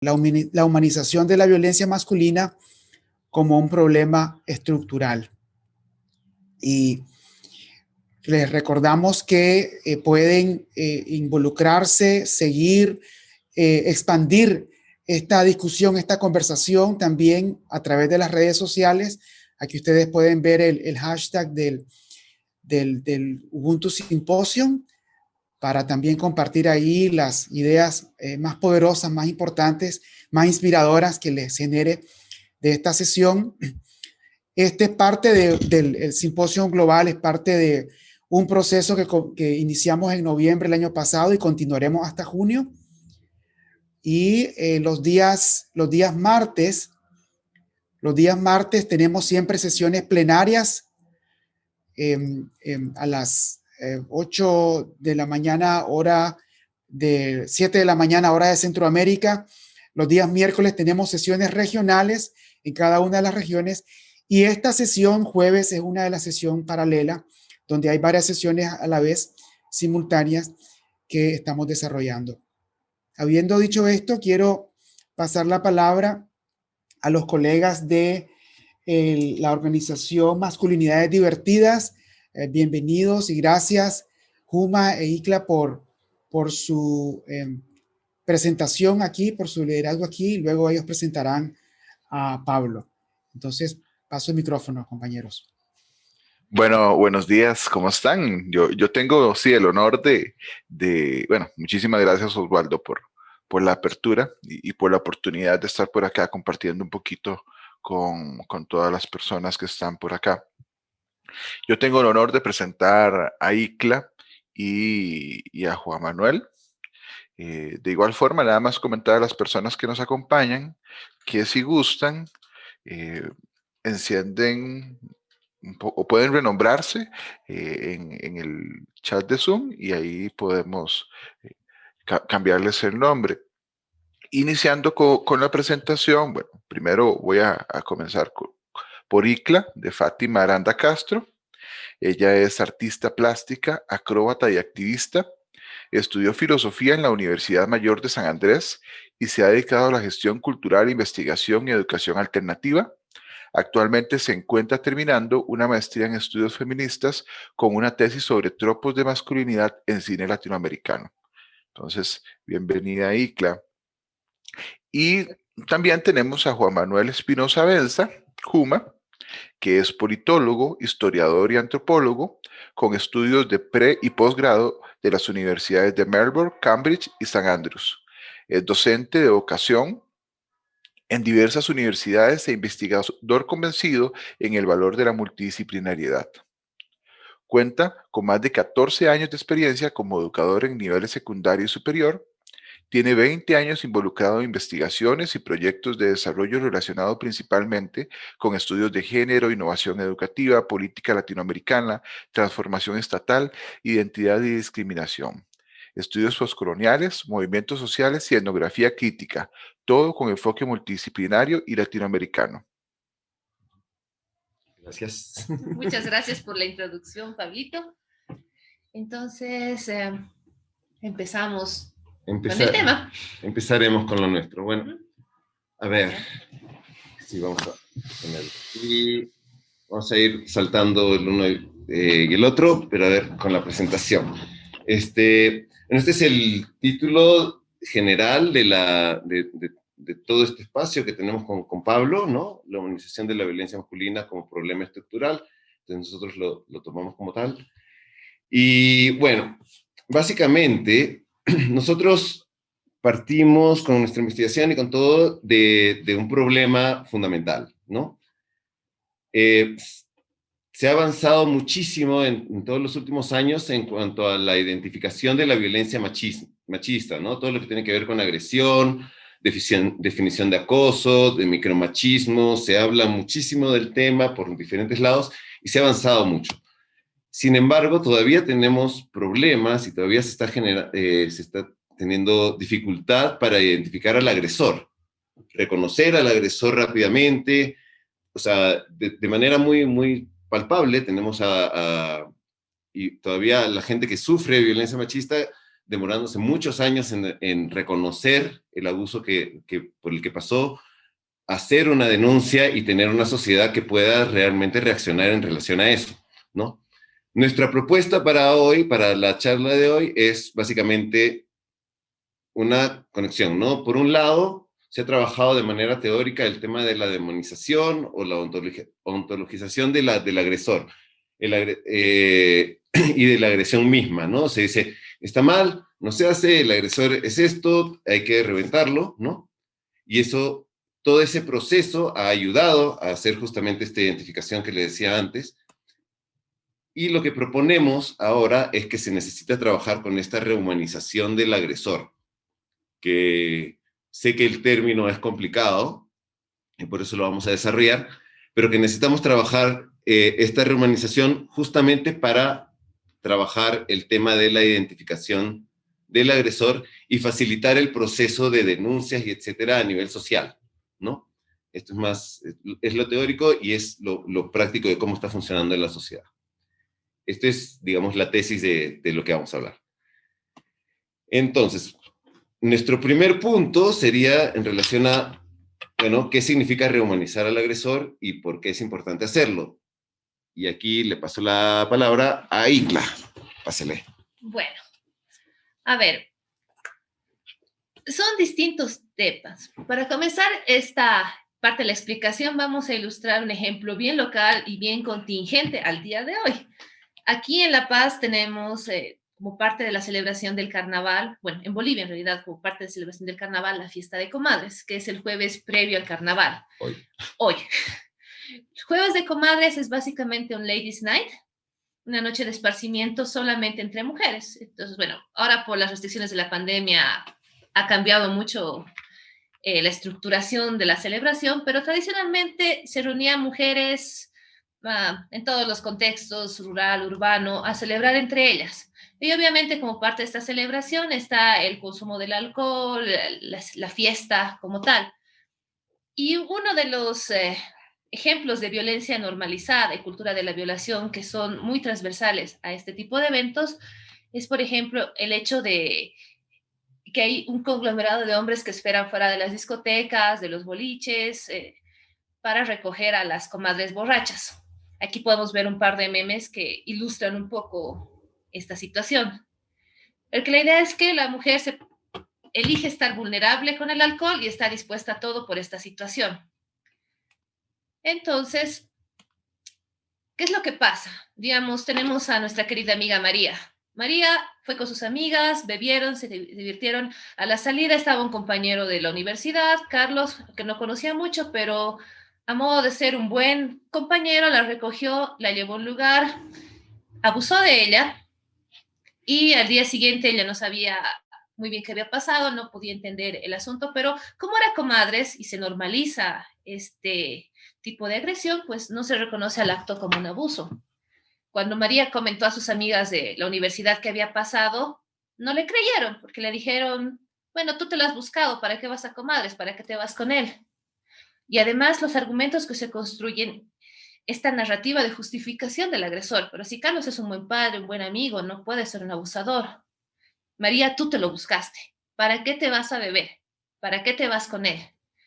la humanización de la violencia masculina como un problema estructural. Y les recordamos que pueden involucrarse, seguir, expandir esta discusión, esta conversación también a través de las redes sociales. Aquí ustedes pueden ver el hashtag del Ubuntu Symposium para también compartir ahí las ideas más poderosas, más importantes, más inspiradoras que les genere de esta sesión. Este es parte del simposio global, es parte de un proceso que iniciamos en noviembre del año pasado y continuaremos hasta junio. Y los días martes tenemos siempre sesiones plenarias a las 8 de la mañana, hora de 7 de la mañana, hora de Centroamérica. Los días miércoles tenemos sesiones regionales en cada una de las regiones. Y esta sesión jueves es una de las sesiones paralelas, donde hay varias sesiones a la vez simultáneas que estamos desarrollando. Habiendo dicho esto, quiero pasar la palabra a los colegas de la organización Masculinidades Divertidas. Bienvenidos y gracias, Juma e Icla, por su presentación aquí, por su liderazgo aquí. Luego ellos presentarán a Pablo. Entonces, paso el micrófono, compañeros. Bueno, buenos días, ¿cómo están? Yo tengo, sí, el honor bueno, muchísimas gracias, Osvaldo, por la apertura y por la oportunidad de estar por acá compartiendo un poquito con todas las personas que están por acá. Yo tengo el honor de presentar a Icla y a Juan Manuel. De igual forma, nada más comentar a las personas que nos acompañan que si gustan, encienden o pueden renombrarse en el chat de Zoom y ahí podemos cambiarles el nombre. Iniciando con la presentación, bueno, primero voy a comenzar por Icla, de Fátima Aranda Castro. Ella es artista plástica, acróbata y activista. Estudió filosofía en la Universidad Mayor de San Andrés y se ha dedicado a la gestión cultural, investigación y educación alternativa. Actualmente se encuentra terminando una maestría en estudios feministas con una tesis sobre tropos de masculinidad en cine latinoamericano. Entonces, bienvenida, Icla. Y también tenemos a Juan Manuel Espinosa Benza, Juma, que es politólogo, historiador y antropólogo, con estudios de pre- y posgrado de las universidades de Melbourne, Cambridge y St. Andrews. Es docente de vocación en diversas universidades e investigador convencido en el valor de la multidisciplinariedad. Cuenta con más de 14 años de experiencia como educador en niveles secundario y superior. Tiene 20 años involucrado en investigaciones y proyectos de desarrollo relacionados principalmente con estudios de género, innovación educativa, política latinoamericana, transformación estatal, identidad y discriminación. Estudios postcoloniales, movimientos sociales y etnografía crítica, todo con enfoque multidisciplinario y latinoamericano. Gracias. Muchas gracias por la introducción, Pablito. Entonces, empezamos con el tema. Empezaremos con lo nuestro. Bueno, a ver, sí, vamos a poner aquí. Vamos a ir saltando el uno y el otro, pero a ver, con la presentación. Este es el título general de todo este espacio que tenemos con Pablo, ¿no? La humanización de la violencia masculina como problema estructural. Entonces nosotros lo tomamos como tal. Y bueno, básicamente, nosotros partimos con nuestra investigación y con todo de un problema fundamental, ¿no? Se ha avanzado muchísimo en todos los últimos años en cuanto a la identificación de la violencia machista, ¿no? Todo lo que tiene que ver con agresión, definición de acoso, de micromachismo, se habla muchísimo del tema por diferentes lados y se ha avanzado mucho. Sin embargo, todavía tenemos problemas y todavía se está teniendo dificultad para identificar al agresor, reconocer al agresor rápidamente, o sea, de manera muy, muy palpable tenemos y todavía la gente que sufre violencia machista demorándose muchos años en reconocer el abuso por el que pasó, hacer una denuncia y tener una sociedad que pueda realmente reaccionar en relación a eso, ¿no? Nuestra propuesta para hoy, para la charla de hoy, es básicamente una conexión, ¿no? Por un lado, se ha trabajado de manera teórica el tema de la demonización o la ontologización del agresor y de la agresión misma, ¿no? Se dice, está mal, no se hace, el agresor es esto, hay que reventarlo, ¿no? Y eso, todo ese proceso ha ayudado a hacer justamente esta identificación que le decía antes. Y lo que proponemos ahora es que se necesita trabajar con esta rehumanización del agresor, que sé que el término es complicado, y por eso lo vamos a desarrollar, pero que necesitamos trabajar esta rehumanización justamente para trabajar el tema de la identificación del agresor y facilitar el proceso de denuncias y etcétera a nivel social, ¿no? Esto es lo teórico y es lo práctico de cómo está funcionando en la sociedad. Esta es, digamos, la tesis de lo que vamos a hablar. Entonces, nuestro primer punto sería en relación a, bueno, ¿qué significa rehumanizar al agresor y por qué es importante hacerlo? Y aquí le paso la palabra a Icla. Pásele. Bueno, a ver, son distintos temas. Para comenzar esta parte de la explicación, vamos a ilustrar un ejemplo bien local y bien contingente al día de hoy. Aquí en La Paz tenemos, como parte de la celebración del carnaval, bueno, en Bolivia en realidad, como parte de la celebración del carnaval, la fiesta de comadres, que es el jueves previo al carnaval. Hoy. Jueves de comadres es básicamente un ladies' night, una noche de esparcimiento solamente entre mujeres. Entonces, bueno, ahora por las restricciones de la pandemia ha cambiado mucho la estructuración de la celebración, pero tradicionalmente se reunían mujeres en todos los contextos, rural, urbano, a celebrar entre ellas. Y obviamente como parte de esta celebración está el consumo del alcohol, la fiesta como tal. Y uno de los ejemplos de violencia normalizada y cultura de la violación que son muy transversales a este tipo de eventos es, por ejemplo, el hecho de que hay un conglomerado de hombres que esperan fuera de las discotecas, de los boliches, para recoger a las comadres borrachas. Aquí podemos ver un par de memes que ilustran un poco esta situación. Porque la idea es que la mujer elige estar vulnerable con el alcohol y está dispuesta a todo por esta situación. Entonces, ¿qué es lo que pasa? Digamos, tenemos a nuestra querida amiga María. María fue con sus amigas, bebieron, se divirtieron. A la salida estaba un compañero de la universidad, Carlos, que no conocía mucho, pero a modo de ser un buen compañero, la recogió, la llevó a un lugar, abusó de ella y al día siguiente ella no sabía muy bien qué había pasado, no podía entender el asunto, pero como era comadres y se normaliza este tipo de agresión, pues no se reconoce al acto como un abuso. Cuando María comentó a sus amigas de la universidad que había pasado, no le creyeron porque le dijeron, bueno, tú te lo has buscado, ¿para qué vas a comadres? ¿Para qué te vas con él? Y además los argumentos que se construyen, esta narrativa de justificación del agresor, pero si Carlos es un buen padre, un buen amigo, no puede ser un abusador. María, tú te lo buscaste. ¿Para qué te vas a beber? ¿Para qué te vas con él?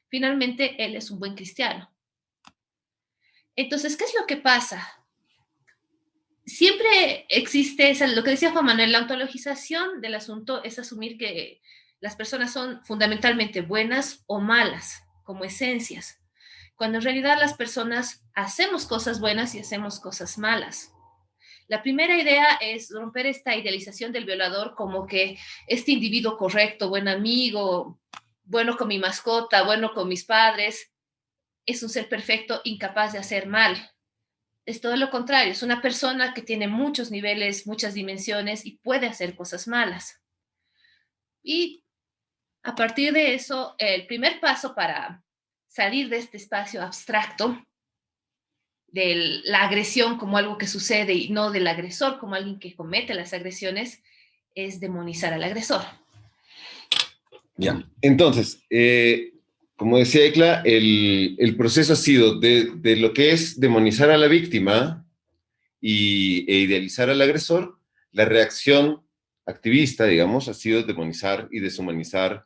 Finalmente, él es un buen cristiano. Entonces, ¿qué es lo que pasa? Siempre existe, lo que decía Juan Manuel, la ontologización del asunto es asumir que las personas son fundamentalmente buenas o malas, como esencias, cuando en realidad las personas hacemos cosas buenas y hacemos cosas malas. La primera idea es romper esta idealización del violador como que este individuo correcto, buen amigo, bueno con mi mascota, bueno con mis padres, es un ser perfecto, incapaz de hacer mal. Es todo lo contrario, es una persona que tiene muchos niveles, muchas dimensiones y puede hacer cosas malas. Y a partir de eso, el primer paso para salir de este espacio abstracto de la agresión como algo que sucede y no del agresor como alguien que comete las agresiones, es demonizar al agresor. Ya, entonces, como decía Icla, el proceso ha sido de lo que es demonizar a la víctima e idealizar al agresor, la reacción activista, digamos, ha sido demonizar y deshumanizar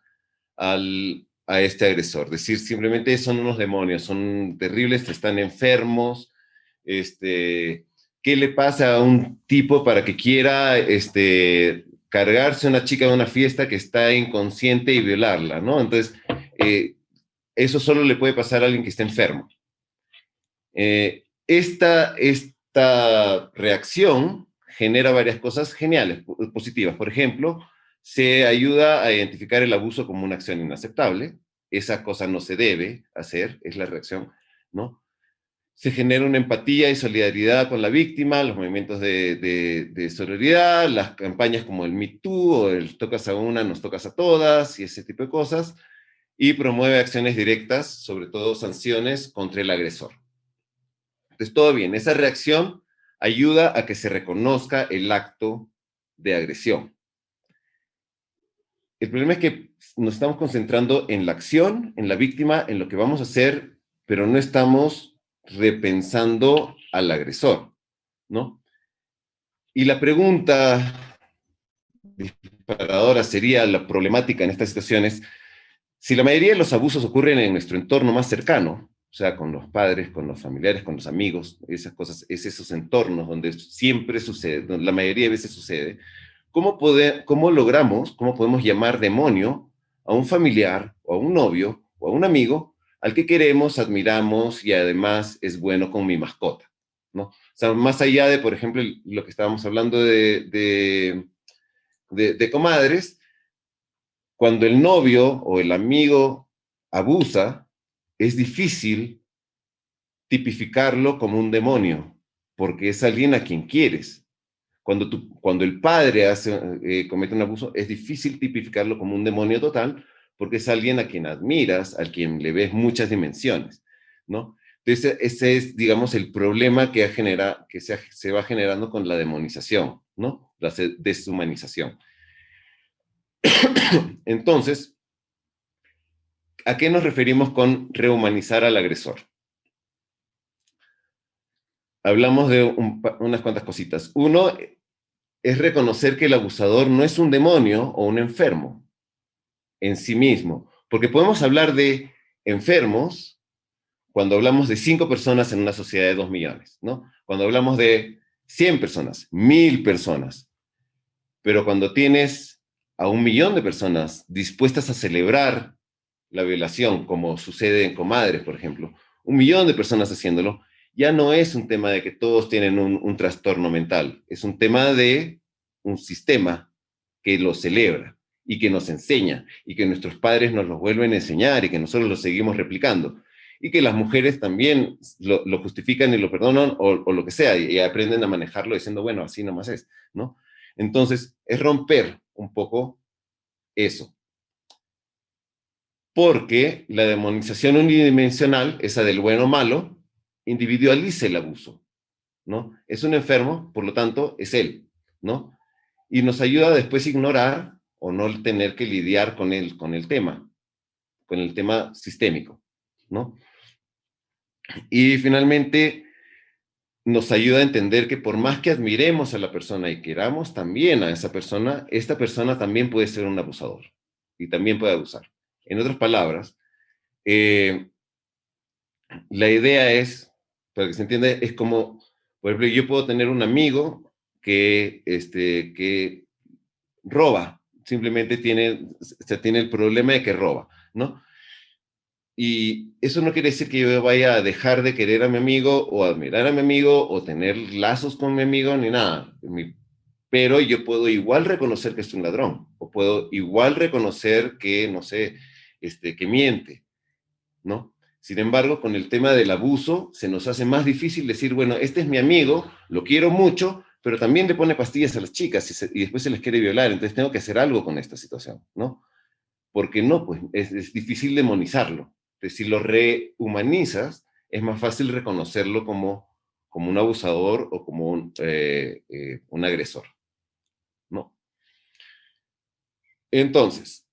a este agresor. Decir simplemente son unos demonios, son terribles, están enfermos, ¿qué le pasa a un tipo para que quiera cargarse a una chica de una fiesta que está inconsciente y violarla, ¿no? Entonces, eso solo le puede pasar a alguien que está enfermo. Esta reacción genera varias cosas geniales, positivas. Por ejemplo, se ayuda a identificar el abuso como una acción inaceptable. Esa cosa no se debe hacer, es la reacción, ¿no? Se genera una empatía y solidaridad con la víctima, los movimientos de sororidad, las campañas como el Me Too o el tocas a una, nos tocas a todas y ese tipo de cosas, y promueve acciones directas, sobre todo sanciones contra el agresor. Entonces, todo bien. Esa reacción ayuda a que se reconozca el acto de agresión. El problema es que nos estamos concentrando en la acción, en la víctima, en lo que vamos a hacer, pero no estamos repensando al agresor, ¿no? Y la pregunta disparadora sería la problemática en estas situaciones: si la mayoría de los abusos ocurren en nuestro entorno más cercano, o sea, con los padres, con los familiares, con los amigos, esas cosas, es esos entornos donde siempre sucede, donde la mayoría de veces sucede, ¿cómo podemos llamar demonio a un familiar, o a un novio, o a un amigo, al que queremos, admiramos y además es bueno con mi mascota, ¿no? O sea, más allá de, por ejemplo, lo que estábamos hablando de comadres, cuando el novio o el amigo abusa, es difícil tipificarlo como un demonio, porque es alguien a quien quieres. Cuando el padre comete un abuso, es difícil tipificarlo como un demonio total, porque es alguien a quien admiras, al quien le ves muchas dimensiones, ¿no? Entonces, ese es, digamos, el problema que se va generando con la demonización, ¿no? La deshumanización. Entonces, ¿a qué nos referimos con rehumanizar al agresor? Hablamos de unas cuantas cositas. Uno es reconocer que el abusador no es un demonio o un enfermo en sí mismo, porque podemos hablar de enfermos cuando hablamos de 5 personas en una sociedad de 2 millones, ¿no? Cuando hablamos de 100 personas, 1000 personas, pero cuando tienes a 1 millón de personas dispuestas a celebrar la violación, como sucede en Comadres, por ejemplo, 1 millón de personas haciéndolo, ya no es un tema de que todos tienen un trastorno mental, es un tema de un sistema que lo celebra y que nos enseña, y que nuestros padres nos lo vuelven a enseñar, y que nosotros lo seguimos replicando, y que las mujeres también lo justifican y lo perdonan, o lo que sea, y aprenden a manejarlo diciendo, bueno, así nomás es, ¿no? Entonces, es romper un poco eso. Porque la demonización unidimensional, esa del bueno o malo, individualiza el abuso, ¿no? Es un enfermo, por lo tanto, es él, ¿no? Y nos ayuda después a ignorar o no tener que lidiar con el tema sistémico, ¿no? Y finalmente, nos ayuda a entender que por más que admiremos a la persona y queramos también a esa persona, esta persona también puede ser un abusador y también puede abusar. En otras palabras, la idea es, para que se entienda, es como, por ejemplo, yo puedo tener un amigo que roba, simplemente tiene el problema de que roba, ¿no? Y eso no quiere decir que yo vaya a dejar de querer a mi amigo, o admirar a mi amigo, o tener lazos con mi amigo, ni nada. Pero yo puedo igual reconocer que es un ladrón, o puedo igual reconocer que, no sé, que miente, ¿no? Sin embargo, con el tema del abuso, se nos hace más difícil decir, bueno, este es mi amigo, lo quiero mucho, pero también le pone pastillas a las chicas y después se les quiere violar, entonces tengo que hacer algo con esta situación, ¿no? Porque no, pues es difícil demonizarlo. Entonces, si lo rehumanizas, es más fácil reconocerlo como un abusador o como un agresor, ¿no? Entonces,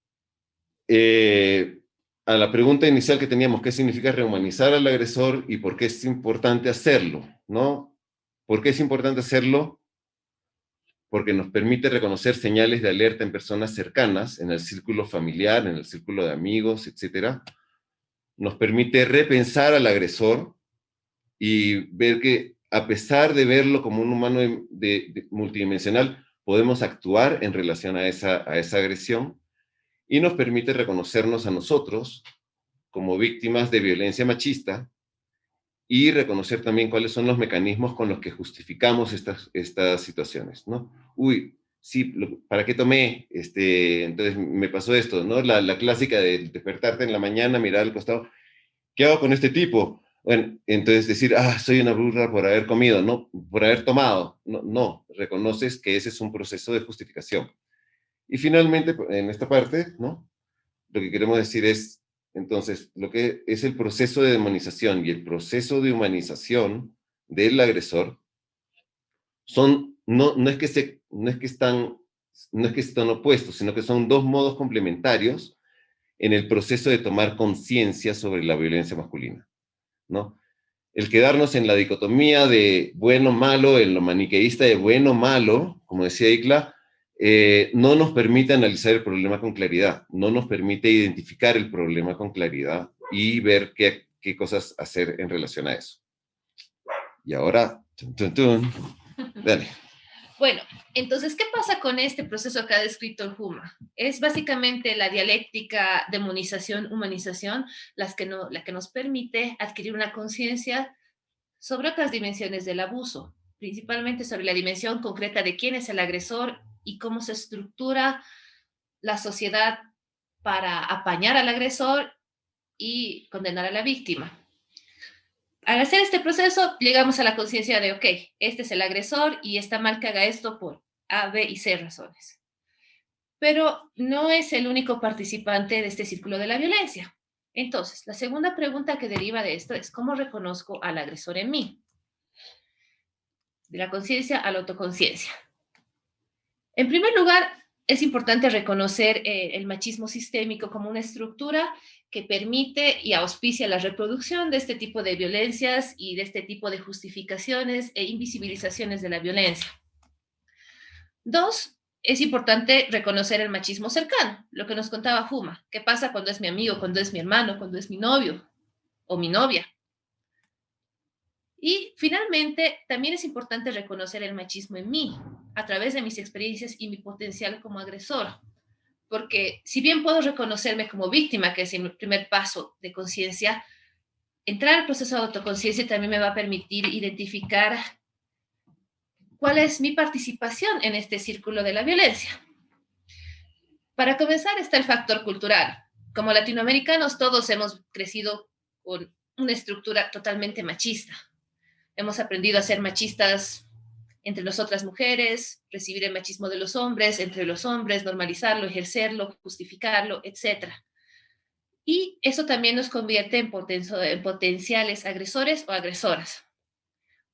a la pregunta inicial que teníamos, ¿qué significa rehumanizar al agresor y por qué es importante hacerlo? ¿No? ¿Por qué es importante hacerlo? porque nos permite reconocer señales de alerta en personas cercanas, en el círculo familiar, en el círculo de amigos, etc. Nos permite repensar al agresor y ver que, a pesar de verlo como un humano multidimensional, podemos actuar en relación a esa agresión, y nos permite reconocernos a nosotros como víctimas de violencia machista y reconocer también cuáles son los mecanismos con los que justificamos estas situaciones, ¿no? Uy, sí, ¿para qué tomé? Entonces me pasó esto, ¿no? La clásica de despertarte en la mañana, mirar al costado, ¿qué hago con este tipo? Bueno, entonces decir, soy una burra por haber comido, no, por haber tomado. No, no, reconoces que ese es un proceso de justificación. Y finalmente, en esta parte, ¿no? Lo que queremos decir es, entonces, lo que es el proceso de demonización y el proceso de humanización del agresor no es que están opuestos, sino que son dos modos complementarios en el proceso de tomar conciencia sobre la violencia masculina, ¿no? El quedarnos en la dicotomía de bueno-malo, en lo maniqueísta de bueno-malo, como decía Ikla, no nos permite analizar el problema con claridad, no nos permite identificar el problema con claridad y ver qué cosas hacer en relación a eso. Y ahora, dale. Bueno, entonces, ¿qué pasa con este proceso que ha descrito el Huma? Es básicamente la dialéctica demonización-humanización la que nos permite adquirir una conciencia sobre otras dimensiones del abuso, principalmente sobre la dimensión concreta de quién es el agresor y cómo se estructura la sociedad para apañar al agresor y condenar a la víctima. Al hacer este proceso, llegamos a la conciencia de, ok, este es el agresor y está mal que haga esto por A, B y C razones. Pero no es el único participante de este círculo de la violencia. Entonces, la segunda pregunta que deriva de esto es, ¿cómo reconozco al agresor en mí? De la conciencia a la autoconciencia. En primer lugar, es importante reconocer el machismo sistémico como una estructura que permite y auspicia la reproducción de este tipo de violencias y de este tipo de justificaciones e invisibilizaciones de la violencia. Dos, es importante reconocer el machismo cercano, lo que nos contaba Huma. ¿Qué pasa cuando es mi amigo, cuando es mi hermano, cuando es mi novio o mi novia? Y finalmente, también es importante reconocer el machismo en mí, a través de mis experiencias y mi potencial como agresor. Porque si bien puedo reconocerme como víctima, que es el primer paso de conciencia, entrar al proceso de autoconciencia también me va a permitir identificar cuál es mi participación en este círculo de la violencia. Para comenzar está el factor cultural. Como latinoamericanos todos hemos crecido con una estructura totalmente machista. Hemos aprendido a ser machistas entre nosotras mujeres, recibir el machismo de los hombres, entre los hombres, normalizarlo, ejercerlo, justificarlo, etc. Y eso también nos convierte en potenciales agresores o agresoras.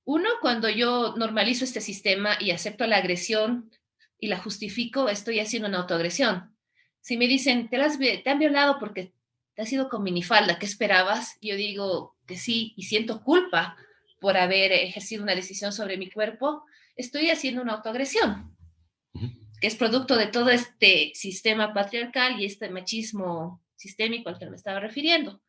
Uno, cuando yo normalizo este sistema y acepto la agresión y la justifico, estoy haciendo una autoagresión. Si me dicen, te han violado porque te has ido con minifalda, ¿qué esperabas? Yo digo que sí y siento culpa por haber ejercido una decisión sobre mi cuerpo, estoy haciendo una autoagresión, que es producto de todo este sistema patriarcal y este machismo sistémico al que me estaba refiriendo.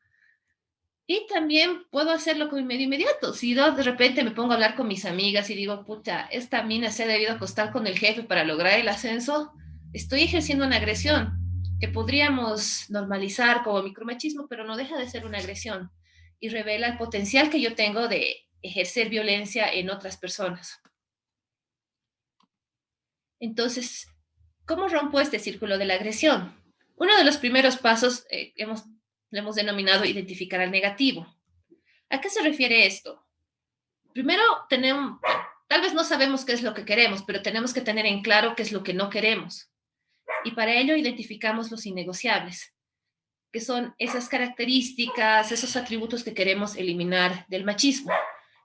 Y también puedo hacerlo con mi medio inmediato. Si yo de repente me pongo a hablar con mis amigas y digo, pucha, esta mina se ha debido acostar con el jefe para lograr el ascenso, estoy ejerciendo una agresión que podríamos normalizar como micromachismo, pero no deja de ser una agresión y revela el potencial que yo tengo de ejercer violencia en otras personas. Entonces, ¿cómo rompo este círculo de la agresión? Uno de los primeros pasos lo hemos denominado identificar al negativo. ¿A qué se refiere esto? Primero, tal vez no sabemos qué es lo que queremos, pero tenemos que tener en claro qué es lo que no queremos. Y para ello identificamos los innegociables, que son esas características, esos atributos que queremos eliminar del machismo.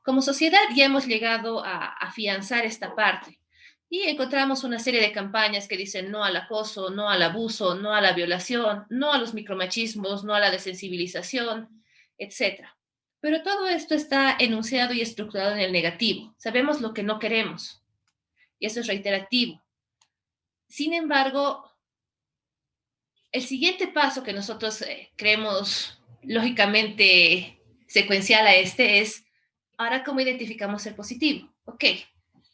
Como sociedad ya hemos llegado a afianzar esta parte y encontramos una serie de campañas que dicen no al acoso, no al abuso, no a la violación, no a los micromachismos, no a la desensibilización, etc. Pero todo esto está enunciado y estructurado en el negativo. Sabemos lo que no queremos. y eso es reiterativo. Sin embargo, el siguiente paso que nosotros creemos lógicamente secuencial a este es, ahora, ¿cómo identificamos el positivo? Ok,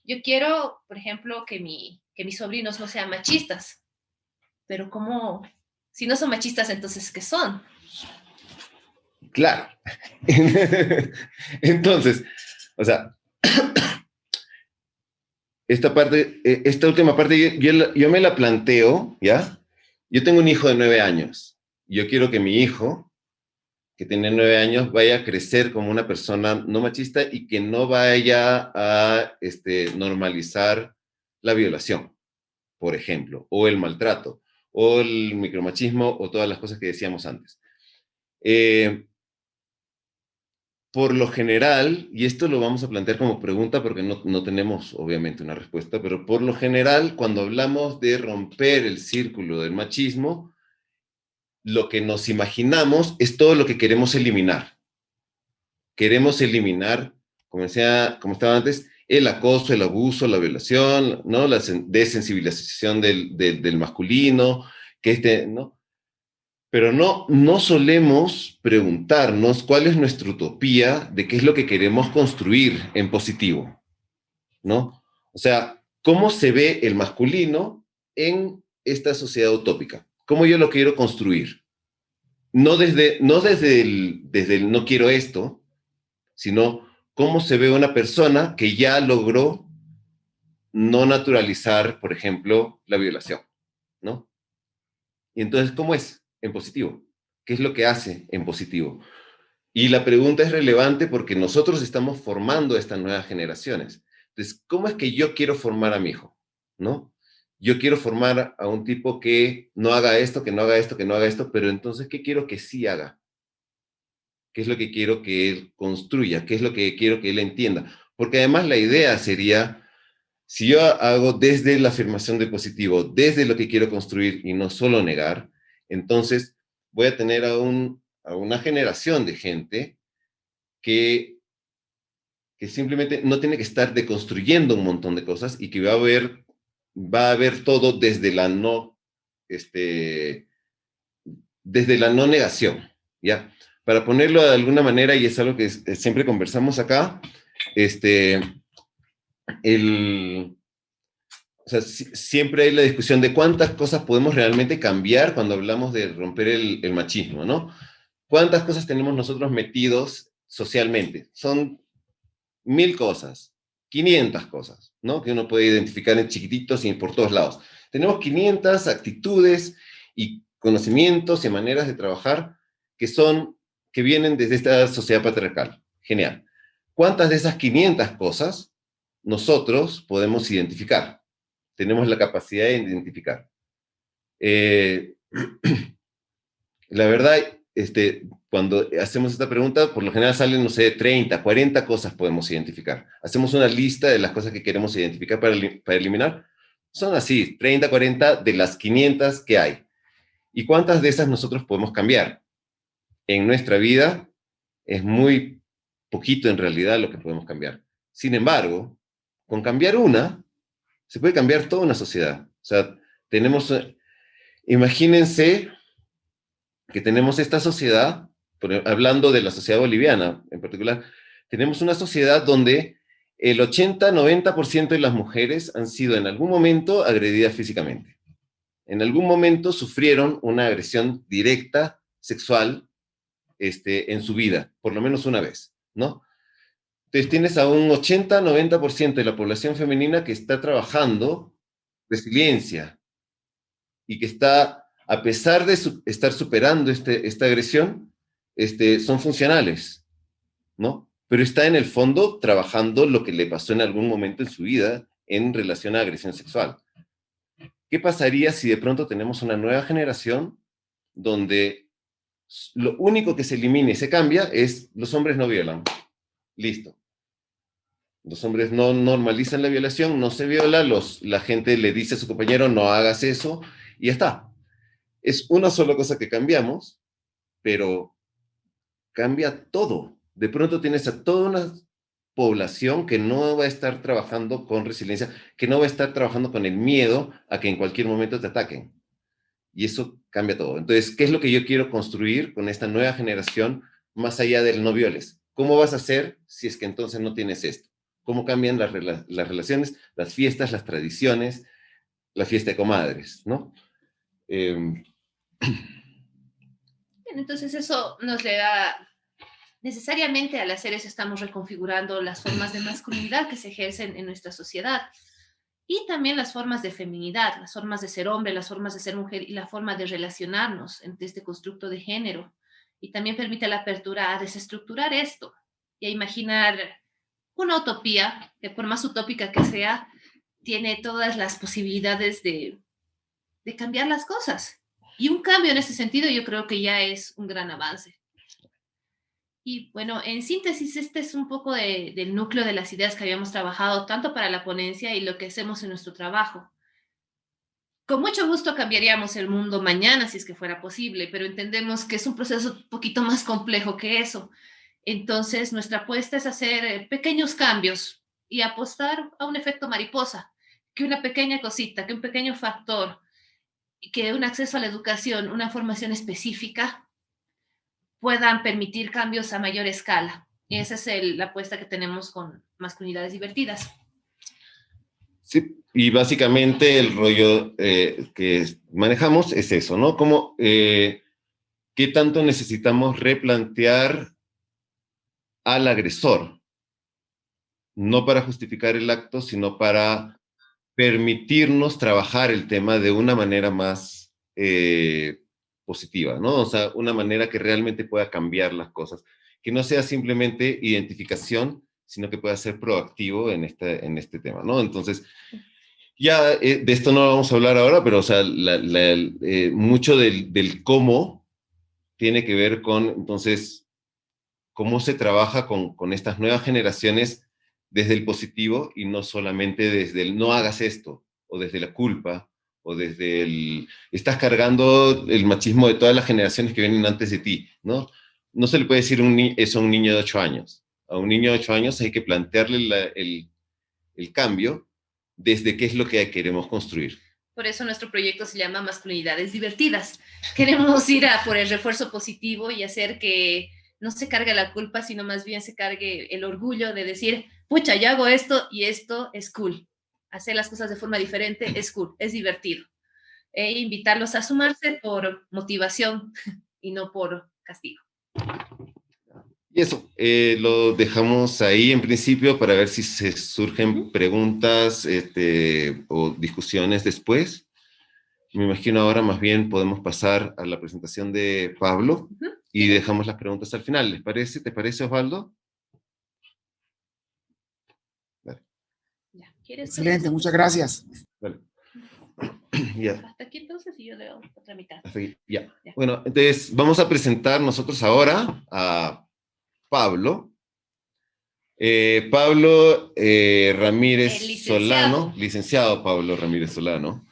yo quiero, por ejemplo, que mis sobrinos no sean machistas, pero ¿cómo? Si no son machistas, entonces, ¿qué son? Claro. Entonces, o sea, esta última parte yo me la planteo, ¿ya? Yo tengo un hijo de 9 años. Yo quiero que mi hijo, que tiene 9 años, vaya a crecer como una persona no machista y que no vaya a normalizar la violación, por ejemplo, o el maltrato, o el micromachismo, o todas las cosas que decíamos antes. Por lo general, y esto lo vamos a plantear como pregunta porque no tenemos obviamente una respuesta, pero por lo general, cuando hablamos de romper el círculo del machismo, lo que nos imaginamos es todo lo que queremos eliminar. Queremos eliminar, como estaba antes, el acoso, el abuso, la violación, ¿no? La desensibilización del masculino, ¿no? Pero no solemos preguntarnos cuál es nuestra utopía de qué es lo que queremos construir en positivo, ¿no? O sea, ¿cómo se ve el masculino en esta sociedad utópica? ¿Cómo yo lo quiero construir? No desde el no quiero esto, sino cómo se ve una persona que ya logró no naturalizar, por ejemplo, la violación, ¿no? Y entonces, ¿cómo es en positivo? ¿Qué es lo que hace en positivo? Y la pregunta es relevante porque nosotros estamos formando estas nuevas generaciones. Entonces, ¿cómo es que yo quiero formar a mi hijo? ¿No? Yo quiero formar a un tipo que no haga esto, que no haga esto, que no haga esto, pero entonces, ¿qué quiero que sí haga? ¿Qué es lo que quiero que él construya? ¿Qué es lo que quiero que él entienda? Porque además la idea sería, si yo hago desde la afirmación de positivo, desde lo que quiero construir y no solo negar, entonces voy a tener a una generación de gente que simplemente no tiene que estar deconstruyendo un montón de cosas y que va a ver todo desde la no negación, ¿ya? Para ponerlo de alguna manera, y es algo que siempre conversamos acá, o sea, siempre hay la discusión de cuántas cosas podemos realmente cambiar cuando hablamos de romper el machismo, ¿no? ¿Cuántas cosas tenemos nosotros metidos socialmente? Son 1000 cosas, 500 cosas, ¿no? Que uno puede identificar en chiquititos y por todos lados. Tenemos 500 actitudes y conocimientos y maneras de trabajar que vienen desde esta sociedad patriarcal. Genial. ¿Cuántas de esas 500 cosas nosotros podemos identificar? Tenemos la capacidad de identificar. La verdad, cuando hacemos esta pregunta, por lo general salen, no sé, 30, 40 cosas podemos identificar. Hacemos una lista de las cosas que queremos identificar para eliminar. Son así, 30, 40 de las 500 que hay. ¿Y cuántas de esas nosotros podemos cambiar? En nuestra vida es muy poquito en realidad lo que podemos cambiar. Sin embargo, con cambiar una, se puede cambiar toda una sociedad. O sea, imagínense que tenemos esta sociedad, hablando de la sociedad boliviana en particular, tenemos una sociedad donde el 80-90% de las mujeres han sido en algún momento agredidas físicamente. En algún momento sufrieron una agresión directa, sexual, en su vida, por lo menos una vez, ¿no? Entonces tienes a un 80-90% de la población femenina que está trabajando resiliencia y que está, a pesar de estar superando esta agresión, son funcionales, ¿no? Pero está en el fondo trabajando lo que le pasó en algún momento en su vida en relación a agresión sexual. ¿Qué pasaría si de pronto tenemos una nueva generación donde lo único que se elimina y se cambia es los hombres no violan? Listo. Los hombres no normalizan la violación, no se viola, la gente le dice a su compañero no hagas eso y ya está. Es una sola cosa que cambiamos, pero cambia todo. De pronto tienes a toda una población que no va a estar trabajando con resiliencia, que no va a estar trabajando con el miedo a que en cualquier momento te ataquen. Y eso cambia todo. Entonces, ¿qué es lo que yo quiero construir con esta nueva generación más allá del no violes? ¿Cómo vas a hacer si es que entonces no tienes esto? ¿Cómo cambian las relaciones, las fiestas, las tradiciones, la fiesta de comadres, ¿no? Bien, entonces eso nos le da, necesariamente al hacer eso estamos reconfigurando las formas de masculinidad que se ejercen en nuestra sociedad y también las formas de feminidad, las formas de ser hombre, las formas de ser mujer y la forma de relacionarnos entre este constructo de género. Y también permite la apertura a desestructurar esto y a imaginar una utopía que por más utópica que sea, tiene todas las posibilidades de cambiar las cosas. Y un cambio en ese sentido yo creo que ya es un gran avance. Y bueno, en síntesis, este es un poco del núcleo de las ideas que habíamos trabajado tanto para la ponencia y lo que hacemos en nuestro trabajo. Con mucho gusto cambiaríamos el mundo mañana si es que fuera posible, pero entendemos que es un proceso un poquito más complejo que eso. Entonces, nuestra apuesta es hacer pequeños cambios y apostar a un efecto mariposa, que una pequeña cosita, que un pequeño factor, que un acceso a la educación, una formación específica, puedan permitir cambios a mayor escala. Y esa es la apuesta que tenemos con Masculinidades Divertidas. Sí, y básicamente el rollo que manejamos es eso, ¿no? Como, ¿qué tanto necesitamos replantear al agresor? No para justificar el acto, sino para permitirnos trabajar el tema de una manera más positiva, ¿no? O sea, una manera que realmente pueda cambiar las cosas, que no sea simplemente identificación, sino que pueda ser proactivo en este tema, ¿no? Entonces, ya de esto no vamos a hablar ahora, pero, o sea, mucho del cómo tiene que ver con, entonces, cómo se trabaja con estas nuevas generaciones desde el positivo y no solamente desde el no hagas esto, o desde la culpa, o desde el estás cargando el machismo de todas las generaciones que vienen antes de ti, ¿no? No se le puede decir eso a un niño de 8 años. A un niño de 8 años hay que plantearle el cambio desde qué es lo que queremos construir. Por eso nuestro proyecto se llama Masculinidades Divertidas. Queremos ir a por el refuerzo positivo y hacer que no se cargue la culpa, sino más bien se cargue el orgullo de decir, pucha, yo hago esto y esto es cool. Hacer las cosas de forma diferente es cool, es divertido. E invitarlos a sumarse por motivación y no por castigo. Y eso, lo dejamos ahí en principio para ver si se surgen preguntas o discusiones después. Me imagino ahora más bien podemos pasar a la presentación de Pablo y dejamos las preguntas al final. ¿Les parece? ¿Te parece, Osvaldo? Vale. ¿Quieres Excelente, muchas gracias. Vale. Ya. Hasta aquí entonces y yo leo otra mitad. Hasta aquí. Ya. Bueno, entonces vamos a presentar nosotros ahora a Pablo. Pablo Ramírez Solano, licenciado Pablo Ramírez Solano,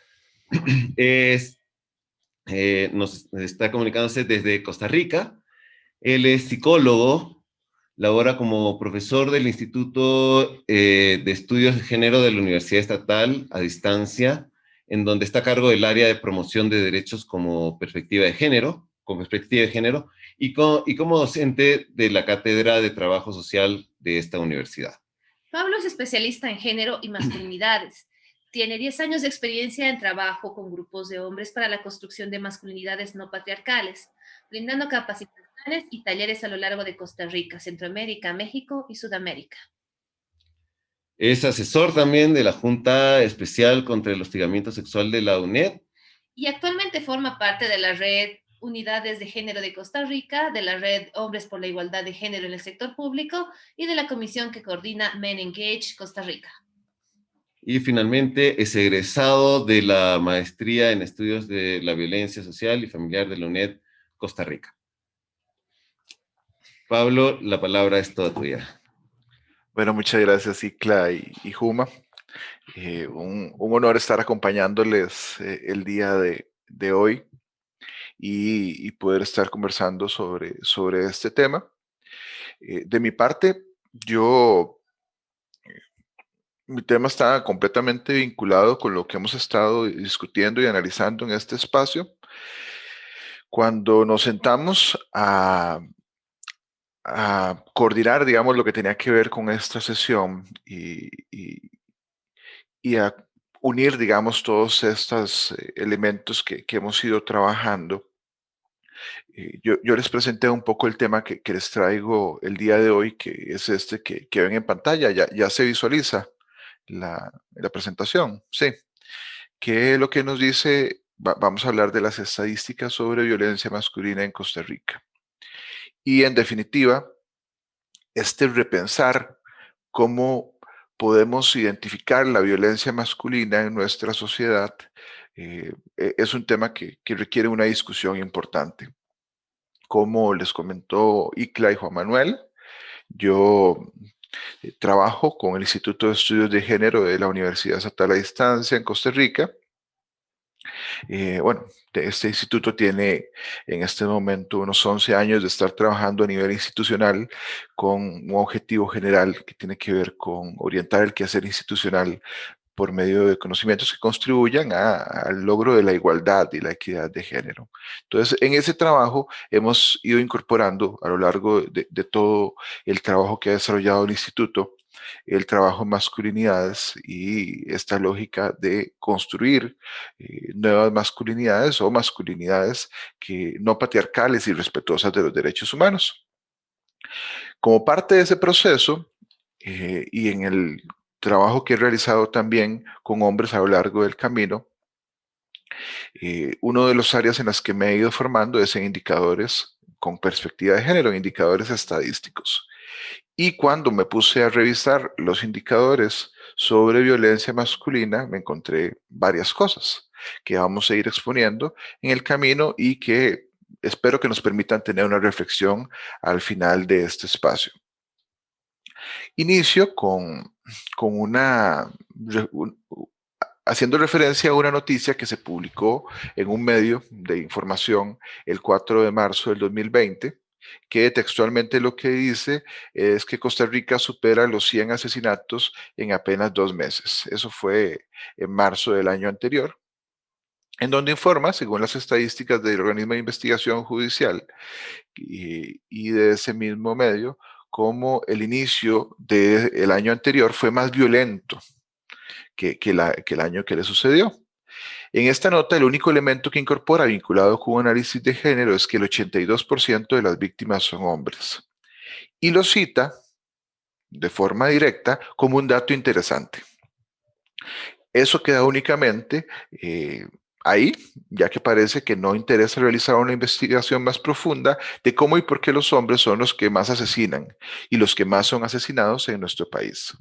nos está comunicándose desde Costa Rica. Él es psicólogo, labora como profesor del Instituto de Estudios de Género de la Universidad Estatal a distancia, en donde está a cargo del área de promoción de derechos como perspectiva de género, y como docente de la Cátedra de Trabajo Social de esta universidad. Pablo es especialista en género y masculinidades. Tiene 10 años de experiencia en trabajo con grupos de hombres para la construcción de masculinidades no patriarcales, brindando capacitaciones y talleres a lo largo de Costa Rica, Centroamérica, México y Sudamérica. Es asesor también de la Junta Especial contra el Hostigamiento Sexual de la UNED. Y actualmente forma parte de la red Unidades de Género de Costa Rica, de la red Hombres por la Igualdad de Género en el Sector Público y de la comisión que coordina Men Engage Costa Rica. Y finalmente es egresado de la maestría en estudios de la violencia social y familiar de la UNED Costa Rica. Pablo, la palabra es toda tuya. Bueno, muchas gracias, Icla y Juma. Un honor estar acompañándoles el día de hoy y poder estar conversando sobre este tema. De mi parte, yo mi tema está completamente vinculado con lo que hemos estado discutiendo y analizando en este espacio. Cuando nos sentamos a coordinar, digamos, lo que tenía que ver con esta sesión y a unir, digamos, todos estos elementos que hemos ido trabajando, yo les presenté un poco el tema que les traigo el día de hoy, que es este que ven en pantalla. Ya se visualiza la presentación, sí. Que lo que nos dice, vamos a hablar de las estadísticas sobre violencia masculina en Costa Rica. Y en definitiva, repensar cómo podemos identificar la violencia masculina en nuestra sociedad es un tema que requiere una discusión importante. Como les comentó Icla y Juan Manuel, yo trabajo con el Instituto de Estudios de Género de la Universidad Estatal a Distancia en Costa Rica. Bueno, este instituto tiene en este momento unos 11 años de estar trabajando a nivel institucional con un objetivo general que tiene que ver con orientar el quehacer institucional por medio de conocimientos que contribuyan al logro de la igualdad y la equidad de género. Entonces, en ese trabajo hemos ido incorporando a lo largo de todo el trabajo que ha desarrollado el instituto, el trabajo en masculinidades y esta lógica de construir nuevas masculinidades o masculinidades que no patriarcales y respetuosas de los derechos humanos. Como parte de ese proceso y en el trabajo que he realizado también con hombres a lo largo del camino, uno de los áreas en las que me he ido formando es en indicadores con perspectiva de género, en indicadores estadísticos. Y cuando me puse a revisar los indicadores sobre violencia masculina, me encontré varias cosas que vamos a ir exponiendo en el camino y que espero que nos permitan tener una reflexión al final de este espacio. Inicio con haciendo referencia a una noticia que se publicó en un medio de información el 4 de marzo del 2020, que textualmente lo que dice es que Costa Rica supera los 100 asesinatos en apenas 2 meses. Eso fue en marzo del año anterior, en donde informa, según las estadísticas del organismo de investigación judicial y de ese mismo medio, cómo el inicio del año anterior fue más violento que el año que le sucedió. En esta nota, el único elemento que incorpora vinculado con un análisis de género es que el 82% de las víctimas son hombres. Y lo cita de forma directa como un dato interesante. Eso queda únicamente ahí, ya que parece que no interesa realizar una investigación más profunda de cómo y por qué los hombres son los que más asesinan y los que más son asesinados en nuestro país.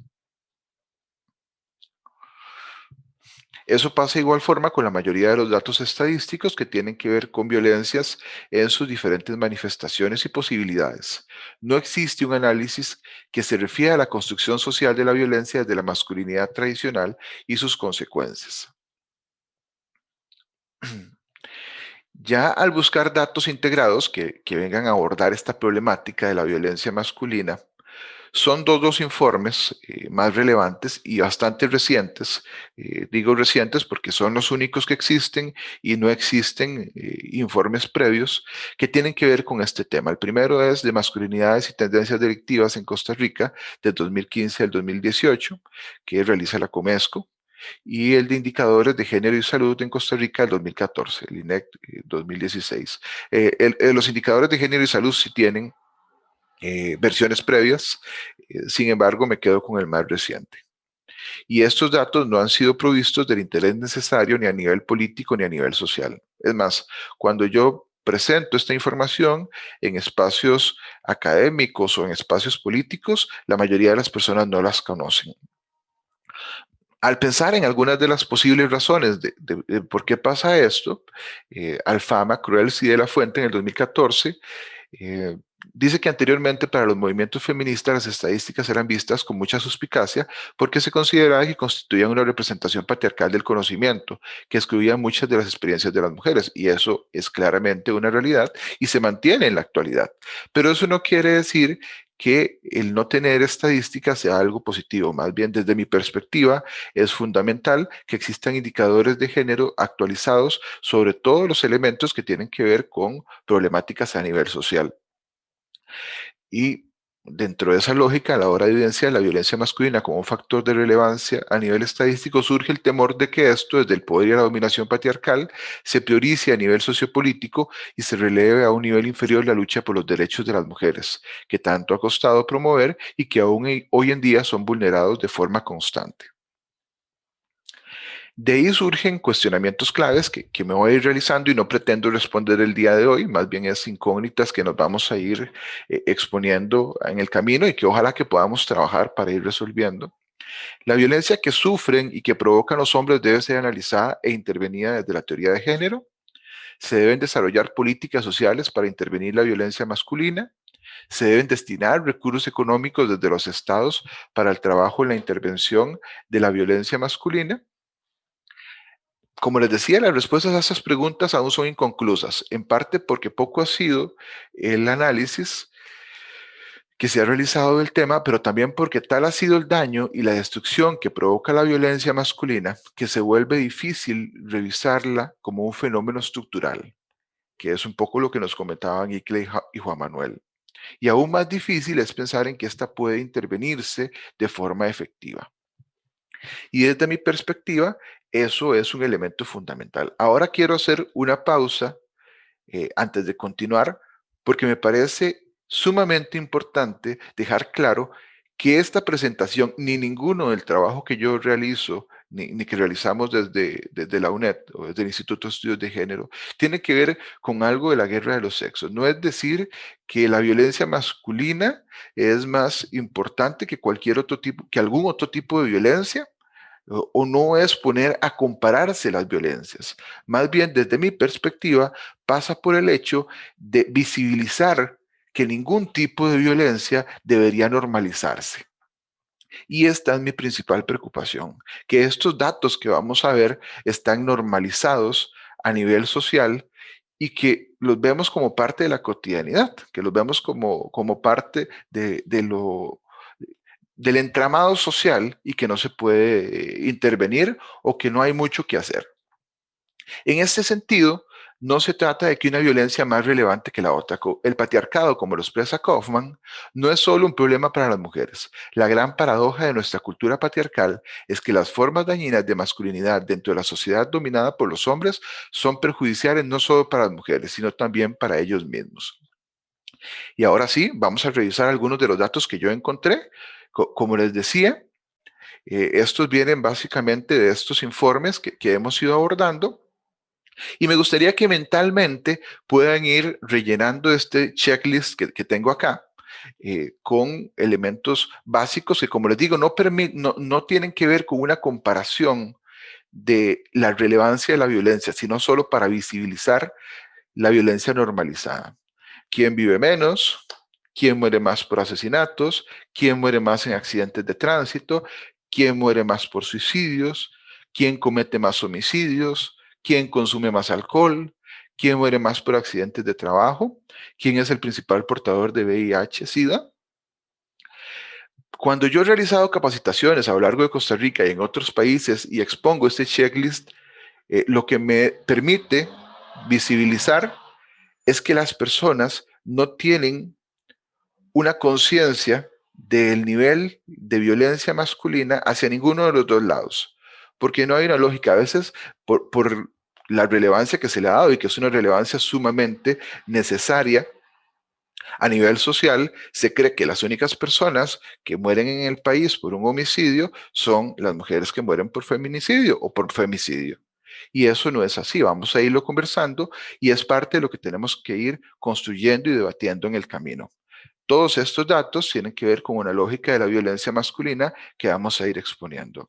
Eso pasa de igual forma con la mayoría de los datos estadísticos que tienen que ver con violencias en sus diferentes manifestaciones y posibilidades. No existe un análisis que se refiera a la construcción social de la violencia desde la masculinidad tradicional y sus consecuencias. Ya al buscar datos integrados que vengan a abordar esta problemática de la violencia masculina, son dos informes más relevantes y bastante recientes. Digo recientes porque son los únicos que existen y no existen informes previos que tienen que ver con este tema. El primero es de masculinidades y tendencias delictivas en Costa Rica de 2015 al 2018, que realiza la Comesco, y el de indicadores de género y salud en Costa Rica del 2014, el INEC 2016. Los indicadores de género y salud sí tienen versiones previas, sin embargo me quedo con el más reciente. Y estos datos no han sido provistos del interés necesario ni a nivel político ni a nivel social. Es más, cuando yo presento esta información en espacios académicos o en espacios políticos, la mayoría de las personas no las conocen. Al pensar en algunas de las posibles razones de por qué pasa esto, Alfama, Cruels y de la Fuente en el 2014 dice que anteriormente para los movimientos feministas las estadísticas eran vistas con mucha suspicacia porque se consideraba que constituían una representación patriarcal del conocimiento, que excluía muchas de las experiencias de las mujeres, y eso es claramente una realidad y se mantiene en la actualidad. Pero eso no quiere decir que el no tener estadísticas sea algo positivo. Más bien, desde mi perspectiva, es fundamental que existan indicadores de género actualizados sobre todos los elementos que tienen que ver con problemáticas a nivel social. Y dentro de esa lógica, a la hora de evidenciar la violencia masculina como un factor de relevancia a nivel estadístico, surge el temor de que esto, desde el poder y la dominación patriarcal, se priorice a nivel sociopolítico y se releve a un nivel inferior la lucha por los derechos de las mujeres, que tanto ha costado promover y que aún hoy en día son vulnerados de forma constante. De ahí surgen cuestionamientos claves que me voy a ir realizando y no pretendo responder el día de hoy, más bien es incógnitas que nos vamos a ir exponiendo en el camino y que ojalá que podamos trabajar para ir resolviendo. La violencia que sufren y que provocan los hombres debe ser analizada e intervenida desde la teoría de género. Se deben desarrollar políticas sociales para intervenir la violencia masculina. Se deben destinar recursos económicos desde los estados para el trabajo en la intervención de la violencia masculina. Como les decía, las respuestas a esas preguntas aún son inconclusas, en parte porque poco ha sido el análisis que se ha realizado del tema, pero también porque tal ha sido el daño y la destrucción que provoca la violencia masculina que se vuelve difícil revisarla como un fenómeno estructural, que es un poco lo que nos comentaban Icle y Juan Manuel. Y aún más difícil es pensar en que esta puede intervenirse de forma efectiva. Y desde mi perspectiva, eso es un elemento fundamental. Ahora quiero hacer una pausa antes de continuar, porque me parece sumamente importante dejar claro que esta presentación, ni ninguno del trabajo que yo realizo, ni que realizamos desde la UNED o desde el Instituto de Estudios de Género, tiene que ver con algo de la guerra de los sexos. No es decir que la violencia masculina es más importante que cualquier otro tipo, que algún otro tipo de violencia, o no es poner a compararse las violencias. Más bien, desde mi perspectiva, pasa por el hecho de visibilizar que ningún tipo de violencia debería normalizarse. Y esta es mi principal preocupación, que estos datos que vamos a ver están normalizados a nivel social y que los vemos como parte de la cotidianidad, que los vemos como parte del entramado social y que no se puede intervenir o que no hay mucho que hacer. En este sentido, no se trata de que una violencia más relevante que la otra. El patriarcado, como lo expresa Kaufman, no es solo un problema para las mujeres. La gran paradoja de nuestra cultura patriarcal es que las formas dañinas de masculinidad dentro de la sociedad dominada por los hombres son perjudiciales no solo para las mujeres, sino también para ellos mismos. Y ahora sí, vamos a revisar algunos de los datos que yo encontré. Como les decía, estos vienen básicamente de estos informes que hemos ido abordando. Y me gustaría que mentalmente puedan ir rellenando este checklist que tengo acá con elementos básicos que, como les digo, no tienen que ver con una comparación de la relevancia de la violencia, sino solo para visibilizar la violencia normalizada. ¿Quién vive menos? ¿Quién muere más por asesinatos? ¿Quién muere más en accidentes de tránsito? ¿Quién muere más por suicidios? ¿Quién comete más homicidios? ¿Quién consume más alcohol? ¿Quién muere más por accidentes de trabajo? ¿Quién es el principal portador de VIH-Sida? Cuando yo he realizado capacitaciones a lo largo de Costa Rica y en otros países y expongo este checklist, lo que me permite visibilizar es que las personas no tienen una conciencia del nivel de violencia masculina hacia ninguno de los dos lados, porque no hay una lógica. A veces, por la relevancia que se le ha dado y que es una relevancia sumamente necesaria a nivel social, se cree que las únicas personas que mueren en el país por un homicidio son las mujeres que mueren por feminicidio o por femicidio. Y eso no es así, vamos a irlo conversando y es parte de lo que tenemos que ir construyendo y debatiendo en el camino. Todos estos datos tienen que ver con una lógica de la violencia masculina que vamos a ir exponiendo.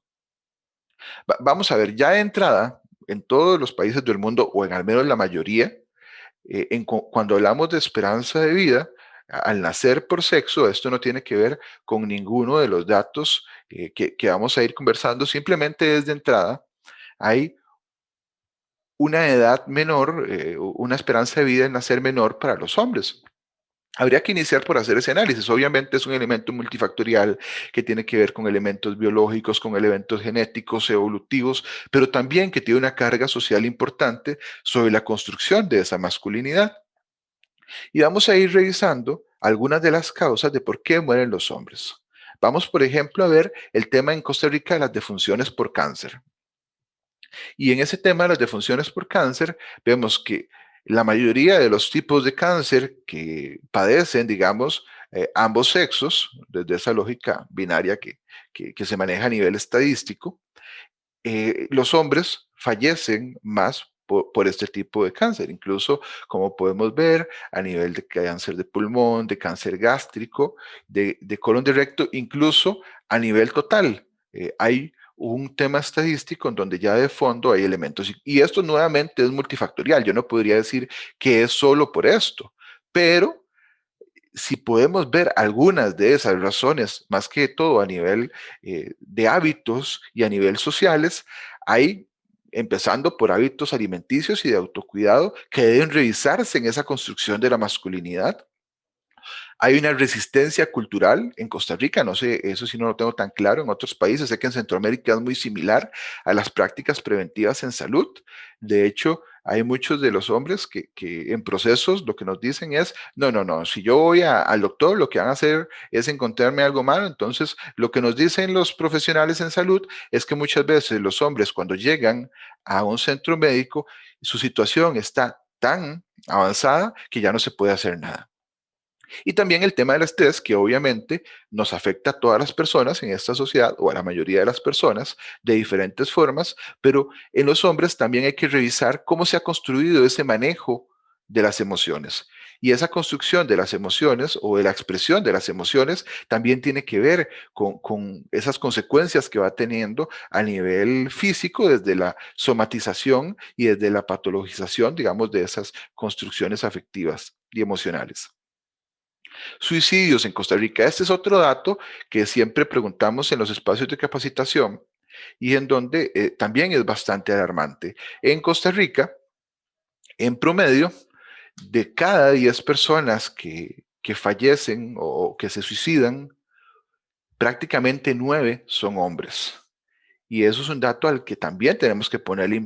Vamos a ver, ya de entrada, en todos los países del mundo, o en al menos la mayoría, cuando hablamos de esperanza de vida, al nacer por sexo, esto no tiene que ver con ninguno de los datos que vamos a ir conversando, simplemente desde entrada hay una edad menor, una esperanza de vida en nacer menor para los hombres. habría que iniciar por hacer ese análisis. Obviamente es un elemento multifactorial que tiene que ver con elementos biológicos, con elementos genéticos, evolutivos, pero también que tiene una carga social importante sobre la construcción de esa masculinidad. Y vamos a ir revisando algunas de las causas de por qué mueren los hombres. Vamos, por ejemplo, a ver el tema en Costa Rica de las defunciones por cáncer. Y en ese tema de las defunciones por cáncer, vemos que la mayoría de los tipos de cáncer que padecen, digamos, ambos sexos, desde esa lógica binaria que se maneja a nivel estadístico, los hombres fallecen más por este tipo de cáncer, incluso como podemos ver a nivel de cáncer de pulmón, de cáncer gástrico, de colon de recto, incluso a nivel total. Hay un tema estadístico en donde ya de fondo hay elementos, y esto nuevamente es multifactorial. Yo no podría decir que es solo por esto, pero si podemos ver algunas de esas razones, más que todo a nivel de hábitos y a nivel sociales, hay, empezando por hábitos alimenticios y de autocuidado, que deben revisarse en esa construcción de la masculinidad. Hay una resistencia cultural en Costa Rica, no sé, eso sí no lo tengo tan claro en otros países, sé que en Centroamérica es muy similar a las prácticas preventivas en salud. De hecho, hay muchos de los hombres que en procesos lo que nos dicen es, no, no, no, si yo voy al doctor, lo que van a hacer es encontrarme algo malo. Entonces, lo que nos dicen los profesionales en salud es que muchas veces los hombres cuando llegan a un centro médico, su situación está tan avanzada que ya no se puede hacer nada. Y también el tema del estrés, que obviamente nos afecta a todas las personas en esta sociedad, o a la mayoría de las personas, de diferentes formas, pero en los hombres también hay que revisar cómo se ha construido ese manejo de las emociones. Y esa construcción de las emociones o de la expresión de las emociones también tiene que ver con esas consecuencias que va teniendo a nivel físico, desde la somatización y desde la patologización, digamos, de esas construcciones afectivas y emocionales. Suicidios en Costa Rica. Este es otro dato que siempre preguntamos en los espacios de capacitación y en donde también es bastante alarmante. En Costa Rica, en promedio, de cada 10 personas que fallecen o que se suicidan, prácticamente 9 son hombres. Y eso es un dato al que también tenemos que ponerle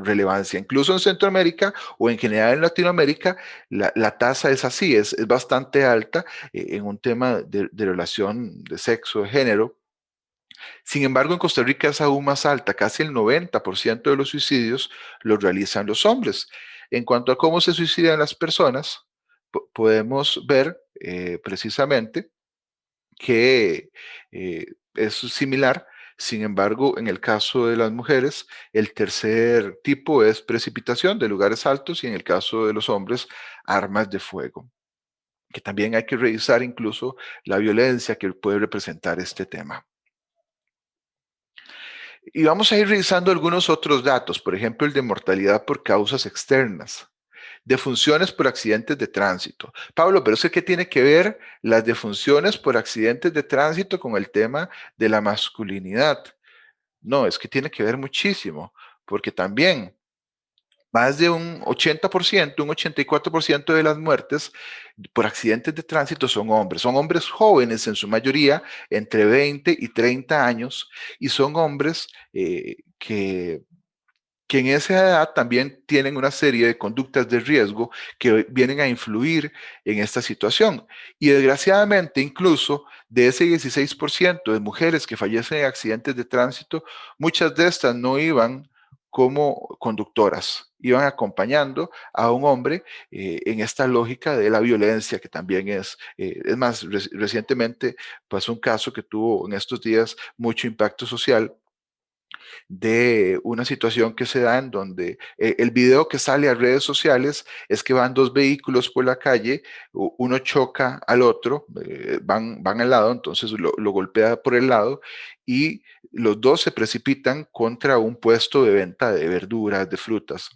relevancia. Incluso en Centroamérica o en general en Latinoamérica, la tasa es así, es bastante alta en un tema de relación de sexo, de género. Sin embargo, en Costa Rica es aún más alta, casi el 90% de los suicidios los realizan los hombres. En cuanto a cómo se suicidan las personas, podemos ver precisamente que es similar. Sin embargo, en el caso de las mujeres, el tercer tipo es precipitación de lugares altos y en el caso de los hombres, armas de fuego, que también hay que revisar incluso la violencia que puede representar este tema. Y vamos a ir revisando algunos otros datos, por ejemplo, el de mortalidad por causas externas, defunciones por accidentes de tránsito. Pablo, pero ¿eso qué tiene que ver las defunciones por accidentes de tránsito con el tema de la masculinidad? No, es que tiene que ver muchísimo, porque también más de un 80%, un 84% de las muertes por accidentes de tránsito son hombres jóvenes en su mayoría, entre 20 y 30 años, y son hombres que en esa edad también tienen una serie de conductas de riesgo que vienen a influir en esta situación. Y desgraciadamente, incluso de ese 16% de mujeres que fallecen en accidentes de tránsito, muchas de estas no iban como conductoras, iban acompañando a un hombre en esta lógica de la violencia que también es más, recientemente pasó un caso que tuvo en estos días mucho impacto social de una situación que se da en donde el video que sale a redes sociales es que van dos vehículos por la calle, uno choca al otro, van al lado, entonces lo golpea por el lado y los dos se precipitan contra un puesto de venta de verduras, de frutas.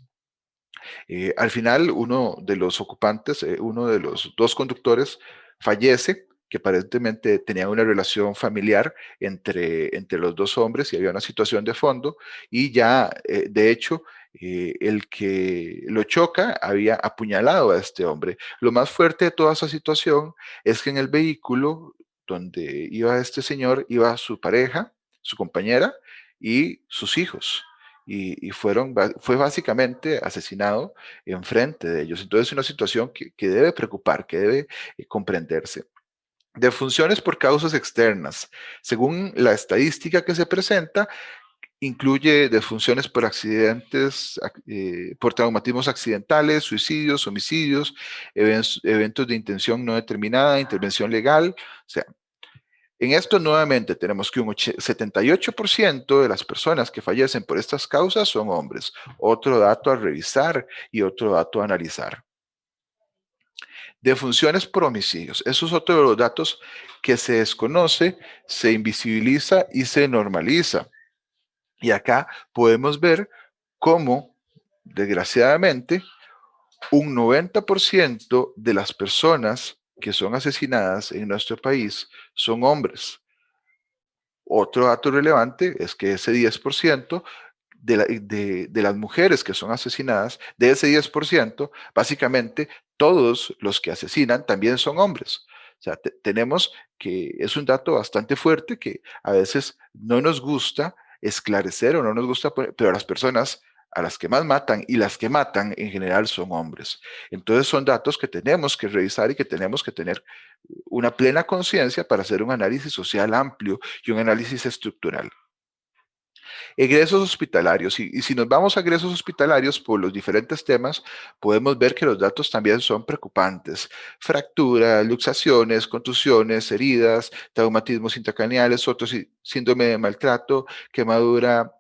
Al final, uno de los ocupantes, uno de los dos conductores, fallece, que aparentemente tenía una relación familiar entre los dos hombres y había una situación de fondo, y ya, de hecho, el que lo choca había apuñalado a este hombre. Lo más fuerte de toda esa situación es que en el vehículo donde iba este señor iba su pareja, su compañera y sus hijos. Y fue básicamente asesinado enfrente de ellos. Entonces es una situación que debe preocupar, que debe comprenderse. Defunciones por causas externas. Según la estadística que se presenta, incluye defunciones por accidentes, por traumatismos accidentales, suicidios, homicidios, eventos de intención no determinada, intervención legal. O sea, en esto nuevamente tenemos que un 78% de las personas que fallecen por estas causas son hombres. Otro dato a revisar y otro dato a analizar. Defunciones por homicidios. Eso es otro de los datos que se desconoce, se invisibiliza y se normaliza. Y acá podemos ver cómo, desgraciadamente, un 90% de las personas que son asesinadas en nuestro país son hombres. Otro dato relevante es que ese 10% de las mujeres que son asesinadas, de ese 10%, básicamente todos los que asesinan también son hombres. O sea, tenemos que es un dato bastante fuerte que a veces no nos gusta esclarecer o no nos gusta poner, pero las personas a las que más matan y las que matan en general son hombres. Entonces son datos que tenemos que revisar y que tenemos que tener una plena conciencia para hacer un análisis social amplio y un análisis estructural. Egresos hospitalarios, y si nos vamos a egresos hospitalarios por los diferentes temas, podemos ver que los datos también son preocupantes. Fracturas, luxaciones, contusiones, heridas, traumatismos intracraneales, otros síndrome de maltrato, quemadura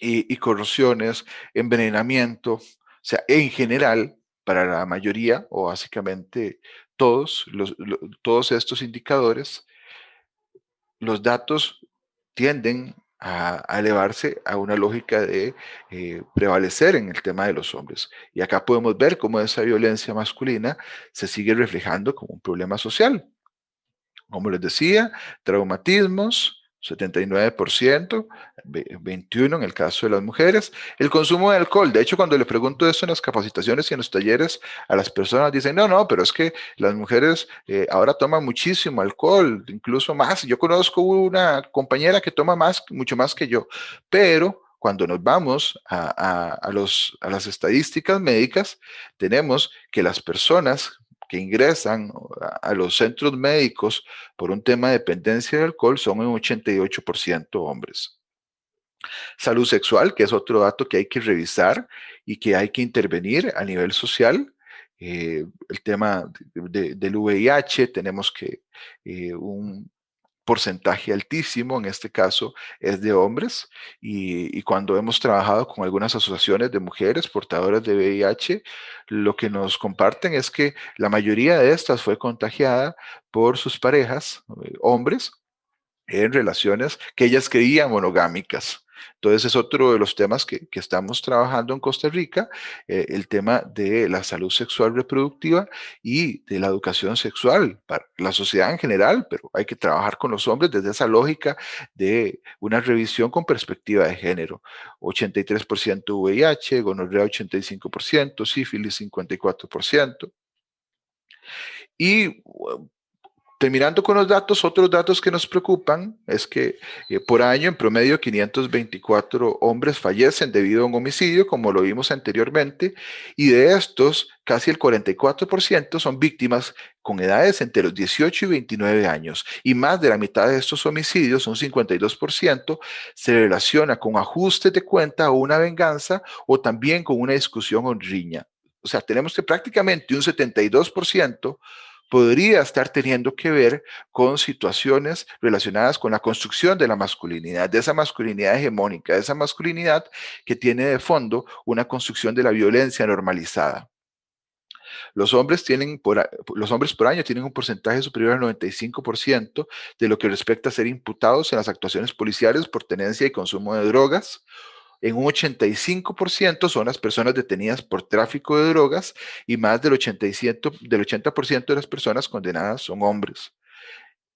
y corrosiones, envenenamiento. O sea, en general, para la mayoría, o básicamente todos estos indicadores, los datos tienden a elevarse a una lógica de prevalecer en el tema de los hombres. Y acá podemos ver cómo esa violencia masculina se sigue reflejando como un problema social. Como les decía, traumatismos, 79%, 21% en el caso de las mujeres. El consumo de alcohol, de hecho, cuando le pregunto eso en las capacitaciones y en los talleres, a las personas dicen, no, pero es que las mujeres ahora toman muchísimo alcohol, incluso más. Yo conozco una compañera que toma más, mucho más que yo, pero cuando nos vamos a las estadísticas médicas, tenemos que las personas que ingresan a los centros médicos por un tema de dependencia de alcohol son un 88% hombres. Salud sexual, que es otro dato que hay que revisar y que hay que intervenir a nivel social. El tema del VIH, tenemos que un porcentaje altísimo, en este caso, es de hombres, y cuando hemos trabajado con algunas asociaciones de mujeres portadoras de VIH, lo que nos comparten es que la mayoría de estas fue contagiada por sus parejas, hombres, en relaciones que ellas creían monogámicas. Entonces es otro de los temas que estamos trabajando en Costa Rica, el tema de la salud sexual reproductiva y de la educación sexual para la sociedad en general, pero hay que trabajar con los hombres desde esa lógica de una revisión con perspectiva de género. 83% VIH, gonorrea 85%, sífilis 54%. Y terminando con los datos, otros datos que nos preocupan es que por año, en promedio, 524 hombres fallecen debido a un homicidio, como lo vimos anteriormente, y de estos, casi el 44% son víctimas con edades entre los 18 y 29 años, y más de la mitad de estos homicidios, un 52%, se relaciona con ajustes de cuenta o una venganza, o también con una discusión o riña. O sea, tenemos que prácticamente un 72% podría estar teniendo que ver con situaciones relacionadas con la construcción de la masculinidad, de esa masculinidad hegemónica, de esa masculinidad que tiene de fondo una construcción de la violencia normalizada. Los hombres por año tienen un porcentaje superior al 95% de lo que respecta a ser imputados en las actuaciones policiales por tenencia y consumo de drogas. En un 85% son las personas detenidas por tráfico de drogas y más del 80% de las personas condenadas son hombres.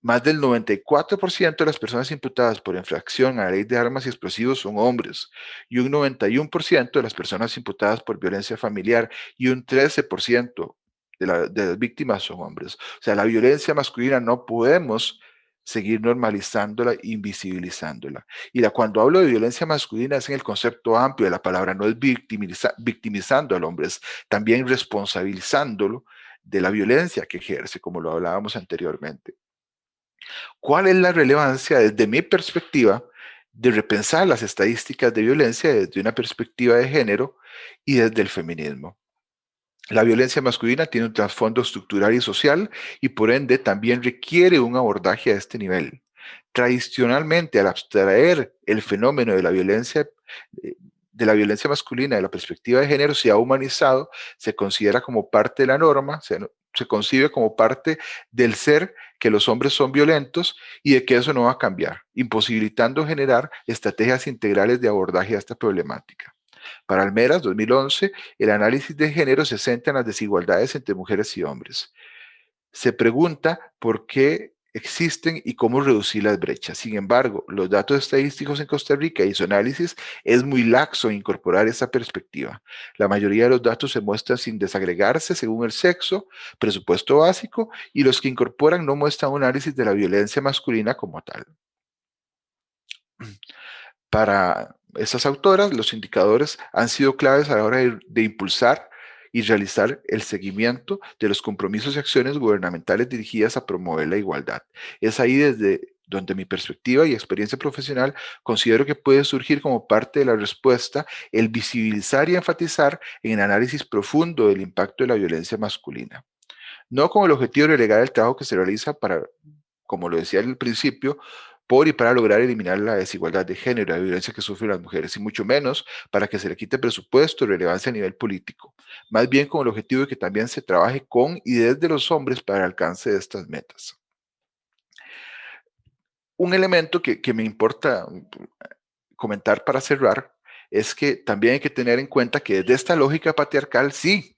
Más del 94% de las personas imputadas por infracción a la ley de armas y explosivos son hombres, y un 91% de las personas imputadas por violencia familiar y un 13% de las víctimas son hombres. O sea, la violencia masculina no podemos seguir normalizándola, invisibilizándola. Cuando hablo de violencia masculina es en el concepto amplio de la palabra, no es victimizando al hombre, es también responsabilizándolo de la violencia que ejerce, como lo hablábamos anteriormente. ¿Cuál es la relevancia desde mi perspectiva de repensar las estadísticas de violencia desde una perspectiva de género y desde el feminismo? La violencia masculina tiene un trasfondo estructural y social y por ende también requiere un abordaje a este nivel. Tradicionalmente, al abstraer el fenómeno de la violencia masculina de la perspectiva de género, se ha humanizado, se considera como parte de la norma, se concibe como parte del ser que los hombres son violentos y de que eso no va a cambiar, imposibilitando generar estrategias integrales de abordaje a esta problemática. Para Almeras, 2011, el análisis de género se centra en las desigualdades entre mujeres y hombres. Se pregunta por qué existen y cómo reducir las brechas. Sin embargo, los datos estadísticos en Costa Rica y su análisis es muy laxo en incorporar esa perspectiva. La mayoría de los datos se muestran sin desagregarse según el sexo, presupuesto básico, y los que incorporan no muestran un análisis de la violencia masculina como tal. Para esas autoras, los indicadores han sido claves a la hora de impulsar y realizar el seguimiento de los compromisos y acciones gubernamentales dirigidas a promover la igualdad. Es ahí desde donde mi perspectiva y experiencia profesional considero que puede surgir como parte de la respuesta el visibilizar y enfatizar en el análisis profundo del impacto de la violencia masculina. No con el objetivo de relegar el trabajo que se realiza para, como lo decía al principio, por y para lograr eliminar la desigualdad de género y la violencia que sufren las mujeres, y mucho menos para que se le quite presupuesto y relevancia a nivel político. Más bien con el objetivo de que también se trabaje con y desde los hombres para el alcance de estas metas. Un elemento que me importa comentar para cerrar es que también hay que tener en cuenta que desde esta lógica patriarcal, sí,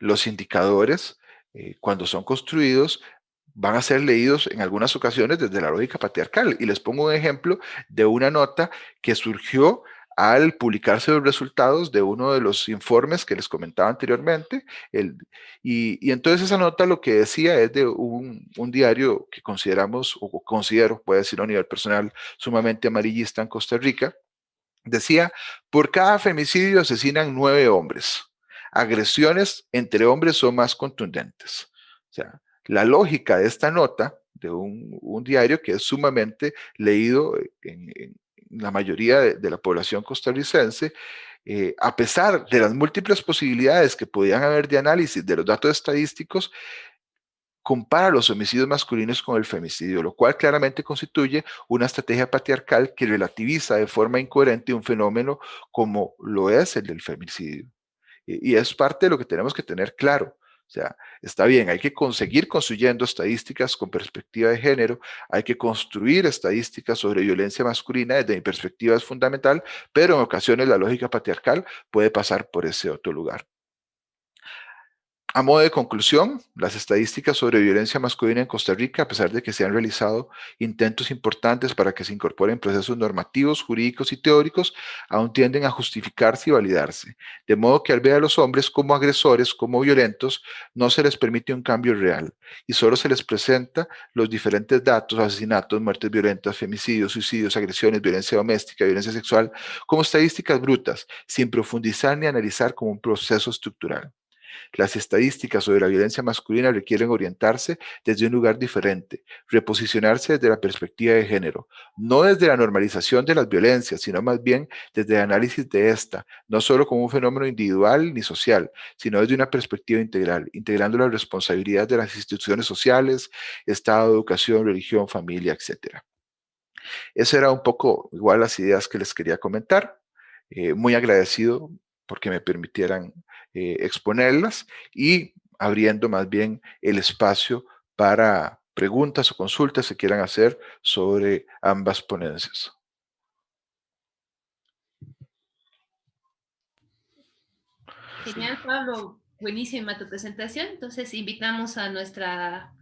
los indicadores, cuando son construidos, van a ser leídos en algunas ocasiones desde la lógica patriarcal. Y les pongo un ejemplo de una nota que surgió al publicarse los resultados de uno de los informes que les comentaba anteriormente. Y entonces esa nota lo que decía es de un diario que consideramos, o considero, puede decirlo a nivel personal, sumamente amarillista en Costa Rica. Decía, por cada femicidio asesinan 9 hombres. Agresiones entre hombres son más contundentes. O sea, la lógica de esta nota de un diario que es sumamente leído en la mayoría de la población costarricense, a pesar de las múltiples posibilidades que podían haber de análisis de los datos estadísticos, compara los homicidios masculinos con el femicidio, lo cual claramente constituye una estrategia patriarcal que relativiza de forma incoherente un fenómeno como lo es el del femicidio. Y es parte de lo que tenemos que tener claro. O sea, está bien, hay que seguir construyendo estadísticas con perspectiva de género, hay que construir estadísticas sobre violencia masculina, desde mi perspectiva es fundamental, pero en ocasiones la lógica patriarcal puede pasar por ese otro lugar. A modo de conclusión, las estadísticas sobre violencia masculina en Costa Rica, a pesar de que se han realizado intentos importantes para que se incorporen procesos normativos, jurídicos y teóricos, aún tienden a justificarse y validarse. De modo que al ver a los hombres como agresores, como violentos, no se les permite un cambio real y solo se les presenta los diferentes datos, asesinatos, muertes violentas, femicidios, suicidios, agresiones, violencia doméstica, violencia sexual, como estadísticas brutas, sin profundizar ni analizar como un proceso estructural. Las estadísticas sobre la violencia masculina requieren orientarse desde un lugar diferente, reposicionarse desde la perspectiva de género, no desde la normalización de las violencias, sino más bien desde el análisis de esta, no solo como un fenómeno individual ni social, sino desde una perspectiva integral, integrando la responsabilidad de las instituciones sociales, Estado, educación, religión, familia, etc. Esas eran un poco igual las ideas que les quería comentar. Muy agradecido porque me permitieran exponerlas y abriendo más bien el espacio para preguntas o consultas que quieran hacer sobre ambas ponencias. Genial, Pablo. Buenísima tu presentación. Entonces, invitamos a nuestra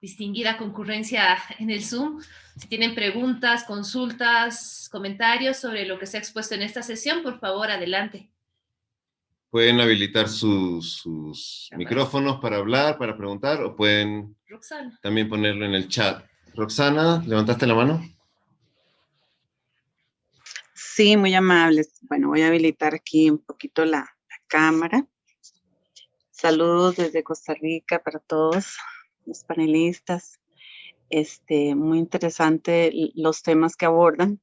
distinguida concurrencia en el Zoom. Si tienen preguntas, consultas, comentarios sobre lo que se ha expuesto en esta sesión, por favor, adelante. Pueden habilitar sus micrófonos para hablar, para preguntar, o pueden Roxana. también ponerlo en el chat. Roxana, ¿levantaste la mano? Sí, muy amables. Bueno, voy a habilitar aquí un poquito la cámara. Saludos desde Costa Rica para todos los panelistas. Muy interesante los temas que abordan.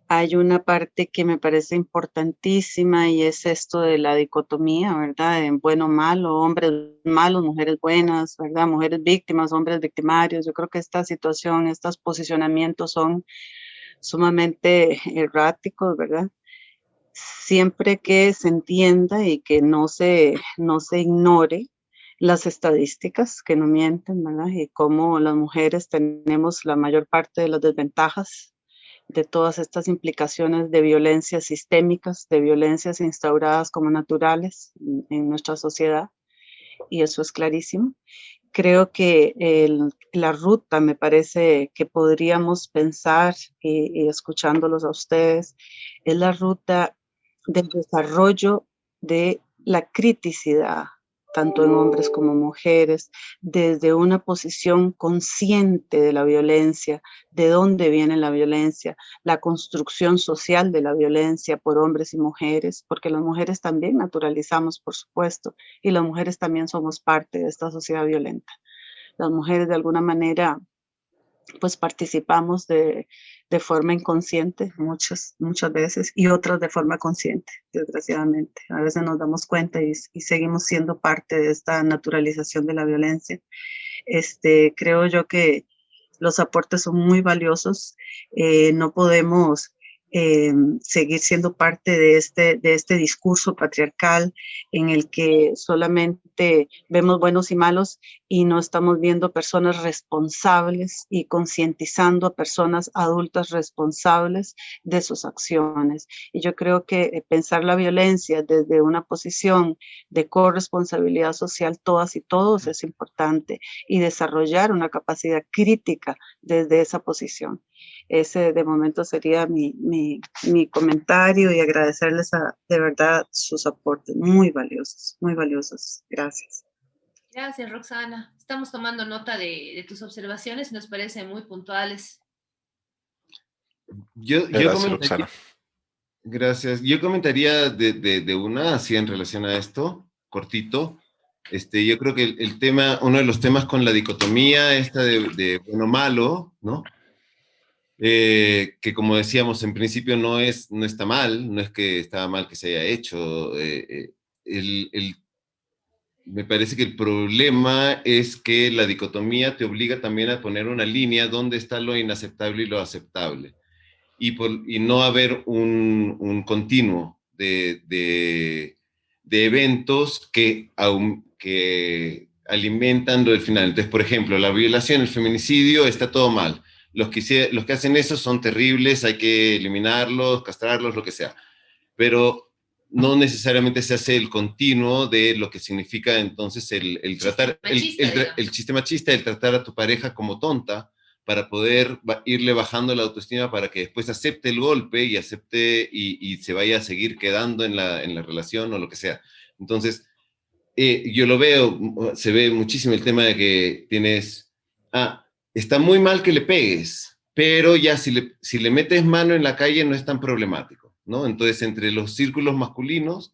Hay una parte que me parece importantísima y es esto de la dicotomía, ¿verdad? En bueno o malo, hombres malos, mujeres buenas, ¿verdad? Mujeres víctimas, hombres victimarios. Yo creo que esta situación, estos posicionamientos son sumamente erráticos, ¿verdad? Siempre que se entienda y que no se ignore las estadísticas que no mienten, ¿verdad? Y cómo las mujeres tenemos la mayor parte de las desventajas de todas estas implicaciones de violencias sistémicas, de violencias instauradas como naturales en nuestra sociedad, y eso es clarísimo. Creo que la ruta, me parece que podríamos pensar, y escuchándolos a ustedes, es la ruta del desarrollo de la criticidad, tanto en hombres como mujeres, desde una posición consciente de la violencia, de dónde viene la violencia, la construcción social de la violencia por hombres y mujeres, porque las mujeres también naturalizamos, por supuesto, y las mujeres también somos parte de esta sociedad violenta. Las mujeres de alguna manera pues participamos de forma inconsciente muchas veces, y otras de forma consciente, desgraciadamente. A veces nos damos cuenta y seguimos siendo parte de esta naturalización de la violencia. Creo yo que los aportes son muy valiosos. No podemos seguir siendo parte de este discurso patriarcal en el que solamente vemos buenos y malos y no estamos viendo personas responsables y concientizando a personas adultas responsables de sus acciones. Y yo creo que pensar la violencia desde una posición de corresponsabilidad social, todas y todos, es importante, y desarrollar una capacidad crítica desde esa posición. Ese de momento sería mi comentario, y agradecerles de verdad sus aportes muy valiosos, muy valiosos. Gracias. Gracias, Roxana. Estamos tomando nota de tus observaciones y nos parecen muy puntuales. Gracias, Roxana. Gracias. Yo comentaría de una, así en relación a esto, cortito. Yo creo que el tema, uno de los temas con la dicotomía esta de bueno malo, ¿no? Que como decíamos, en principio no está mal, no es que estaba mal que se haya hecho. Me parece que el problema es que la dicotomía te obliga también a poner una línea donde está lo inaceptable y lo aceptable. Y no haber un continuo de eventos que alimentan lo del final. Entonces, por ejemplo, la violación, el feminicidio, está todo mal. Los que hacen eso son terribles, hay que eliminarlos, castrarlos, lo que sea. Pero no necesariamente se hace el continuo de lo que significa entonces el tratar, el chiste machista, el tratar a tu pareja como tonta, para poder irle bajando la autoestima para que después acepte el golpe y acepte y se vaya a seguir quedando en la relación o lo que sea. Entonces, yo lo veo, se ve muchísimo el tema de que está muy mal que le pegues, pero ya si le metes mano en la calle no es tan problemático, ¿no? Entonces, entre los círculos masculinos,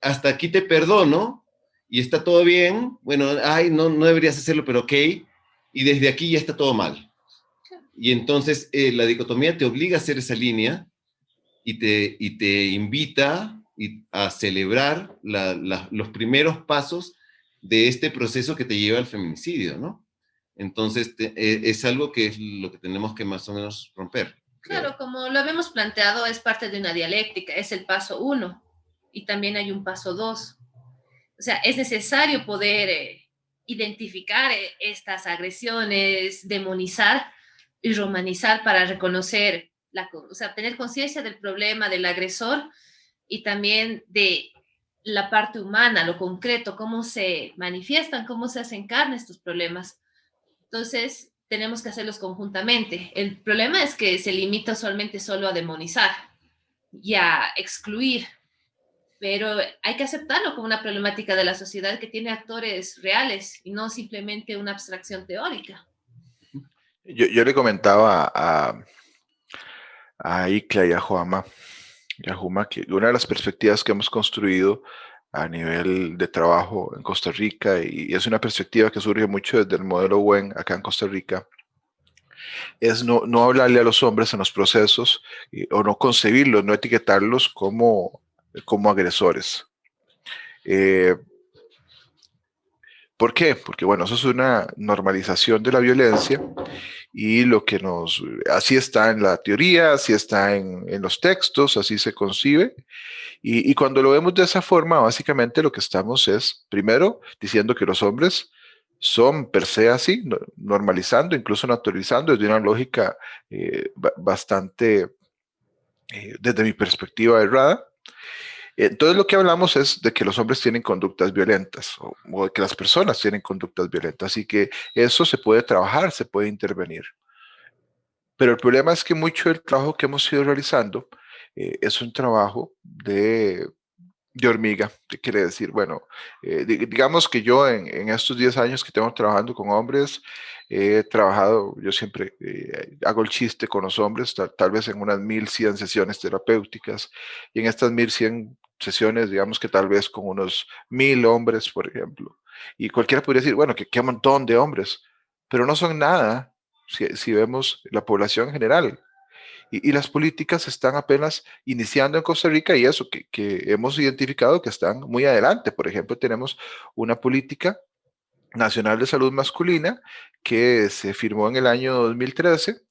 hasta aquí te perdono y está todo bien, bueno, no deberías hacerlo, pero ok, y desde aquí ya está todo mal. Y entonces la dicotomía te obliga a hacer esa línea y te invita a celebrar los primeros pasos de este proceso que te lleva al feminicidio, ¿no? Entonces es algo que es lo que tenemos que más o menos romper. Claro, creo. Como lo habíamos planteado, es parte de una dialéctica, es el paso 1 y también hay un paso 2. O sea, es necesario poder identificar estas agresiones, demonizar y romanizar para reconocer, o sea, tener conciencia del problema del agresor y también de la parte humana, lo concreto, cómo se manifiestan, cómo se hacen carne estos problemas. Entonces, tenemos que hacerlos conjuntamente. El problema es que se limita usualmente solo a demonizar y a excluir, pero hay que aceptarlo como una problemática de la sociedad que tiene actores reales y no simplemente una abstracción teórica. Yo le comentaba a Icla y a Juma, que una de las perspectivas que hemos construido a nivel de trabajo en Costa Rica, y es una perspectiva que surge mucho desde el modelo WEN acá en Costa Rica, es no hablarle a los hombres en los procesos o no concebirlos, no etiquetarlos como agresores. ¿Por qué? Porque, bueno, eso es una normalización de la violencia y así está en la teoría, así está en los textos, así se concibe. Y cuando lo vemos de esa forma, básicamente lo que estamos es, primero, diciendo que los hombres son per se así, normalizando, incluso naturalizando, desde una lógica bastante, desde mi perspectiva, errada. Entonces lo que hablamos es de que los hombres tienen conductas violentas o de que las personas tienen conductas violentas y que eso se puede trabajar, se puede intervenir. Pero el problema es que mucho del trabajo que hemos ido realizando es un trabajo de hormiga. ¿Qué quiere decir? Bueno, digamos que yo en estos 10 años que tengo trabajando con hombres, he trabajado, yo siempre hago el chiste con los hombres, tal vez en unas 1100 sesiones terapéuticas, y en estas 1100 sesiones, digamos que tal vez con unos 1000 hombres, por ejemplo. Y cualquiera podría decir, bueno, que qué montón de hombres, pero no son nada si vemos la población en general. Y las políticas están apenas iniciando en Costa Rica y eso, que hemos identificado que están muy adelante. Por ejemplo, tenemos una política nacional de salud masculina que se firmó en el año 2013,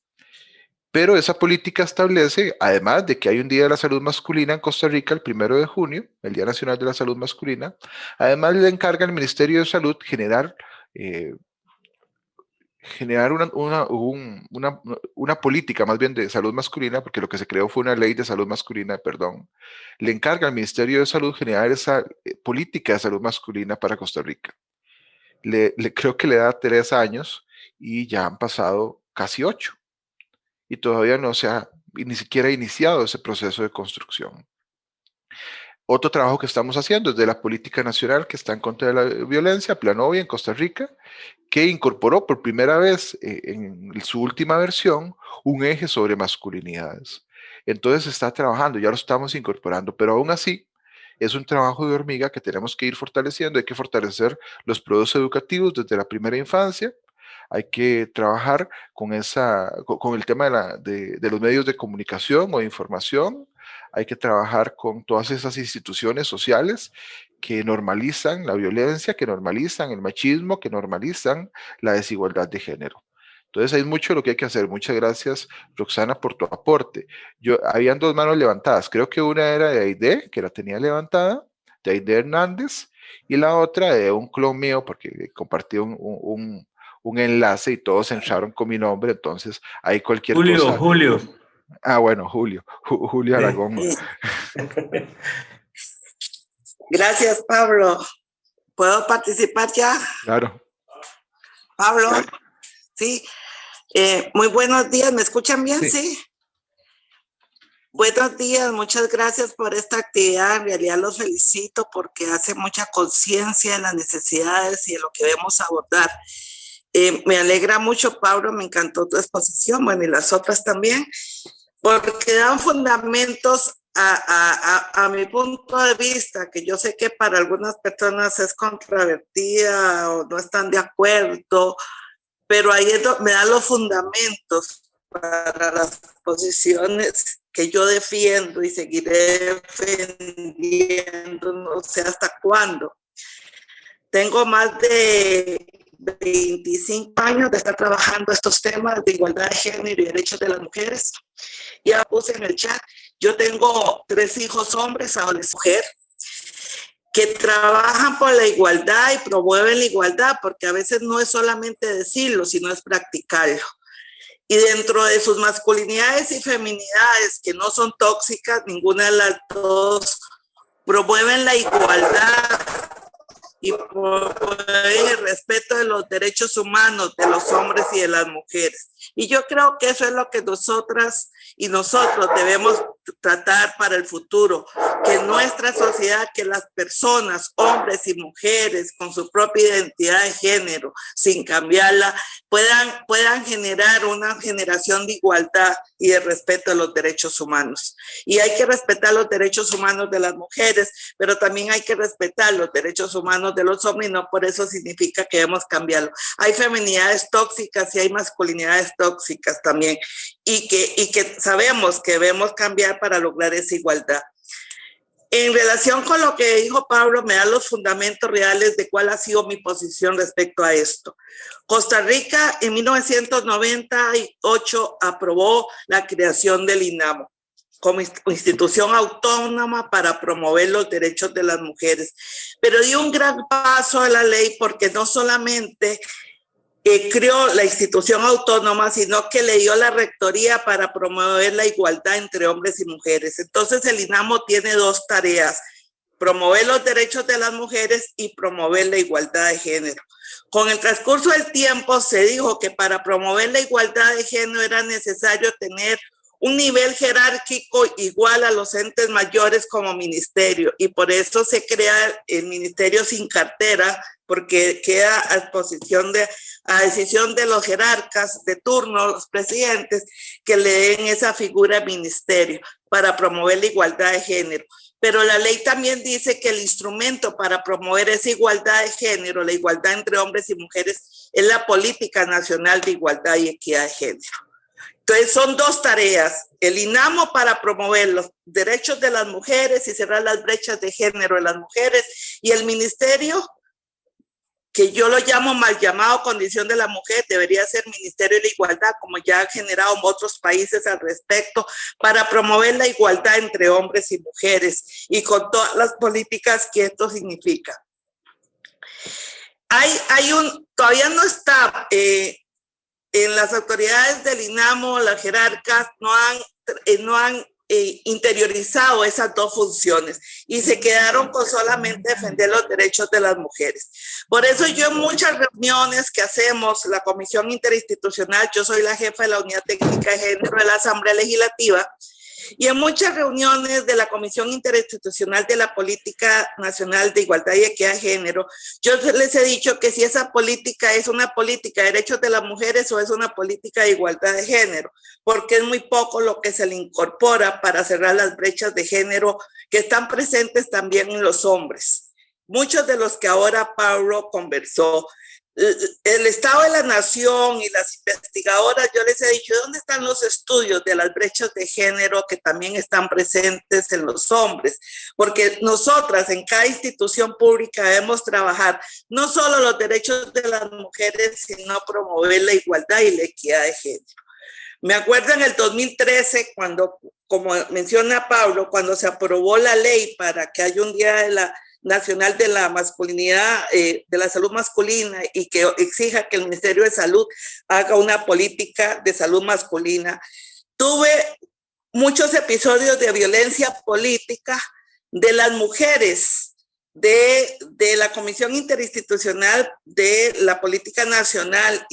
pero esa política establece, además de que hay un Día de la Salud Masculina en Costa Rica el 1 de junio, el Día Nacional de la Salud Masculina, además le encarga al Ministerio de Salud generar una política más bien de salud masculina, porque lo que se creó fue una ley de salud masculina, perdón, le encarga al Ministerio de Salud generar esa política de salud masculina para Costa Rica. Creo que le da 3 años y ya han pasado casi 8 y todavía no se ha ni siquiera iniciado ese proceso de construcción. Otro trabajo que estamos haciendo es de la política nacional que está en contra de la violencia, Planovia en Costa Rica, que incorporó por primera vez en su última versión un eje sobre masculinidades. Entonces se está trabajando, ya lo estamos incorporando, pero aún así es un trabajo de hormiga que tenemos que ir fortaleciendo. Hay que fortalecer los procesos educativos desde la primera infancia. Hay que trabajar con el tema de los medios de comunicación o de información. Hay que trabajar con todas esas instituciones sociales que normalizan la violencia, que normalizan el machismo, que normalizan la desigualdad de género. Entonces hay mucho lo que hay que hacer. Muchas gracias, Roxana, por tu aporte. Habían 2 manos levantadas. Creo que una era de Aide, que la tenía levantada, de Aide Hernández, y la otra de un clon mío, porque compartí un enlace y todos entraron con mi nombre, entonces hay cualquier cosa. Julio. Ah, bueno, Julio Aragón. Gracias, Pablo. ¿Puedo participar ya? Claro. Pablo, sí. Muy buenos días, ¿me escuchan bien? Sí. Buenos días, muchas gracias por esta actividad. En realidad los felicito porque hace mucha conciencia de las necesidades y de lo que debemos abordar. Me alegra mucho, Pablo, me encantó tu exposición, bueno, y las otras también, porque dan fundamentos a mi punto de vista, que yo sé que para algunas personas es controvertida o no están de acuerdo, pero ahí me dan los fundamentos para las posiciones que yo defiendo y seguiré defendiendo, no sé hasta cuándo. Tengo más de 25 años de estar trabajando estos temas de igualdad de género y derechos de las mujeres. Ya puse en el chat, yo tengo 3 hijos hombres, adolescentes, mujer, que trabajan por la igualdad y promueven la igualdad, porque a veces no es solamente decirlo, sino es practicarlo. Y dentro de sus masculinidades y feminidades, que no son tóxicas, ninguna de las dos, promueven la igualdad y promover el respeto de los derechos humanos de los hombres y de las mujeres. Y yo creo que eso es lo que nosotras y nosotros debemos tratar para el futuro, que en nuestra sociedad, que las personas, hombres y mujeres, con su propia identidad de género, sin cambiarla, puedan generar una generación de igualdad y de respeto a los derechos humanos. Y hay que respetar los derechos humanos de las mujeres, pero también hay que respetar los derechos humanos de los hombres, y no por eso significa que debemos cambiarlo. Hay feminidades tóxicas y hay masculinidades tóxicas también, y que sabemos que debemos cambiar para lograr esa igualdad. En relación con lo que dijo Pablo, me da los fundamentos reales de cuál ha sido mi posición respecto a esto. Costa Rica en 1998 aprobó la creación del INAMO como institución autónoma para promover los derechos de las mujeres, pero dio un gran paso a la ley porque no solamente creó la institución autónoma, sino que le dio la rectoría para promover la igualdad entre hombres y mujeres. Entonces el INAMO tiene dos tareas: promover los derechos de las mujeres y promover la igualdad de género. Con el transcurso del tiempo se dijo que para promover la igualdad de género era necesario tener un nivel jerárquico igual a los entes mayores como ministerio, y por eso se crea el ministerio sin cartera, porque queda a decisión de los jerarcas de turno, los presidentes, que le den esa figura de ministerio para promover la igualdad de género. Pero la ley también dice que el instrumento para promover esa igualdad de género, la igualdad entre hombres y mujeres, es la Política Nacional de Igualdad y Equidad de Género. Entonces son dos tareas: el INAMO para promover los derechos de las mujeres y cerrar las brechas de género de las mujeres, y el ministerio, que yo lo llamo mal llamado Condición de la Mujer, debería ser Ministerio de la Igualdad, como ya han generado otros países al respecto, para promover la igualdad entre hombres y mujeres y con todas las políticas que esto significa. Todavía no está en las autoridades del INAMO, las jerarcas no han interiorizado esas dos funciones y se quedaron con solamente defender los derechos de las mujeres. Por eso yo en muchas reuniones que hacemos, la Comisión Interinstitucional, yo soy la jefa de la Unidad Técnica de Género de la Asamblea Legislativa, y en muchas reuniones de la Comisión Interinstitucional de la Política Nacional de Igualdad y Equidad de Género, yo les he dicho que si esa política es una política de derechos de las mujeres o es una política de igualdad de género, porque es muy poco lo que se le incorpora para cerrar las brechas de género que están presentes también en los hombres. Muchos de los que ahora Pablo conversó, el Estado de la Nación y las investigadoras, yo les he dicho, ¿dónde están los estudios de las brechas de género que también están presentes en los hombres? Porque nosotras en cada institución pública debemos trabajar no solo los derechos de las mujeres, sino promover la igualdad y la equidad de género. Me acuerdo en el 2013, cuando, como menciona Pablo, cuando se aprobó la ley para que haya un día de la Nacional de la Masculinidad, de la Salud Masculina, y que exija que el Ministerio de Salud haga una política de salud masculina. Tuve muchos episodios de violencia política de las mujeres de la Comisión Interinstitucional de la Política Nacional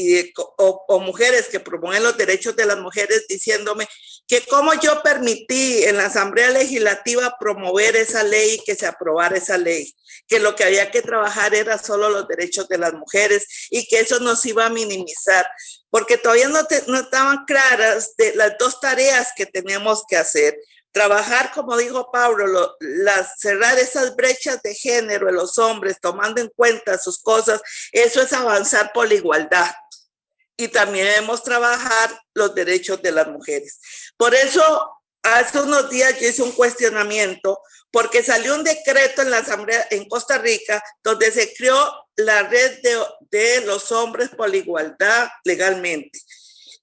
o mujeres que promueven los derechos de las mujeres, diciéndome que cómo yo permití en la Asamblea Legislativa promover esa ley, que se aprobara esa ley, que lo que había que trabajar era solo los derechos de las mujeres y que eso nos iba a minimizar, porque todavía no estaban claras de las dos tareas que tenemos que hacer. Trabajar, como dijo Pablo, cerrar esas brechas de género en los hombres, tomando en cuenta sus cosas, eso es avanzar por la igualdad. Y también debemos trabajar los derechos de las mujeres. Por eso, hace unos días yo hice un cuestionamiento, porque salió un decreto en la Asamblea en Costa Rica, donde se creó la red de los hombres por la igualdad legalmente.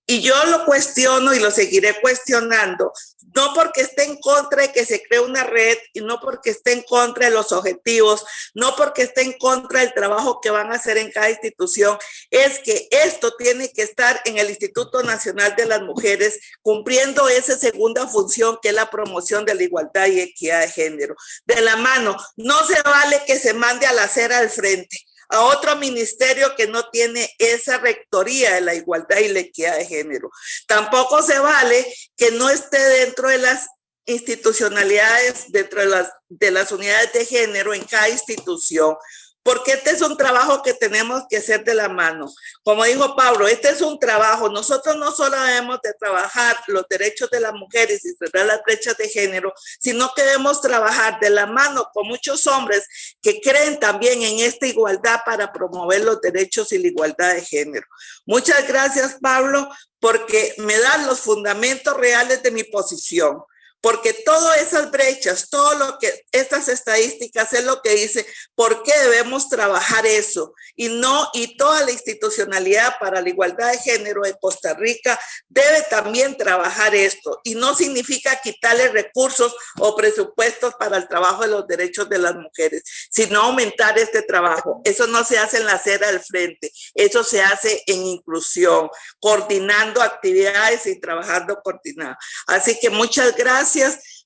Y yo lo cuestiono y lo seguiré cuestionando, no porque esté en contra de que se cree una red y no porque esté en contra de los objetivos, no porque esté en contra del trabajo que van a hacer en cada institución, es que esto tiene que estar en el Instituto Nacional de las Mujeres, cumpliendo esa segunda función que es la promoción de la igualdad y equidad de género. De la mano, no se vale que se mande a la acera al frente a otro ministerio que no tiene esa rectoría de la igualdad y la equidad de género. Tampoco se vale que no esté dentro de las institucionalidades, dentro de las unidades de género en cada institución, porque este es un trabajo que tenemos que hacer de la mano. Como dijo Pablo, este es un trabajo. Nosotros no solo debemos de trabajar los derechos de las mujeres y cerrar las brechas de género, sino que debemos trabajar de la mano con muchos hombres que creen también en esta igualdad para promover los derechos y la igualdad de género. Muchas gracias, Pablo, porque me dan los fundamentos reales de mi posición. Porque todas esas brechas, todo lo que estas estadísticas es lo que dice por qué debemos trabajar eso y toda la institucionalidad para la igualdad de género de Costa Rica debe también trabajar esto y no significa quitarle recursos o presupuestos para el trabajo de los derechos de las mujeres, sino aumentar este trabajo. Eso no se hace en la acera del frente, eso se hace en inclusión, coordinando actividades y trabajando coordinado. Así que muchas gracias,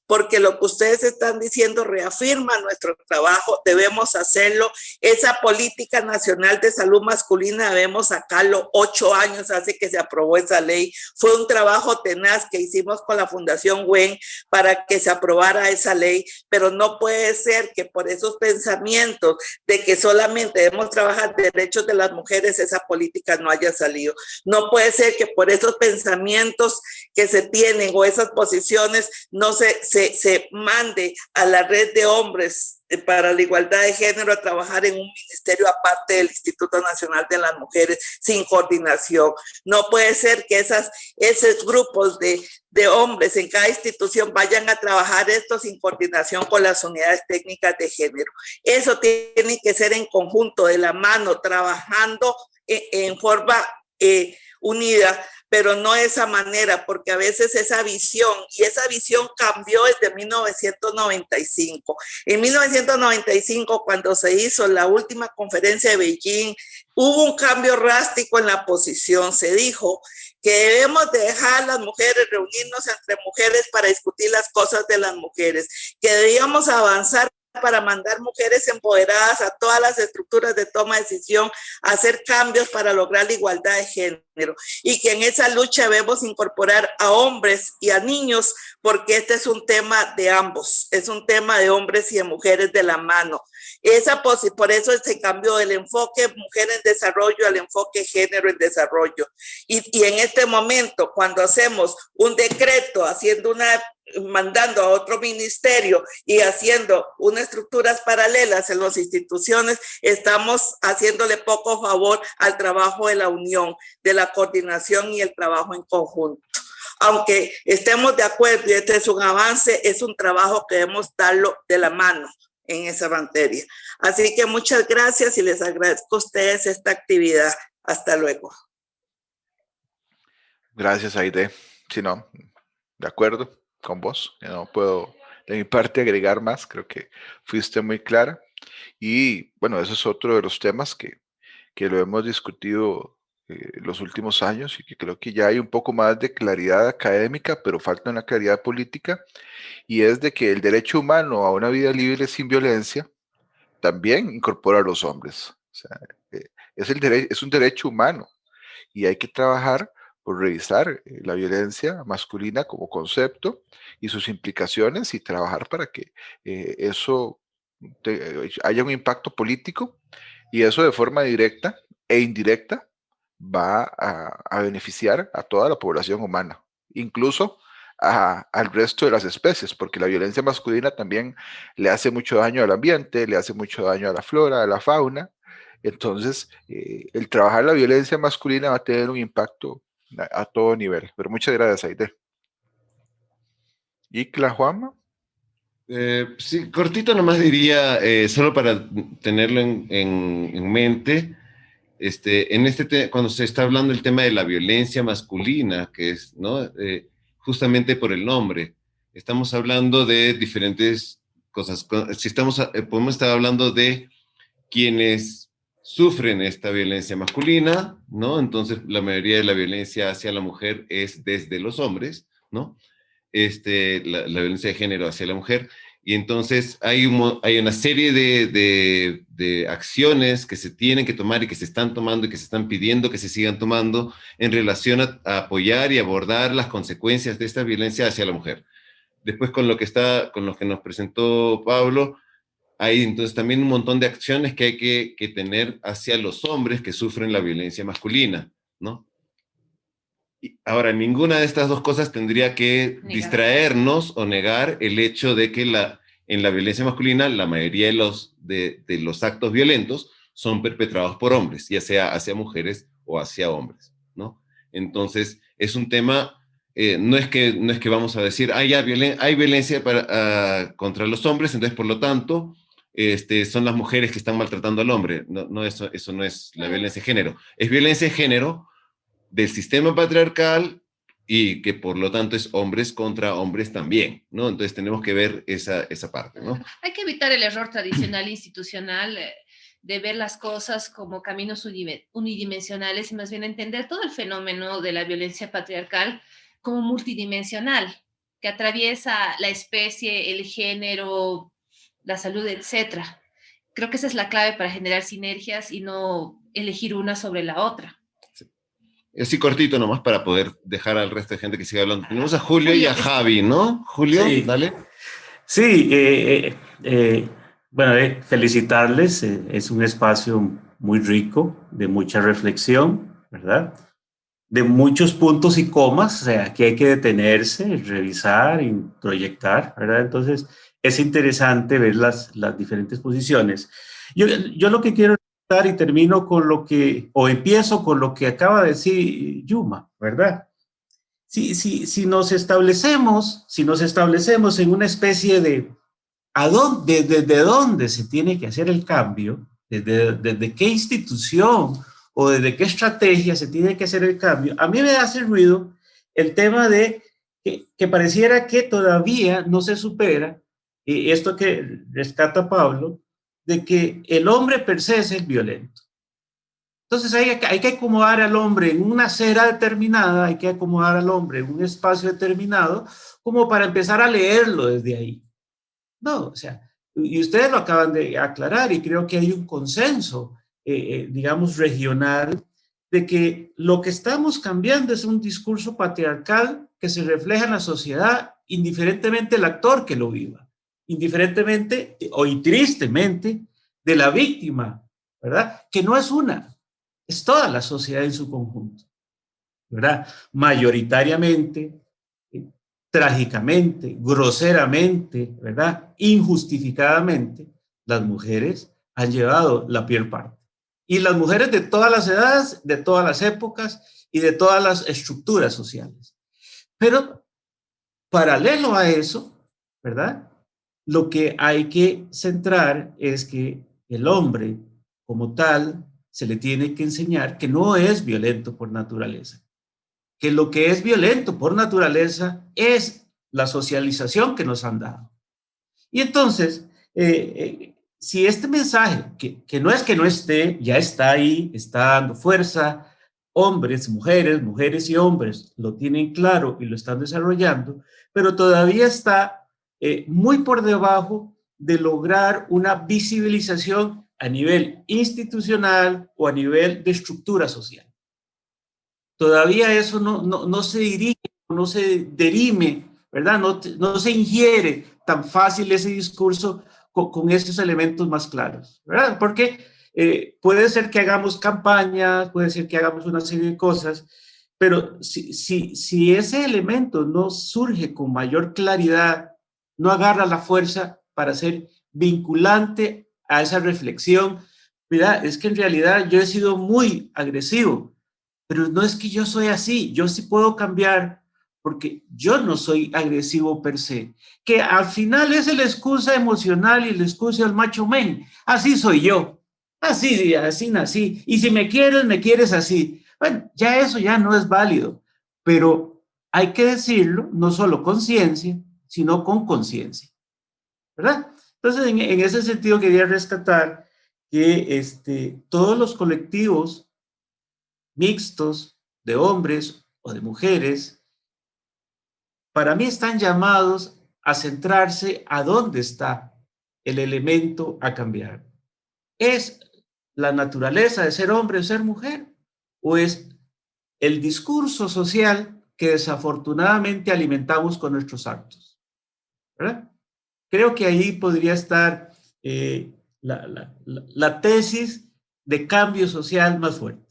porque lo que ustedes están diciendo reafirma nuestro trabajo, debemos hacerlo. Esa política nacional de salud masculina debemos sacarlo. 8 años hace que se aprobó esa ley. Fue un trabajo tenaz que hicimos con la Fundación WEN para que se aprobara esa ley, pero no puede ser que por esos pensamientos de que solamente debemos trabajar derechos de las mujeres, esa política no haya salido. No puede ser que por esos pensamientos que se tienen o esas posiciones no se mande a la red de hombres para la igualdad de género a trabajar en un ministerio aparte del Instituto Nacional de las Mujeres sin coordinación. No puede ser que esos grupos de hombres en cada institución vayan a trabajar esto sin coordinación con las unidades técnicas de género. Eso tiene que ser en conjunto, de la mano, trabajando en forma unida, pero no de esa manera, porque a veces esa visión cambió desde 1995. En 1995, cuando se hizo la última conferencia de Beijing, hubo un cambio drástico en la posición. Se dijo que debemos de dejar a las mujeres reunirnos entre mujeres para discutir las cosas de las mujeres, que debíamos avanzar para mandar mujeres empoderadas a todas las estructuras de toma de decisión, hacer cambios para lograr la igualdad de género, y que en esa lucha debemos incorporar a hombres y a niños, porque este es un tema de ambos, es un tema de hombres y de mujeres de la mano. Por eso se cambió del enfoque mujer en desarrollo al enfoque género en desarrollo. Y en este momento, cuando hacemos un decreto, mandando a otro ministerio y haciendo unas estructuras paralelas en las instituciones, estamos haciéndole poco favor al trabajo de la unión, de la coordinación y el trabajo en conjunto. Aunque estemos de acuerdo y este es un avance, es un trabajo que debemos darlo de la mano en esa materia. Así que muchas gracias y les agradezco a ustedes esta actividad. Hasta luego. Gracias, Aide. Si no, de acuerdo con vos. Yo no puedo de mi parte agregar más. Creo que fuiste muy clara. Y bueno, ese es otro de los temas que lo hemos discutido los últimos años y que creo que ya hay un poco más de claridad académica, pero falta una claridad política, y es de que el derecho humano a una vida libre sin violencia también incorpora a los hombres. O sea, es un derecho humano y hay que trabajar por revisar la violencia masculina como concepto y sus implicaciones y trabajar para que eso haya un impacto político, y eso de forma directa e indirecta va a beneficiar a toda la población humana, incluso al resto de las especies, porque la violencia masculina también le hace mucho daño al ambiente, le hace mucho daño a la flora, a la fauna. Entonces, el trabajar la violencia masculina va a tener un impacto a todo nivel. Pero muchas gracias, Aide. ¿Y la Juanma? Sí, cortito nomás diría, solo para tenerlo en mente, Cuando se está hablando del tema de la violencia masculina, que es, ¿no? Justamente por el nombre, estamos hablando de diferentes cosas. Si podemos estar hablando de quienes sufren esta violencia masculina, ¿no? Entonces, la mayoría de la violencia hacia la mujer es desde los hombres, ¿no? La violencia de género hacia la mujer. Y entonces hay una serie de acciones que se tienen que tomar y que se están tomando y que se están pidiendo que se sigan tomando en relación a apoyar y abordar las consecuencias de esta violencia hacia la mujer. Después, con lo que nos presentó Pablo, hay entonces también un montón de acciones que hay que tener hacia los hombres que sufren la violencia masculina, ¿no? Ahora, ninguna de estas dos cosas tendría que distraernos o negar el hecho de que en la violencia masculina la mayoría de los actos violentos son perpetrados por hombres, ya sea hacia mujeres o hacia hombres, ¿no? Entonces, es un tema, no es que vamos a decir, hay violencia contra los hombres, entonces, por lo tanto, son las mujeres que están maltratando al hombre. No, eso no es la violencia de género. Es violencia de género del sistema patriarcal y que por lo tanto es hombres contra hombres también, ¿no? Entonces tenemos que ver esa parte, ¿no? Hay que evitar el error tradicional institucional de ver las cosas como caminos unidimensionales y más bien entender todo el fenómeno de la violencia patriarcal como multidimensional, que atraviesa la especie, el género, la salud, etc. Creo que esa es la clave para generar sinergias y no elegir una sobre la otra. Así cortito nomás para poder dejar al resto de gente que siga hablando. Tenemos a Julio y a Javi, ¿no? Julio, sí. Dale. Sí, bueno, felicitarles. Es un espacio muy rico, de mucha reflexión, ¿verdad? De muchos puntos y comas, o sea, aquí hay que detenerse, revisar, proyectar, ¿verdad? Entonces, es interesante ver las diferentes posiciones. Yo lo que quiero y termino empiezo con lo que acaba de decir Yuma, ¿verdad? Si nos establecemos en una especie de desde dónde se tiene que hacer el cambio, desde qué institución o desde qué estrategia se tiene que hacer el cambio, a mí me hace ruido el tema de que pareciera que todavía no se supera esto que rescata Pablo, de que el hombre per se es el violento. Entonces hay que acomodar al hombre en una acera determinada, hay que acomodar al hombre en un espacio determinado, como para empezar a leerlo desde ahí. No, o sea, y ustedes lo acaban de aclarar y creo que hay un consenso, digamos, regional, de que lo que estamos cambiando es un discurso patriarcal que se refleja en la sociedad, indiferentemente del actor que lo viva. Indiferentemente y tristemente de la víctima, ¿verdad? Que no es una, es toda la sociedad en su conjunto, ¿verdad? Mayoritariamente, trágicamente, groseramente, ¿verdad? Injustificadamente, las mujeres han llevado la peor parte. Y las mujeres de todas las edades, de todas las épocas y de todas las estructuras sociales. Pero paralelo a eso, ¿verdad? Lo que hay que centrar es que el hombre, como tal, se le tiene que enseñar que no es violento por naturaleza. Que lo que es violento por naturaleza es la socialización que nos han dado. Y entonces, si este mensaje, que no es que no esté, ya está ahí, está dando fuerza, hombres, mujeres y hombres lo tienen claro y lo están desarrollando, pero todavía está muy por debajo de lograr una visibilización a nivel institucional o a nivel de estructura social. Todavía eso no se dirige, no se derime, ¿verdad? No se ingiere tan fácil ese discurso con esos elementos más claros, ¿verdad? Porque puede ser que hagamos campañas, puede ser que hagamos una serie de cosas, pero si ese elemento no surge con mayor claridad, no agarra la fuerza para ser vinculante a esa reflexión. Mira, es que en realidad yo he sido muy agresivo, pero no es que yo soy así, yo sí puedo cambiar porque yo no soy agresivo per se, que al final es la excusa emocional y la excusa del macho men, así soy yo, Así, así nací. Y si me quieres así. Bueno, ya eso ya no es válido, pero hay que decirlo no solo con ciencia, sino con conciencia, ¿verdad? Entonces, en ese sentido quería rescatar que todos los colectivos mixtos de hombres o de mujeres, para mí están llamados a centrarse a dónde está el elemento a cambiar. ¿Es la naturaleza de ser hombre o ser mujer? ¿O es el discurso social que desafortunadamente alimentamos con nuestros actos? ¿Verdad? Creo que ahí podría estar la tesis de cambio social más fuerte.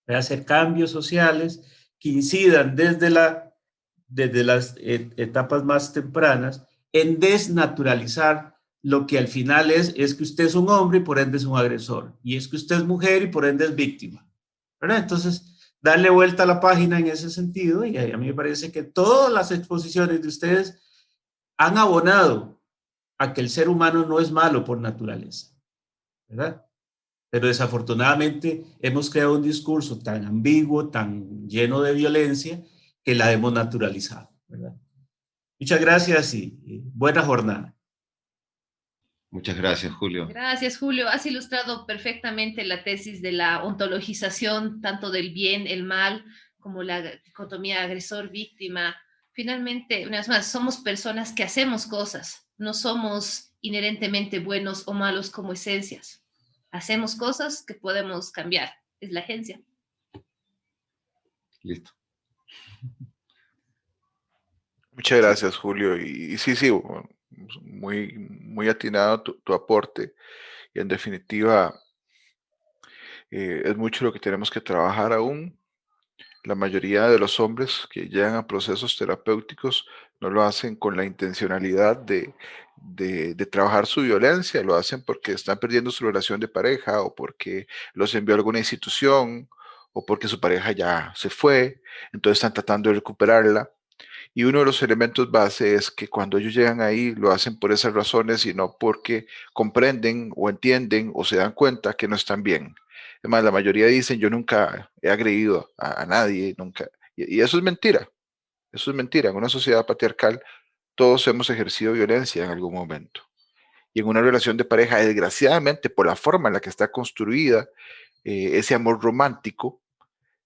Hacer cambios sociales que incidan desde las etapas más tempranas en desnaturalizar lo que al final es que usted es un hombre y por ende es un agresor, y es que usted es mujer y por ende es víctima, ¿verdad? Entonces, darle vuelta a la página en ese sentido, y a mí me parece que todas las exposiciones de ustedes han abonado a que el ser humano no es malo por naturaleza, ¿verdad? Pero desafortunadamente hemos creado un discurso tan ambiguo, tan lleno de violencia, que la hemos naturalizado, ¿verdad? Muchas gracias y buena jornada. Muchas gracias, Julio. Gracias, Julio. Has ilustrado perfectamente la tesis de la ontologización, tanto del bien, el mal, como la dicotomía agresor-víctima. Finalmente, una vez más, somos personas que hacemos cosas, no somos inherentemente buenos o malos como esencias. Hacemos cosas que podemos cambiar. Es la agencia. Listo. Muchas gracias, Julio. Y sí, muy atinado tu aporte. Y en definitiva, es mucho lo que tenemos que trabajar aún. La mayoría de los hombres que llegan a procesos terapéuticos no lo hacen con la intencionalidad de trabajar su violencia, lo hacen porque están perdiendo su relación de pareja o porque los envió a alguna institución o porque su pareja ya se fue, entonces están tratando de recuperarla. Y uno de los elementos base es que cuando ellos llegan ahí lo hacen por esas razones y no porque comprenden o entienden o se dan cuenta que no están bien. Es más, la mayoría dicen, yo nunca he agredido a nadie, nunca. Y eso es mentira. Eso es mentira. En una sociedad patriarcal todos hemos ejercido violencia en algún momento. Y en una relación de pareja, desgraciadamente, por la forma en la que está construida, ese amor romántico,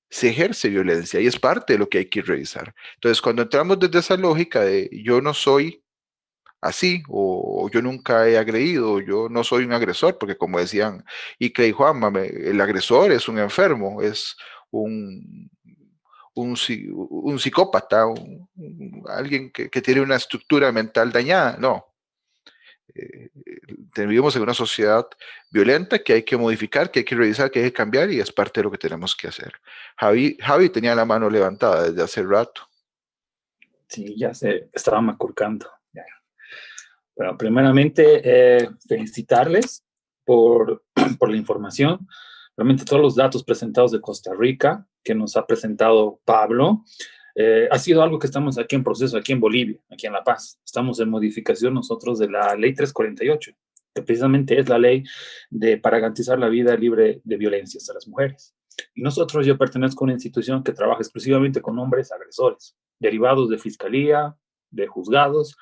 se ejerce violencia y es parte de lo que hay que revisar. Entonces, cuando entramos desde esa lógica de yo no soy así, o yo nunca he agredido, o yo no soy un agresor, porque como decían Ike y Juanma, el agresor es un enfermo, es un psicópata, alguien que tiene una estructura mental dañada. No. Vivimos en una sociedad violenta que hay que modificar, que hay que revisar, que hay que cambiar y es parte de lo que tenemos que hacer. Javi tenía la mano levantada desde hace rato. Sí, ya se estaba maculcando. Bueno, primeramente, felicitarles por la información. Realmente todos los datos presentados de Costa Rica que nos ha presentado Pablo, ha sido algo que estamos aquí en proceso, aquí en Bolivia, aquí en La Paz. Estamos en modificación nosotros de la ley 348, que precisamente es la ley para garantizar la vida libre de violencias a las mujeres. Y yo pertenezco a una institución que trabaja exclusivamente con hombres agresores, derivados de fiscalía, de juzgados,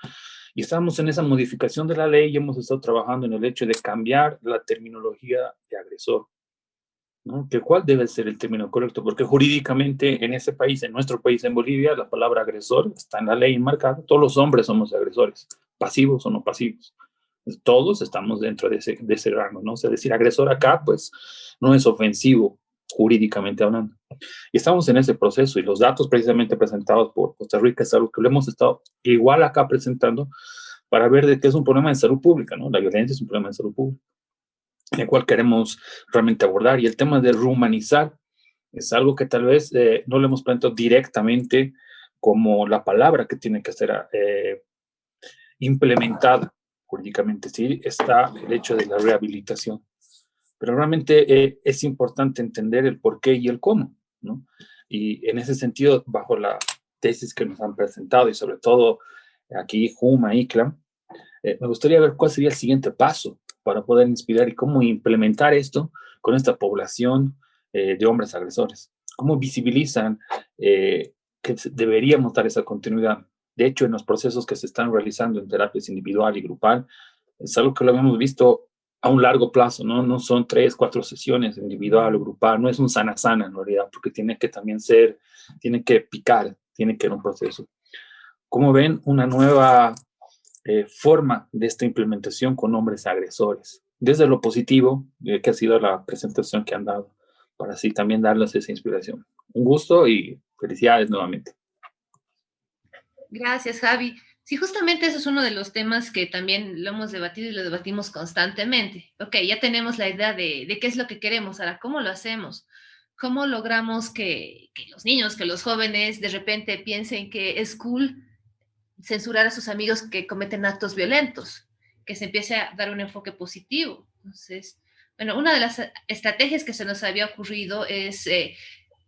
y estamos en esa modificación de la ley y hemos estado trabajando en el hecho de cambiar la terminología de agresor, ¿no? ¿Cuál debe ser el término correcto? Porque jurídicamente en ese país, en nuestro país, en Bolivia, la palabra agresor está en la ley enmarcada. Todos los hombres somos agresores, pasivos o no pasivos. Todos estamos dentro de ese rango, ¿no? O sea, decir agresor acá, pues, no es ofensivo jurídicamente hablando. Y estamos en ese proceso y los datos precisamente presentados por Costa Rica es algo que lo hemos estado igual acá presentando para ver de qué es un problema de salud pública, ¿no? La violencia es un problema de salud pública, el cual queremos realmente abordar. Y el tema de rehumanizar es algo que tal vez no lo hemos planteado directamente como la palabra que tiene que ser implementada jurídicamente. Sí, está el hecho de la rehabilitación. Pero realmente es importante entender el por qué y el cómo, ¿no? Y en ese sentido, bajo la tesis que nos han presentado y sobre todo aquí Juma, Iklam, me gustaría ver cuál sería el siguiente paso para poder inspirar y cómo implementar esto con esta población de hombres agresores. Cómo visibilizan que deberíamos dar esa continuidad. De hecho, en los procesos que se están realizando en terapias individual y grupal, es algo que lo habíamos visto a un largo plazo, ¿no? No son 3, 4 sesiones individual o grupal, no es un sana-sana en realidad, porque tiene que también ser, tiene que picar, tiene que ser un proceso. Como ven, una nueva forma de esta implementación con hombres agresores, desde lo positivo, que ha sido la presentación que han dado, para así también darles esa inspiración. Un gusto y felicidades nuevamente. Gracias, Javi. Sí, justamente eso es uno de los temas que también lo hemos debatido y lo debatimos constantemente. Ok, ya tenemos la idea de qué es lo que queremos, ahora, ¿cómo lo hacemos? ¿Cómo logramos que los niños, que los jóvenes de repente piensen que es cool censurar a sus amigos que cometen actos violentos? Que se empiece a dar un enfoque positivo. Entonces, bueno, una de las estrategias que se nos había ocurrido es